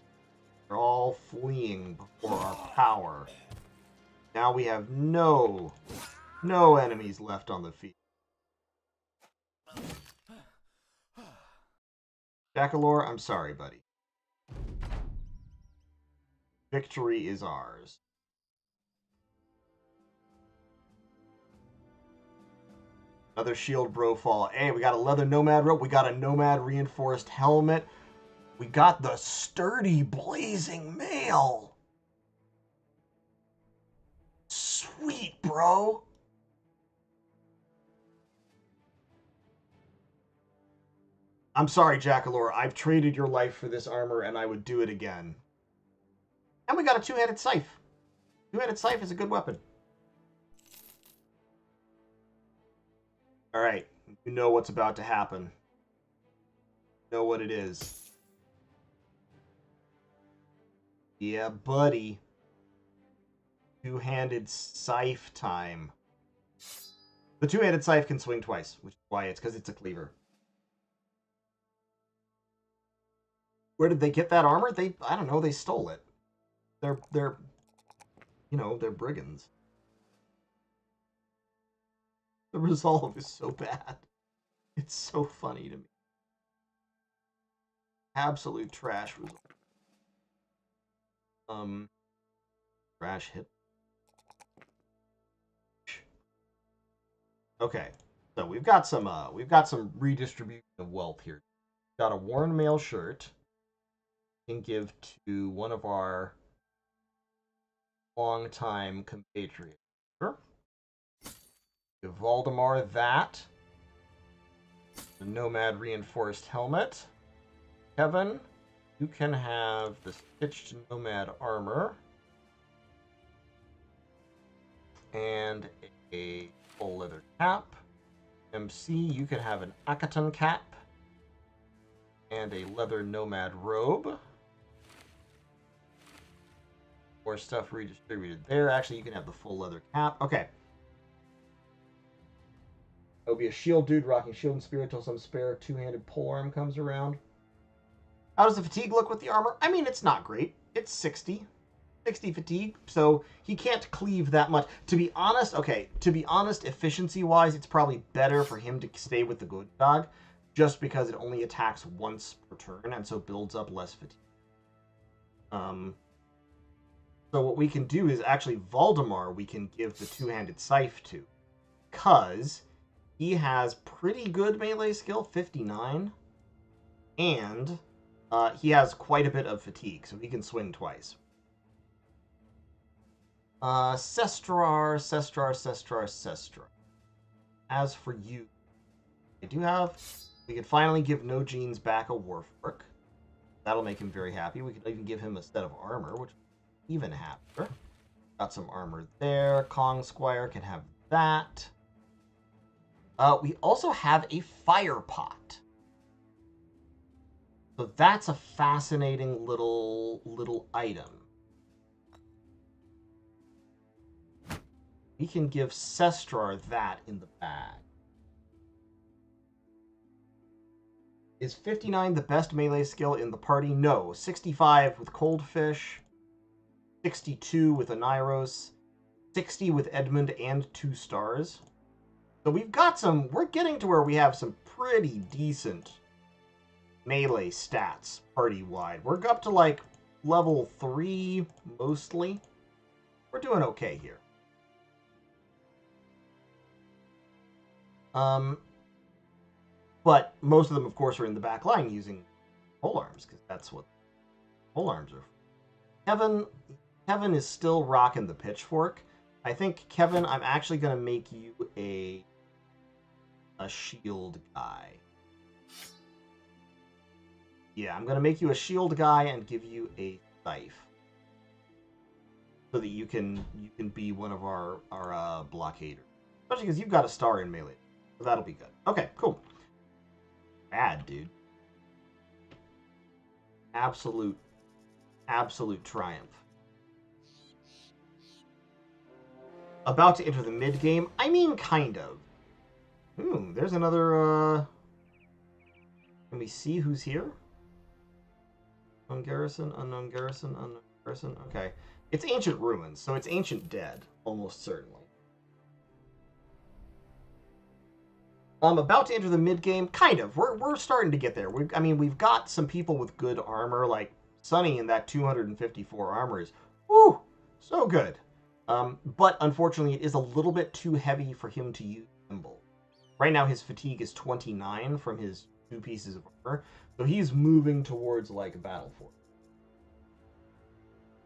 They're all fleeing before our power. Now we have no enemies left on the field. Jackalore, I'm sorry, buddy. Victory is ours. Another shield bro fall. Hey, we got a leather nomad rope. We got a nomad reinforced helmet. We got the sturdy blazing mail. Sweet, bro. I'm sorry, Jackalore. I've traded your life for this armor, and I would do it again. And we got a two-handed scythe. Two-handed scythe is a good weapon. Alright, you know what's about to happen. You know what it is. Yeah, buddy. Two-handed scythe time. The two-handed scythe can swing twice, which is why it's because it's a cleaver. Where did they get that armor? I don't know, they stole it. They're brigands. The resolve is so bad. It's so funny to me. Absolute trash resolve. Trash hit. Okay, so we've got some redistribution of wealth here. We've got a worn mail shirt. We can give to one of our longtime compatriots. Sure. Give Valdemar that. The Nomad reinforced helmet. Kevin, you can have the stitched Nomad armor. And a full leather cap. MC, you can have an Akaton cap. And a leather Nomad robe. More stuff redistributed there. Actually, you can have the full leather cap. Okay. It'll be a shield dude rocking shield and spear until some spare two-handed polearm comes around. How does the fatigue look with the armor? I mean, it's not great. It's 60. 60 fatigue, so he can't cleave that much. To be honest, efficiency-wise, it's probably better for him to stay with the good dog, just because it only attacks once per turn, and so builds up less fatigue. So what we can do is actually Valdemar we can give the two-handed scythe to, because he has pretty good melee skill, 59, and he has quite a bit of fatigue, so he can swing twice. Sestrar. As for you, we could finally give No Jeans back a Warfork. That'll make him very happy. We could even give him a set of armor, which is even happier. Got some armor there. Kong Squire can have that. We also have a fire pot. So that's a fascinating little item. We can give Sestrar that in the bag. Is 59 the best melee skill in the party? No. 65 with Coldfish, 62 with Aniros, 60 with Edmund and 2 stars. So we're getting to where we have some pretty decent melee stats party-wide. We're up to like level 3 mostly. We're doing okay here. But most of them, of course, are in the back line using polearms, because that's what polearms are for. Kevin is still rocking the pitchfork. I think, Kevin, I'm actually going to make you a shield guy. Yeah, I'm going to make you a shield guy and give you a scythe. So that you can be one of our blockaders. Especially because you've got a star in melee. So that'll be good. Okay, cool. Bad, dude. Absolute triumph. About to enter the mid-game? I mean, kind of. Ooh, there's another, Can we see who's here? Unknown garrison, unknown garrison, unknown garrison. Okay. It's ancient ruins, so it's ancient dead, almost certainly. About to enter the mid-game? Kind of. We're starting to get there. We've got some people with good armor, like Sunny in that 254 armor is, woo, so good. But unfortunately, it is a little bit too heavy for him to use Nimble. Right now, his fatigue is 29 from his 2 pieces of armor, so he's moving towards, like, Battle Force.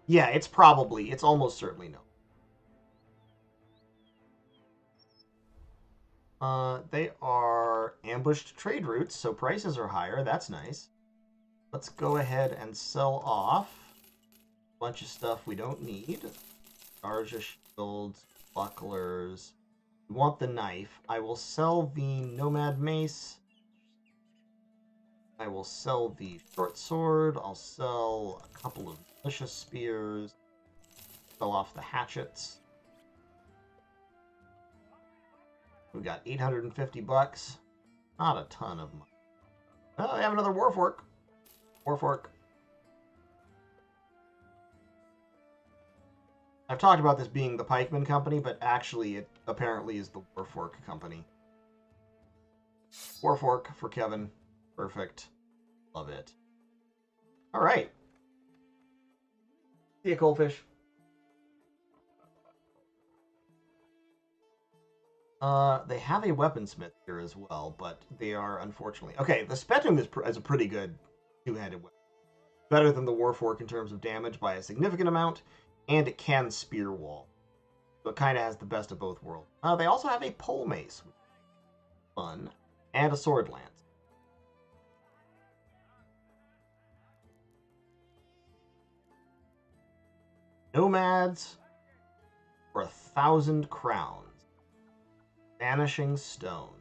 Yeah, it's almost certainly no. They are ambushed trade routes, so prices are higher. That's nice. Let's go ahead and sell off a bunch of stuff we don't need. Arja shields, bucklers. We want the knife. I will sell the nomad mace. I will sell the short sword. I'll sell a couple of militia spears. Sell off the hatchets. We got 850 bucks. Not a ton of money. Oh, I have another Warfork. Warfork. I've talked about this being the Pikeman company, but actually it apparently is the Warfork company. Warfork for Kevin. Perfect. Love it. Alright. See ya, Coldfish. They have a weaponsmith here as well, but they are unfortunately... Okay, the Spectrum is a pretty good two-handed weapon. Better than the Warfork in terms of damage by a significant amount, and it can spear wall. So it kind of has the best of both worlds. They also have a pole mace. Fun. And a sword lance. Nomads for 1,000 crowns. Vanishing Stone.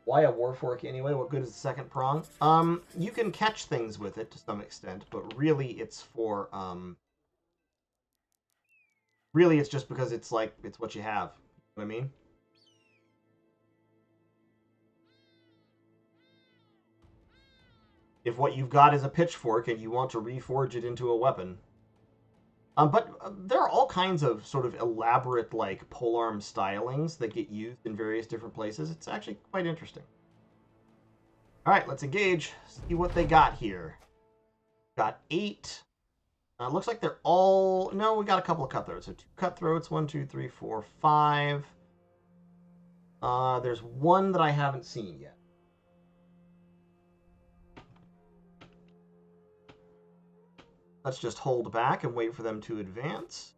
Why a Warfork anyway? What good is the second prong? You can catch things with it to some extent, but really it's for, really it's just because it's like, it's what you have. You know what I mean? If what you've got is a pitchfork and you want to reforge it into a weapon. But there are all kinds of sort of elaborate, like, polearm stylings that get used in various different places. It's actually quite interesting. Alright, let's engage. See what they got here. Got 8. Looks like they're all... No, we got a couple of cutthroats. So 2 cutthroats. 1, 2, 3, 4, 5. There's one that I haven't seen yet. Let's just hold back and wait for them to advance.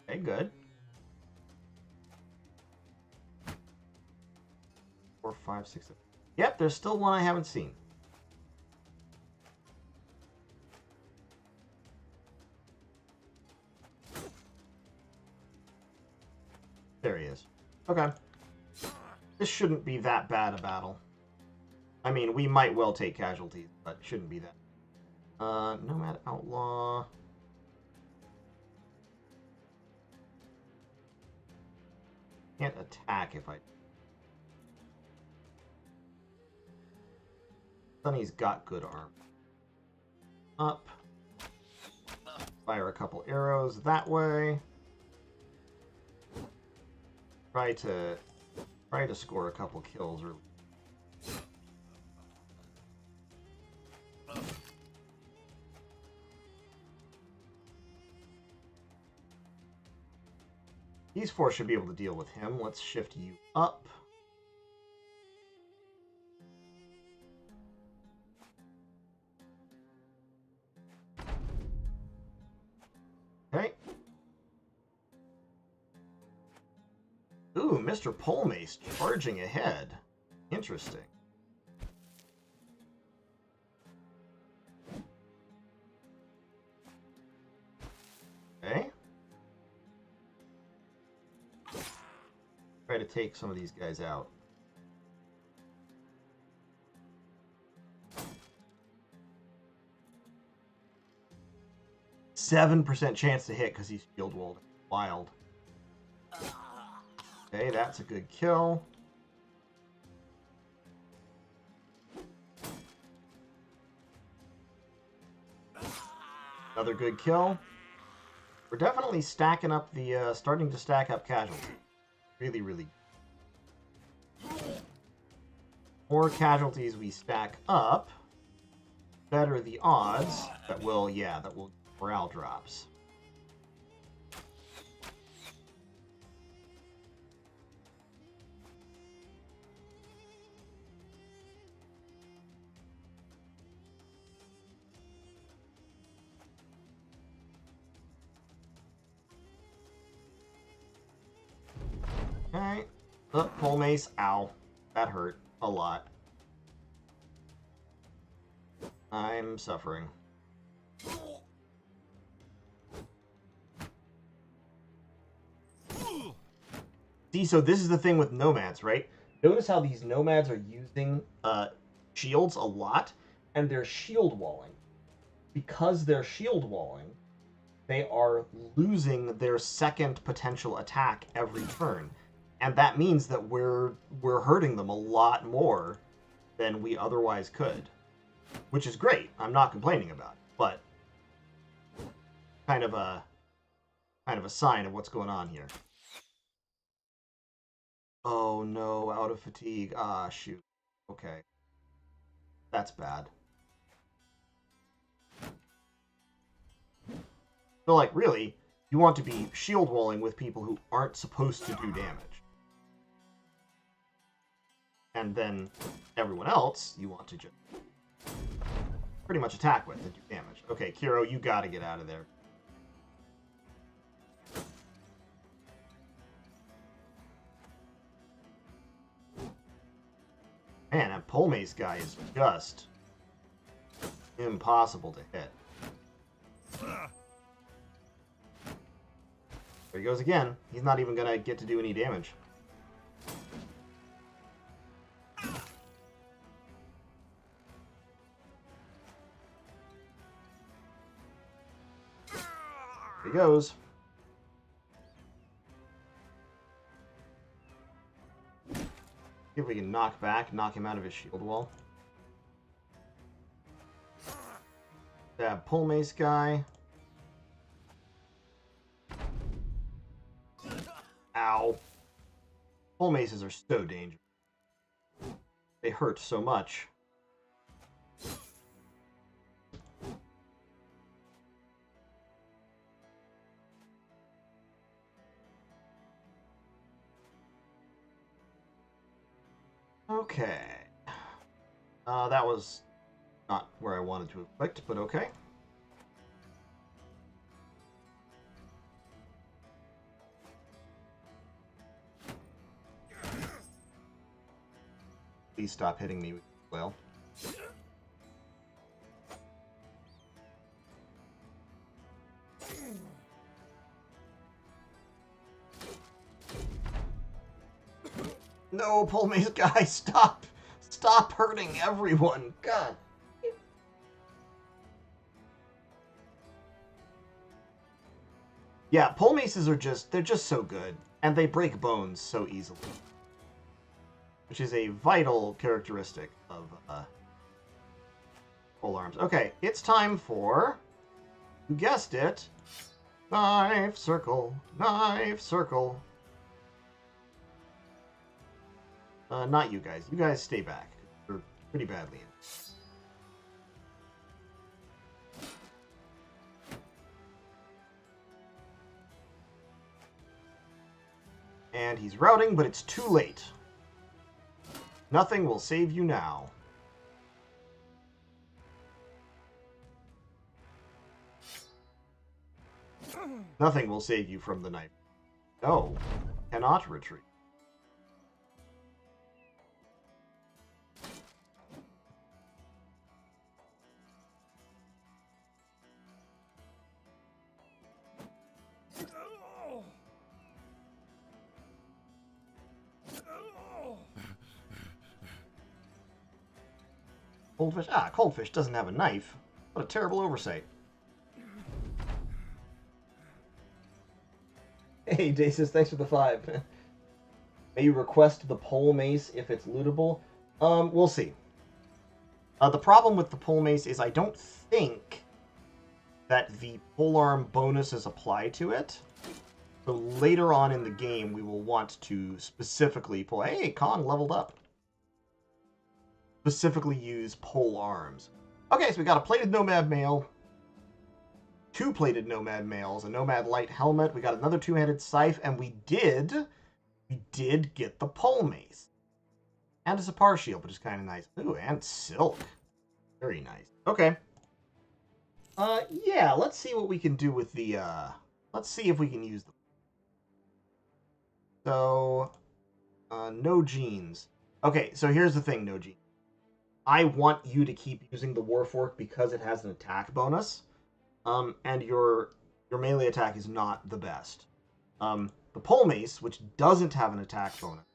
Okay, good. 4, 5, 6, 7. Yep, there's still one I haven't seen. There he is. Okay. This shouldn't be that bad a battle. I mean, we might well take casualties, but it shouldn't be that. Nomad Outlaw. Can't attack if I... Sunny's got good armor. Up. Fire a couple arrows that way. Try to score a couple kills early. These 4 should be able to deal with him. Let's shift you up. Okay. Ooh, Mr. Polemace charging ahead. Interesting. try to take some of these guys out. %7 chance to hit because he's shield walled. Wild. Okay, that's a good kill. Another good kill. We're definitely stacking up the, starting to stack up casualties. Really, really good. More casualties we stack up, better the odds that will, that will morale drops. Okay. Oh, pole mace. Ow. That hurt a lot. I'm suffering. See, so this is the thing with nomads, right? Notice how these nomads are using shields a lot, and they're shield walling. Because they're shield walling, they are losing their second potential attack every turn. And that means that we're hurting them a lot more than we otherwise could. Which is great. I'm not complaining about it, but kind of a sign of what's going on here. Oh no, out of fatigue. Ah, shoot. Okay. That's bad. So, like, really, you want to be shield walling with people who aren't supposed to do damage. And then everyone else, you want to just pretty much attack with and do damage. Okay, Kiro, you gotta get out of there. Man, that pole mace guy is just impossible to hit. There he goes again. He's not even gonna get to do any damage. There he goes. See if we can knock him out of his shield wall. That pole mace guy. Ow. Pole maces are so dangerous. They hurt so much. Okay. That was not where I wanted to have clicked, but okay. Please stop hitting me with the flail. No, pole mace guy, stop! Stop hurting everyone! God. Yeah, pole maces are they're just so good. And they break bones so easily. Which is a vital characteristic of pole arms. Okay, it's time for, you guessed it, knife circle, knife circle. Not you guys. You guys stay back. You're pretty badly in. And he's routing, but it's too late. Nothing will save you now. Nothing will save you from the knife. No, cannot retreat. Coldfish? Ah, Coldfish doesn't have a knife. What a terrible oversight. Hey, Dacis, thanks for the 5. May you request the pole mace if it's lootable? We'll see. The problem with the pole mace is I don't think that the polearm bonuses apply to it. So later on in the game, we will want to specifically pull... Hey, Kong leveled up. Specifically use pole arms. Okay, so we got a plated nomad mail, 2 plated nomad mails, a nomad light helmet, we got another 2-handed scythe, and we did get the pole mace. And a Sapar shield, which is kind of nice. Ooh, and silk. Very nice. Okay. Yeah, let's see what we can do with the, let's see if we can use them. So, no jeans. Okay, so here's the thing, no jeans. I want you to keep using the Warfork because it has an attack bonus. And your melee attack is not the best. The pole mace, which doesn't have an attack bonus,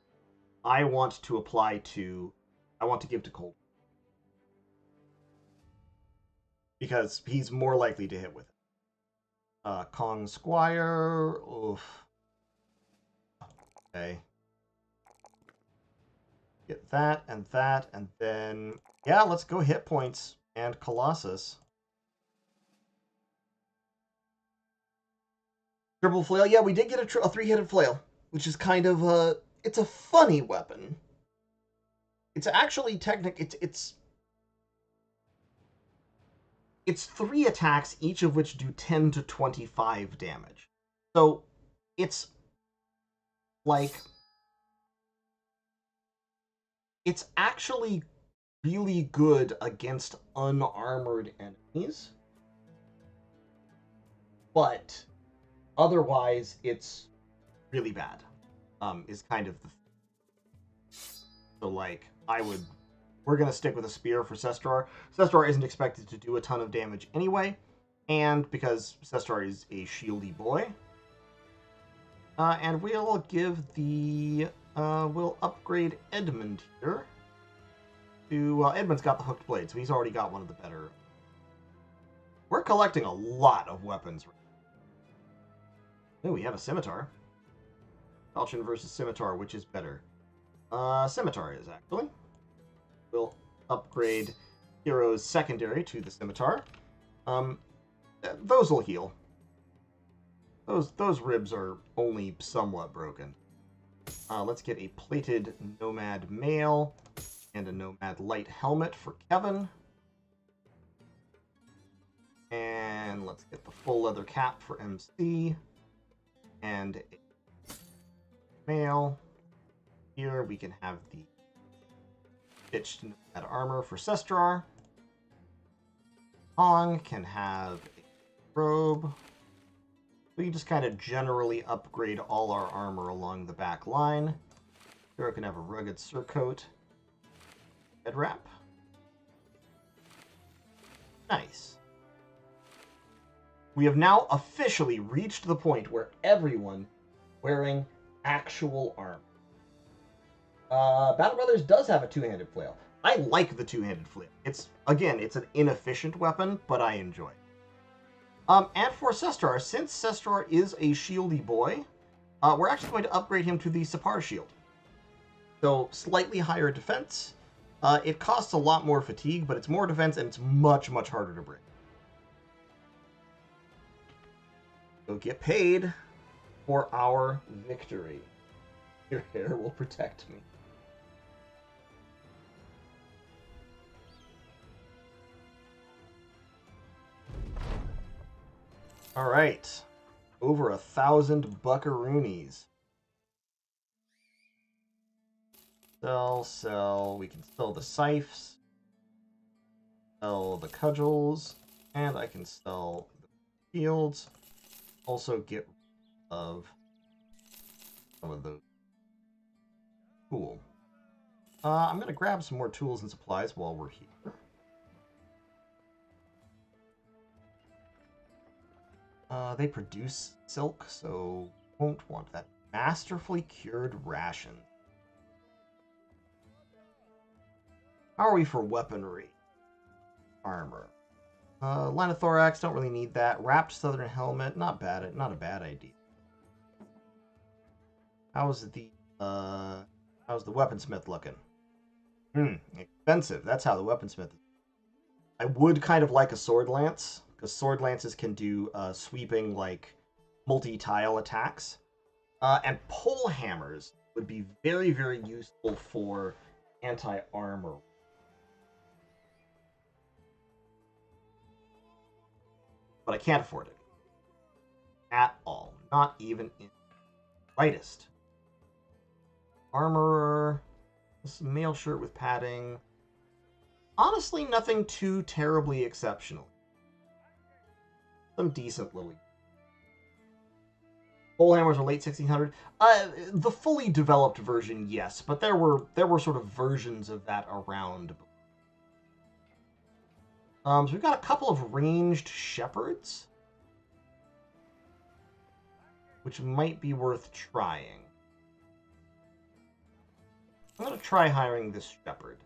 I want to give to Cold. Because he's more likely to hit with it. Kong Squire. Oof. Okay. Get that, and then... Yeah, let's go hit points and Colossus. Triple flail. Yeah, we did get a 3-headed flail, which is kind of a... It's a funny weapon. It's actually It's 3 attacks, each of which do 10 to 25 damage. So, it's like... It's actually really good against unarmored enemies. But otherwise, it's really bad. Is kind of the... So, like, we're going to stick with a spear for Sestrar. Sestrar isn't expected to do a ton of damage anyway, and because Sestrar is a shieldy boy. And we'll give the... we'll upgrade Edmund here to... Well, Edmund's got the hooked blade, so he's already got one of the better... We're collecting a lot of weapons. Oh, we have a scimitar. Falchion versus scimitar, which is better? Scimitar is, actually. We'll upgrade Hero's secondary to the scimitar. Those will heal. Those ribs are only somewhat broken. Let's get a plated nomad mail and a nomad light helmet for Kevin. And let's get the full leather cap for MC. And a mail. Here we can have the stitched nomad armor for Sestrar. Kong can have a robe. We can just kind of generally upgrade all our armor along the back line. Hero can have a rugged surcoat. Head wrap. Nice. We have now officially reached the point where everyone wearing actual armor. Battle Brothers does have a 2-handed flail. I like the 2-handed flail. It's an inefficient weapon, but I enjoy it. And for Sestrar, since Sestrar is a shieldy boy, we're actually going to upgrade him to the Sapar shield. So, slightly higher defense. It costs a lot more fatigue, but it's more defense, and it's much, much harder to break. So get paid for our victory. Your hair will protect me. All right, over 1,000 buckaroonies. Sell. We can sell the scythes, sell the cudgels, and I can sell the shields. Also get rid of some of those. Cool. I'm going to grab some more tools and supplies while we're here. They produce silk, so won't want that. Masterfully cured ration. How are we for weaponry? armor. Line of thorax, don't really need that. Wrapped southern helmet, not a bad idea. How's the weaponsmith looking? Expensive. That's how the weaponsmith is. I would kind of like a sword lance, because sword lances can do sweeping, like, multi-tile attacks. And pole hammers would be very, very useful for anti-armor. But I can't afford it. At all. Not even in the slightest. Armorer. This mail shirt with padding. Honestly, nothing too terribly exceptional. Some decent little... Pole hammers are late 1600. The fully developed version, yes, but there were sort of versions of that around. So we've got a couple of ranged shepherds, which might be worth trying. I'm going to try hiring this shepherd.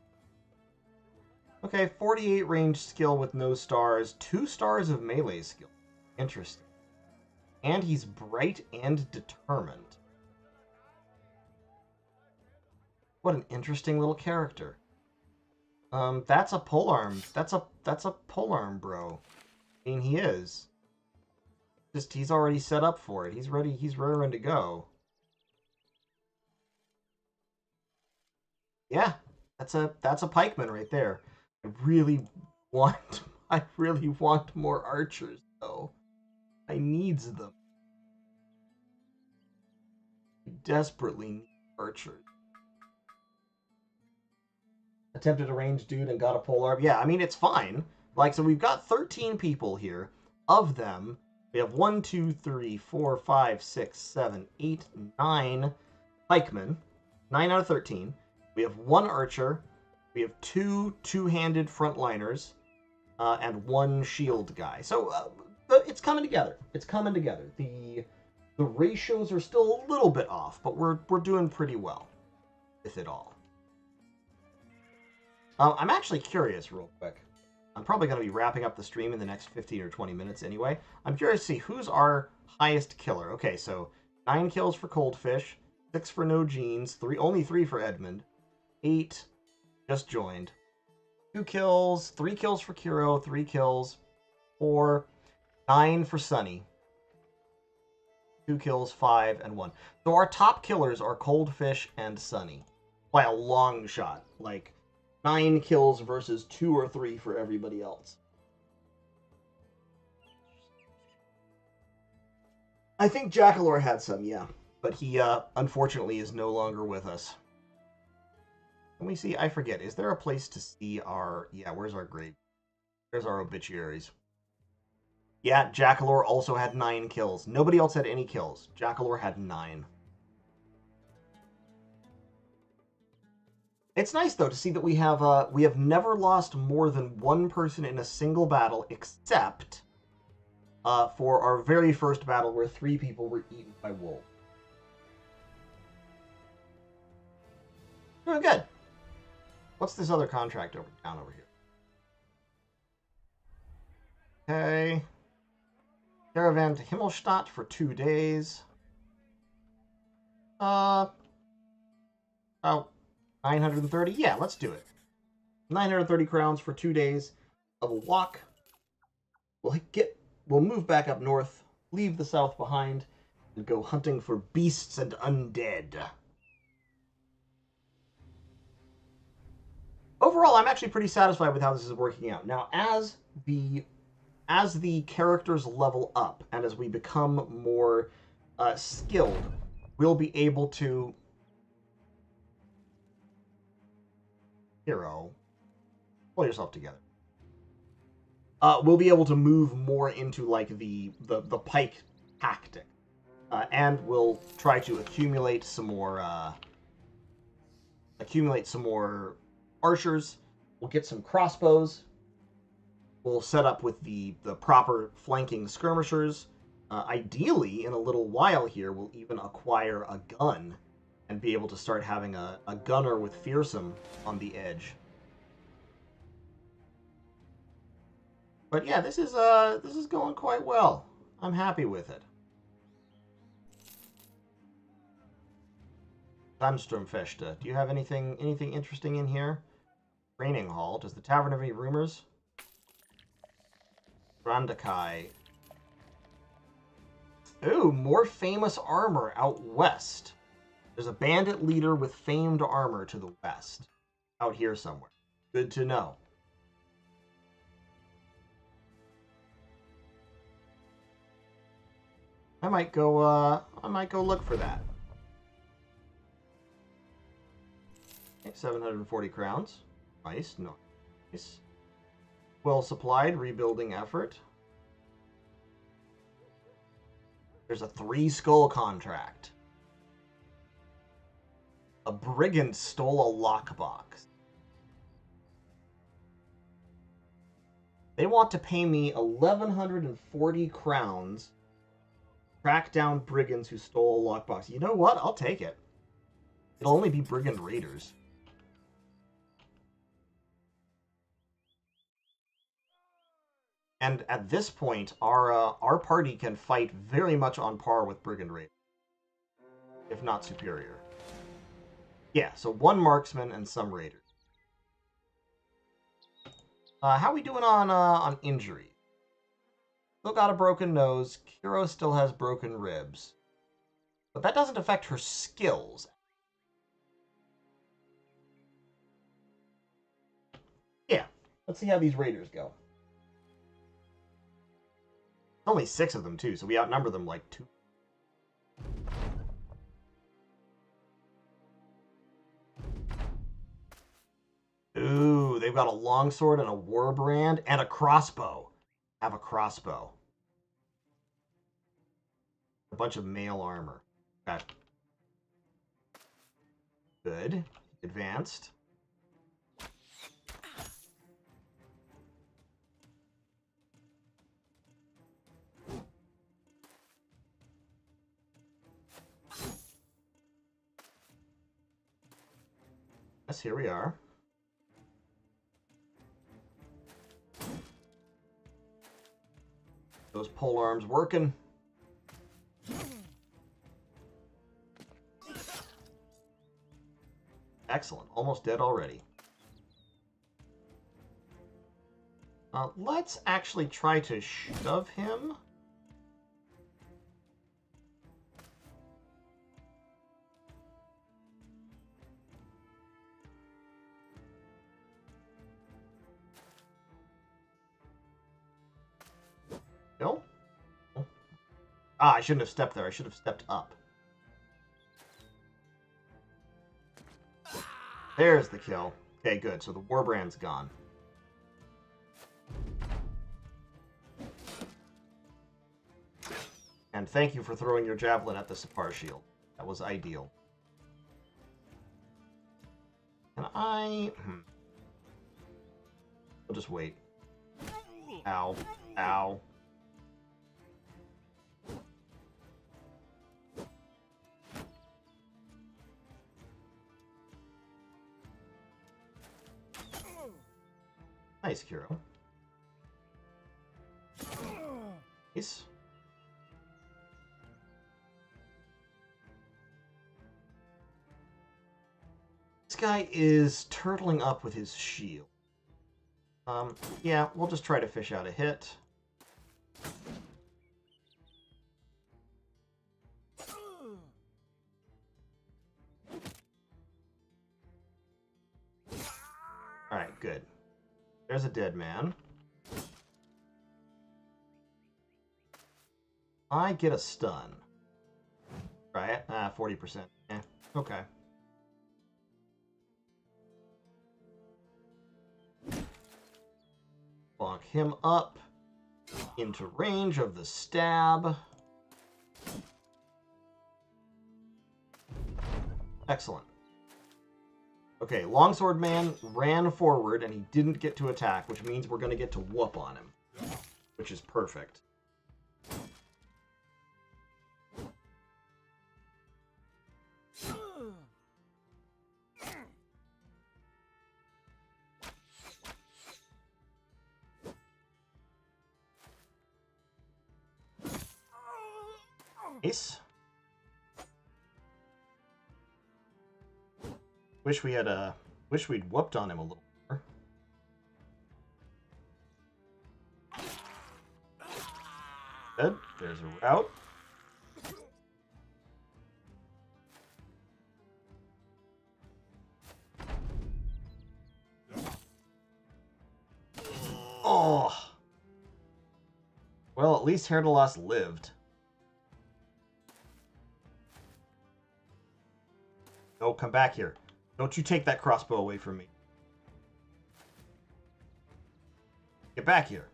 Okay, 48 range skill with no stars, 2 stars of melee skill. Interesting. And he's bright and determined. What an interesting little character. That's a polearm. That's a polearm, bro. I mean, he is. Just he's already set up for it. He's ready to go. Yeah, that's a pikeman right there. I really want more archers though. I needs them. I desperately need archers. Attempted a ranged dude and got a polearm. Yeah, I mean, it's fine. Like, so we've got 13 people here. Of them, we have 1, 2, 3, 4, 5, 6, 7, 8, 9 pikemen. 9 out of 13. We have 1 archer. We have 2 two-handed frontliners. And 1 shield guy. So, it's coming together. It's coming together. The ratios are still a little bit off, but we're doing pretty well with it all. I'm actually curious, real quick. I'm probably going to be wrapping up the stream in the next 15 or 20 minutes anyway. I'm curious to see who's our highest killer. Okay, so 9 kills for Coldfish, 6 for No Jeans, only 3 for Edmund, 8 just joined, 2 kills, 3 kills for Kiro, 3 kills, 4, 9 for Sunny, 2 kills, 5, and 1. So our top killers are Coldfish and Sunny by a long shot. Like, 9 kills versus 2 or 3 for everybody else. I think Jackalor had some, yeah. But he, unfortunately, is no longer with us. Can we see? I forget. Is there a place to see our... Yeah, where's our grave? There's our obituaries. Yeah, Jackalor also had 9 kills. Nobody else had any kills. Jackalor had 9. It's nice, though, to see that we have never lost more than 1 person in a single battle, except for our very first battle where 3 people were eaten by wolves. Doing good. What's this other contract down over here? Okay. Caravan to Himmelstadt for 2 days. Oh, 930? Yeah, let's do it. 930 crowns for 2 days of a walk. We'll move back up north, leave the south behind, and go hunting for beasts and undead. Overall, I'm actually pretty satisfied with how this is working out. Now, as the characters level up, and as we become more skilled, we'll be able to... Hero, pull yourself together. We'll be able to move more into like the pike tactic, and we'll try to accumulate some more archers. We'll get some crossbows. We'll set up with the proper flanking skirmishers. Ideally, in a little while here, we'll even acquire a gun and be able to start having a gunner with fearsome on the edge. But yeah, this is going quite well. I'm happy with it. Sturmfechte. Do you have anything interesting in here? Training Hall. Does the tavern have any rumors? Brandakai. Ooh, more famous armor out west. There's a bandit leader with famed armor to the west. Out here somewhere. Good to know. I might go look for that. Okay, 740 crowns. Nice, nice. Well supplied rebuilding effort. There's a 3-skull contract. A brigand stole a lockbox. They want to pay me 1,140 crowns. Track down brigands who stole a lockbox. You know what? I'll take it. It'll only be brigand raiders. And at this point, our party can fight very much on par with brigand raiders, if not superior. Yeah, so 1 marksman and some raiders. How we doing on injury? Still got a broken nose. Kiro still has broken ribs. But that doesn't affect her skills. Yeah, let's see how these raiders go. Only 6 of them, too, so we outnumber them like 2. Ooh, they've got a longsword and a warbrand and a crossbow. Have a crossbow. A bunch of mail armor. Okay. Good. Advanced. Yes, here we are. Those pole arms working. Excellent. Almost dead already. Let's actually try to shove him. No? Ah, I shouldn't have stepped there. I should have stepped up. There's the kill. Okay, good. So the warbrand's gone. And thank you for throwing your javelin at the Sapar shield. That was ideal. Can I... I'll just wait. Ow. Ow. Nice, Kiro. Nice. This guy is turtling up with his shield. Yeah, we'll just try to fish out a hit. Alright, good. There's a dead man. I get a stun. Right? 40%. Eh, okay. Bonk him up into range of the stab. Excellent. Okay, Longsword Man ran forward and he didn't get to attack, which means we're going to get to whoop on him, which is perfect. Nice. Wish we'd whooped on him a little more. Good. There's a route. Oh. Well, at least Herdalos lived. No, come back here. Don't you take that crossbow away from me. Get back here.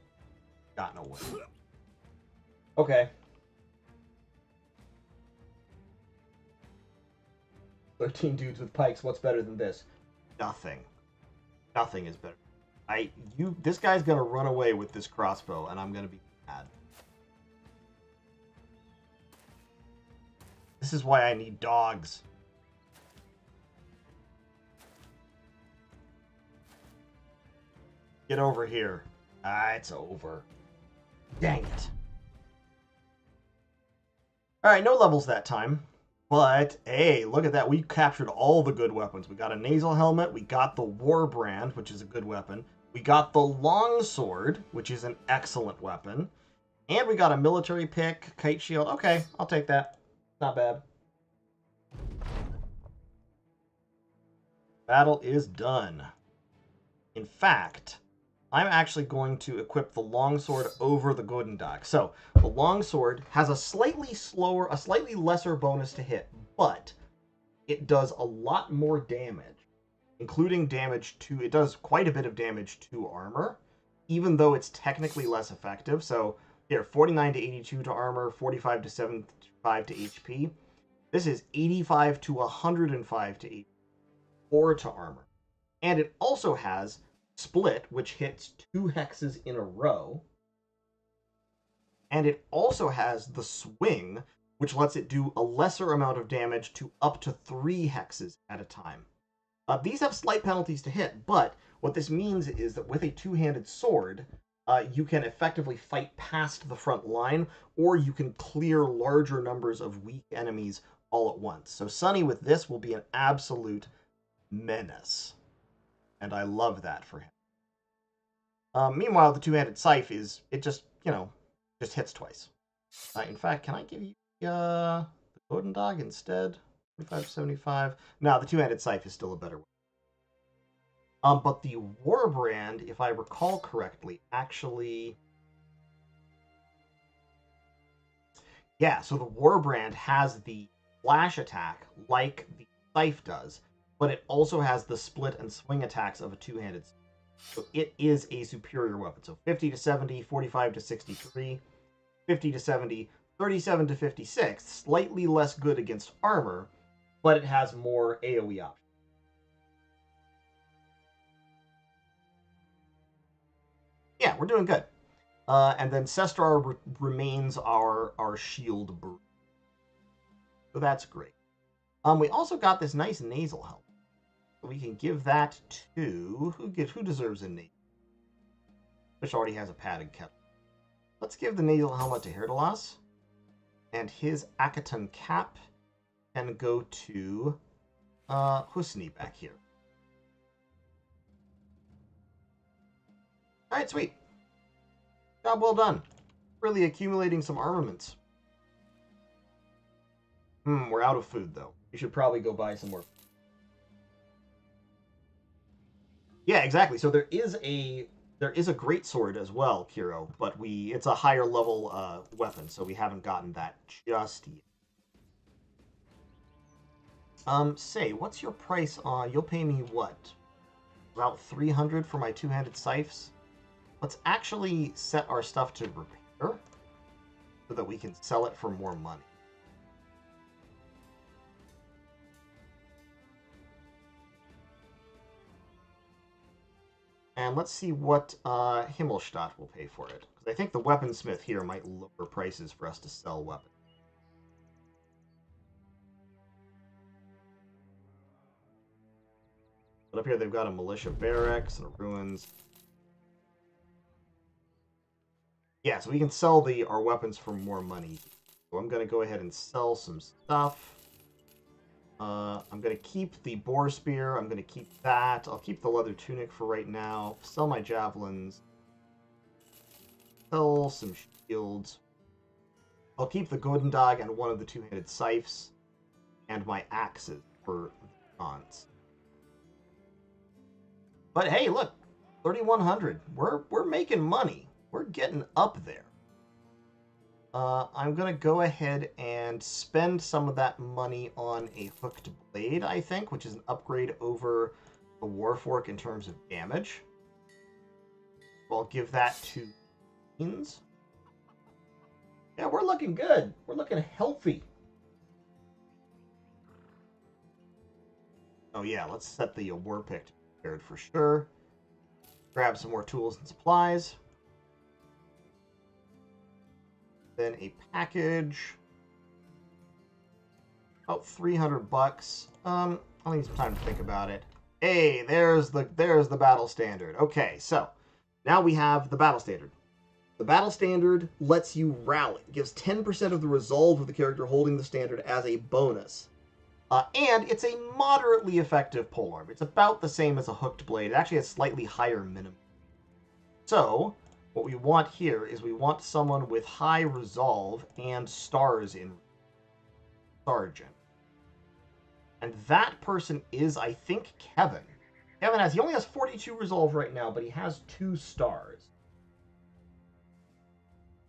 Got no way. Okay. 13 dudes with pikes. What's better than this? Nothing. Nothing is better. This guy's gonna run away with this crossbow, and I'm gonna be mad. This is why I need dogs. Get over here. Ah, it's over. Dang it. Alright, no levels that time. But, hey, look at that. We captured all the good weapons. We got a nasal helmet. We got the war brand, which is a good weapon. We got the longsword, which is an excellent weapon. And we got a military pick, kite shield. Okay, I'll take that. Not bad. Battle is done. In fact, I'm actually going to equip the longsword over the Godendag. So, the longsword has a slightly lesser bonus to hit, but it does a lot more damage, including it does quite a bit of damage to armor, even though it's technically less effective. So, here, 49 to 82 to armor, 45 to 75 to HP. This is 85 to 105 to HP, or to armor. And it also has Split, which hits 2 hexes in a row. And it also has the Swing, which lets it do a lesser amount of damage to up to 3 hexes at a time. These have slight penalties to hit, but what this means is that with a two-handed sword, you can effectively fight past the front line, or you can clear larger numbers of weak enemies all at once. So Sunny with this will be an absolute menace. And I love that for him. Meanwhile, the two-handed scythe just hits twice. In fact, can I give you the Godendag instead? 45 to 75. No, the two-handed scythe is still a better one. But the Warbrand, if I recall correctly, actually... Yeah, so the Warbrand has the flash attack like the scythe does, but it also has the split and swing attacks of a two-handed scythe. So it is a superior weapon. So 50 to 70, 45 to 63, 50 to 70, 37 to 56. Slightly less good against armor, but it has more AoE options. Yeah, we're doing good. And then Sestrar remains our shield brew. So that's great. We also got this nice nasal helmet. We can give that to... Who deserves a nasal? Which already has a padded kettle. Let's give the nasal helmet to Herdalos. And his Akaton cap can go to Husni back here. Alright, sweet. Job well done. Really accumulating some armaments. We're out of food, though. We should probably go buy some more. Yeah, exactly. So there is a greatsword as well, Kiro, but it's a higher level weapon, so we haven't gotten that just yet. Say, what's your price on? You'll pay me what? About 300 for my two-handed scythes. Let's actually set our stuff to repair so that we can sell it for more money. And let's see what Himmelstadt will pay for it. Because I think the weaponsmith here might lower prices for us to sell weapons. But up here they've got a militia barracks and a ruins. Yeah, so we can sell our weapons for more money. So I'm going to go ahead and sell some stuff. I'm going to keep the boar spear. I'm going to keep that. I'll keep the leather tunic for right now. Sell my javelins. Sell some shields. I'll keep the golden dog and one of the two-handed scythes. And my axes for bronze. But hey, look. 3,100. We're making money. We're getting up there. I'm going to go ahead and spend some of that money on a hooked blade, I think, which is an upgrade over the Warfork in terms of damage. So I'll give that to Beans. Yeah, we're looking good. We're looking healthy. Oh yeah, let's set the war pick to be prepared for sure. Grab some more tools and supplies. Then a package. About 300 bucks. I'll need some time to think about it. Hey, there's the battle standard. Okay, so now we have the battle standard. The battle standard lets you rally. It gives 10% of the resolve of the character holding the standard as a bonus. And it's a moderately effective polearm. It's about the same as a hooked blade. It actually has slightly higher minimum. So, what we want here is we want someone with high resolve and stars in Sergeant. And that person is, I think, Kevin. He only has 42 resolve right now, but he has 2 stars.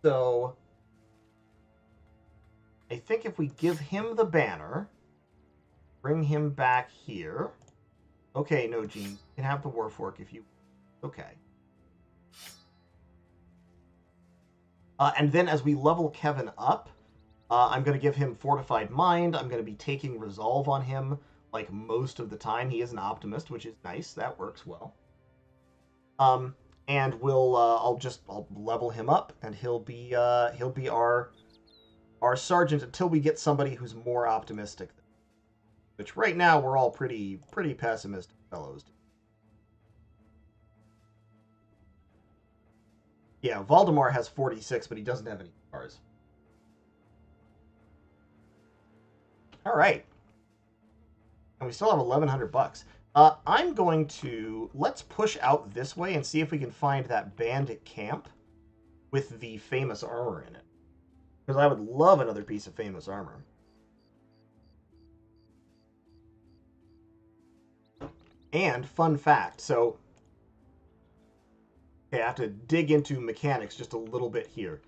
So, I think if we give him the banner, bring him back here. Okay, no, Gene, you can have the Warfork if you... Okay. And then as we level Kevin up, I'm going to give him Fortified Mind. I'm going to be taking Resolve on him like most of the time. He is an optimist, which is nice. That works well. And I'll level him up, and he'll be our sergeant until we get somebody who's more optimistic. Which right now we're all pretty pessimistic fellows. Yeah, Valdemar has 46, but he doesn't have any stars. All right. And we still have 1,100 bucks. I'm going to... Let's push out this way and see if we can find that bandit camp with the famous armor in it. Because I would love another piece of famous armor. And, fun fact, so... Okay, I have to dig into mechanics just a little bit here.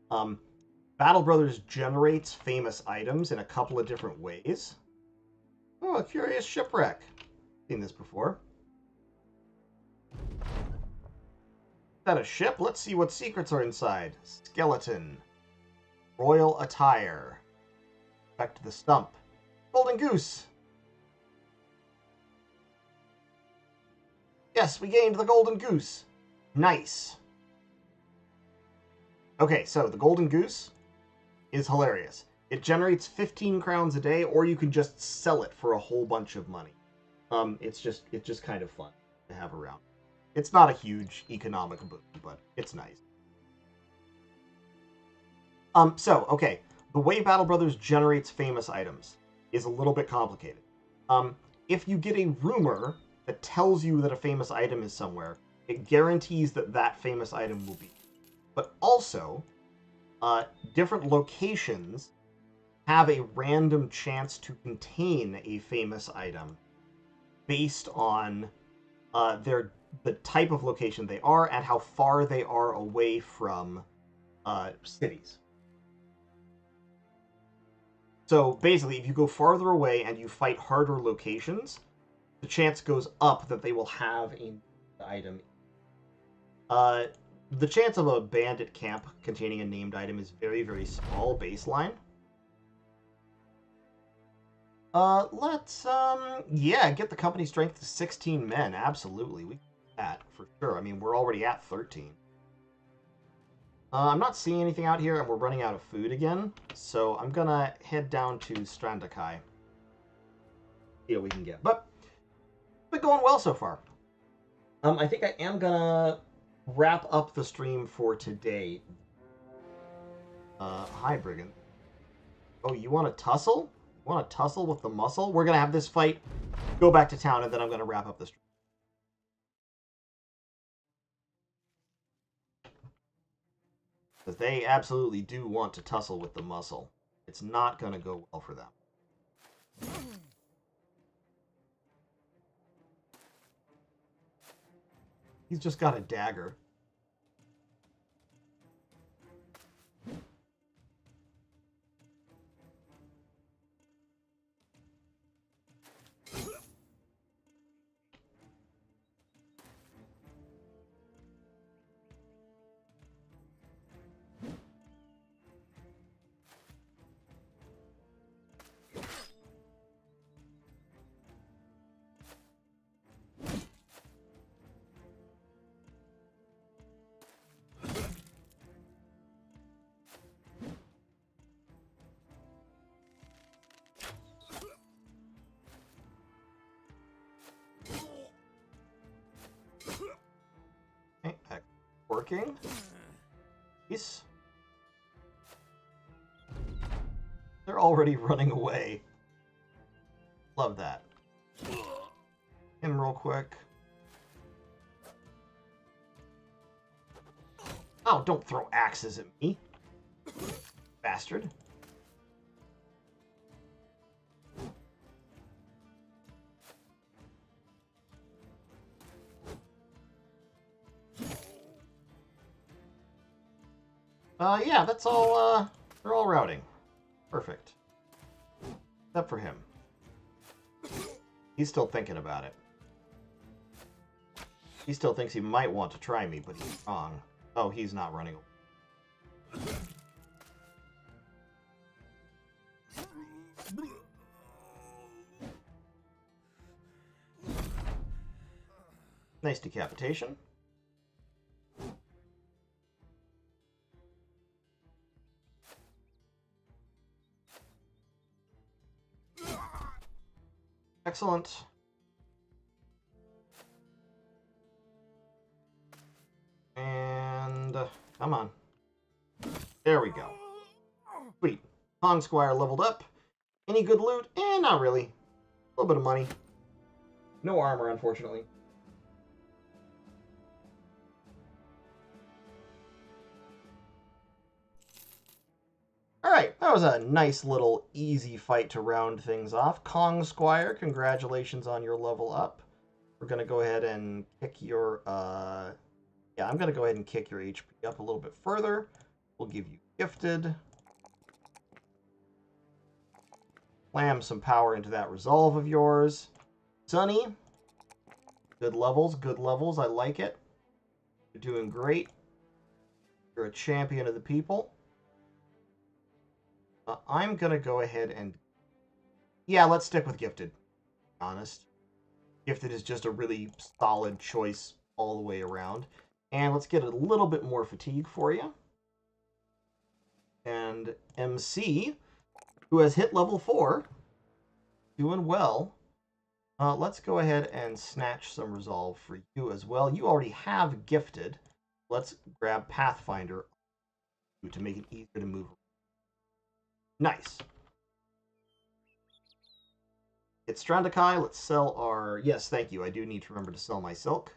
Battle Brothers generates famous items in a couple of different ways. Oh, a curious shipwreck. Seen this before. Is that a ship? Let's see what secrets are inside. Skeleton. Royal attire. Back to the stump. Golden goose. Yes, we gained the golden goose. Nice. Okay, so the golden goose is hilarious. It generates 15 crowns a day, or you can just sell it for a whole bunch of money. It's just kind of fun to have around. It's not a huge economic boon, but it's nice. Okay, the way Battle Brothers generates famous items is a little bit complicated. If you get a rumor that tells you that a famous item is somewhere, it guarantees that that famous item will be. But also, different locations have a random chance to contain a famous item based on the type of location they are and how far they are away from cities. So basically, if you go farther away and you fight harder locations, the chance goes up that they will have an item. The chance of a bandit camp containing a named item is very, very small baseline. Let's, get the company strength to 16 men. Absolutely. We can do that, for sure. I mean, we're already at 13. I'm not seeing anything out here, and we're running out of food again. So I'm gonna head down to Strandakai. See what we can get. But it's been going well so far. I think I am gonna wrap up the stream for today. Hi, Brigand. Oh, you want to tussle? You want to tussle with the muscle? We're going to have this fight, go back to town, and then I'm going to wrap up the stream. Because they absolutely do want to tussle with the muscle. It's not going to go well for them. He's just got a dagger. Working. Peace. They're already running away. Love that. Him real quick. Oh, don't throw axes at me. Bastard. Yeah, that's all, they're all routing. Perfect. Except for him. He's still thinking about it. He still thinks he might want to try me, but he's wrong. Oh, he's not running away. Nice decapitation. Excellent. And come on. There we go. Sweet. Pong Squire leveled up. Any good loot? Not really. A little bit of money. No armor, unfortunately. Alright, that was a nice little easy fight to round things off. Kong Squire, congratulations on your level up. We're going to go ahead and kick your, yeah, I'm going to go ahead and kick your HP up a little bit further. We'll give you Gifted. Slam some power into that resolve of yours. Sunny, good levels, I like it. You're doing great. You're a champion of the people. I'm going to go ahead and... Yeah, let's stick with Gifted. Honest. Gifted is just a really solid choice all the way around. And let's get a little bit more fatigue for you. And MC, who has hit level 4, doing well. Let's go ahead and snatch some resolve for you as well. You already have Gifted. Let's grab Pathfinder to make it easier to move. Nice. It's Strandakai. Let's sell our... Yes, thank you. I do need to remember to sell my silk.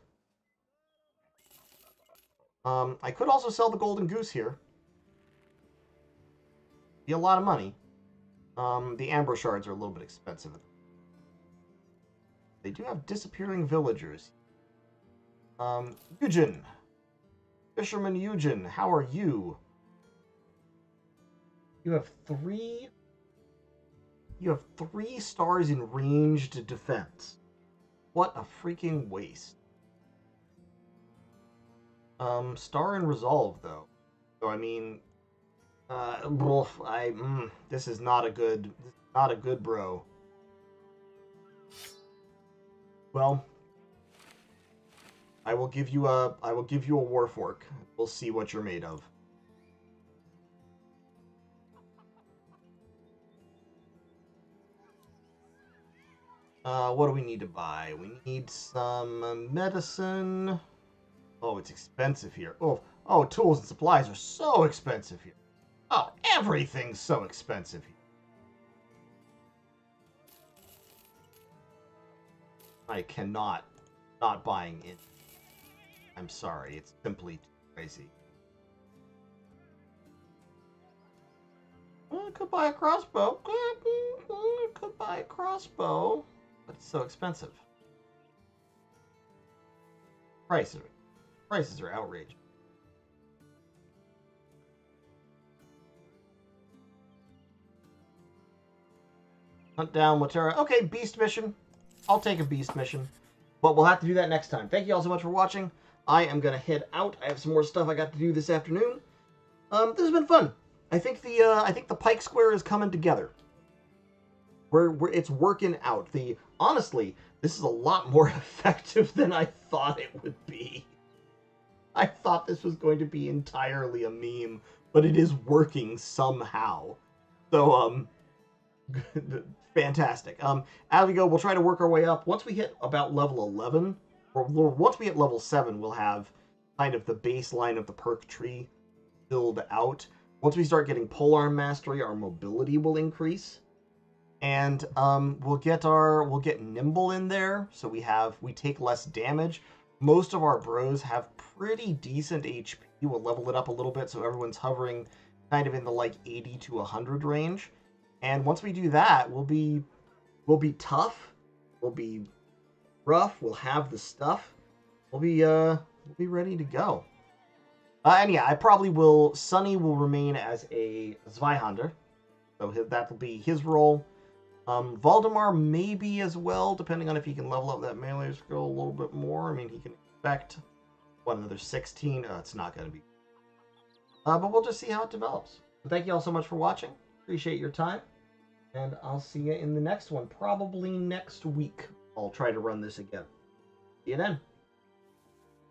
I could also sell the golden goose here. Be a lot of money. The amber shards are a little bit expensive. They do have disappearing villagers. Eugen. Fisherman Eugen, how are you? You have 3 stars in ranged defense. What a freaking waste. Star in resolve though. So I mean, this is not a good bro. Well, I will give you a warfork. We'll see what you're made of. What do we need to buy? We need some medicine. Oh, it's expensive here. Oh, tools and supplies are so expensive here. Oh, everything's so expensive here. I cannot not buying in. I'm sorry, it's simply too crazy. Well, I could buy a crossbow. Could buy a crossbow, but it's so expensive. Prices are outrageous. Hunt down Watera. Okay, beast mission. I'll take a beast mission, but we'll have to do that next time. Thank you all so much for watching. I am gonna head out. I have some more stuff I got to do this afternoon. This has been fun. I think the Pike Square is coming together. It's working out. Honestly, this is a lot more effective than I thought it would be. I thought this was going to be entirely a meme, but it is working somehow. So fantastic. As we go, we'll try to work our way up. Once we hit about level 11, or once we hit level 7, we'll have kind of the baseline of the perk tree filled out. Once we start getting polearm mastery, our mobility will increase, and we'll get nimble in there, so we take less damage. Most of our bros have pretty decent HP. We'll level it up a little bit, so everyone's hovering kind of in the like 80 to 100 range. And once we do that, we'll be tough, we'll be rough, we'll have the stuff, we'll be ready to go. And yeah, I probably will. Sunny will remain as a Zweihander, so that will be his role. Valdemar maybe as well, depending on if he can level up that melee skill a little bit more. I mean, he can expect another 16. It's not going to be. But we'll just see how it develops. So thank you all so much for watching. Appreciate your time, and I'll see you in the next one, probably next week. I'll try to run this again. See you then.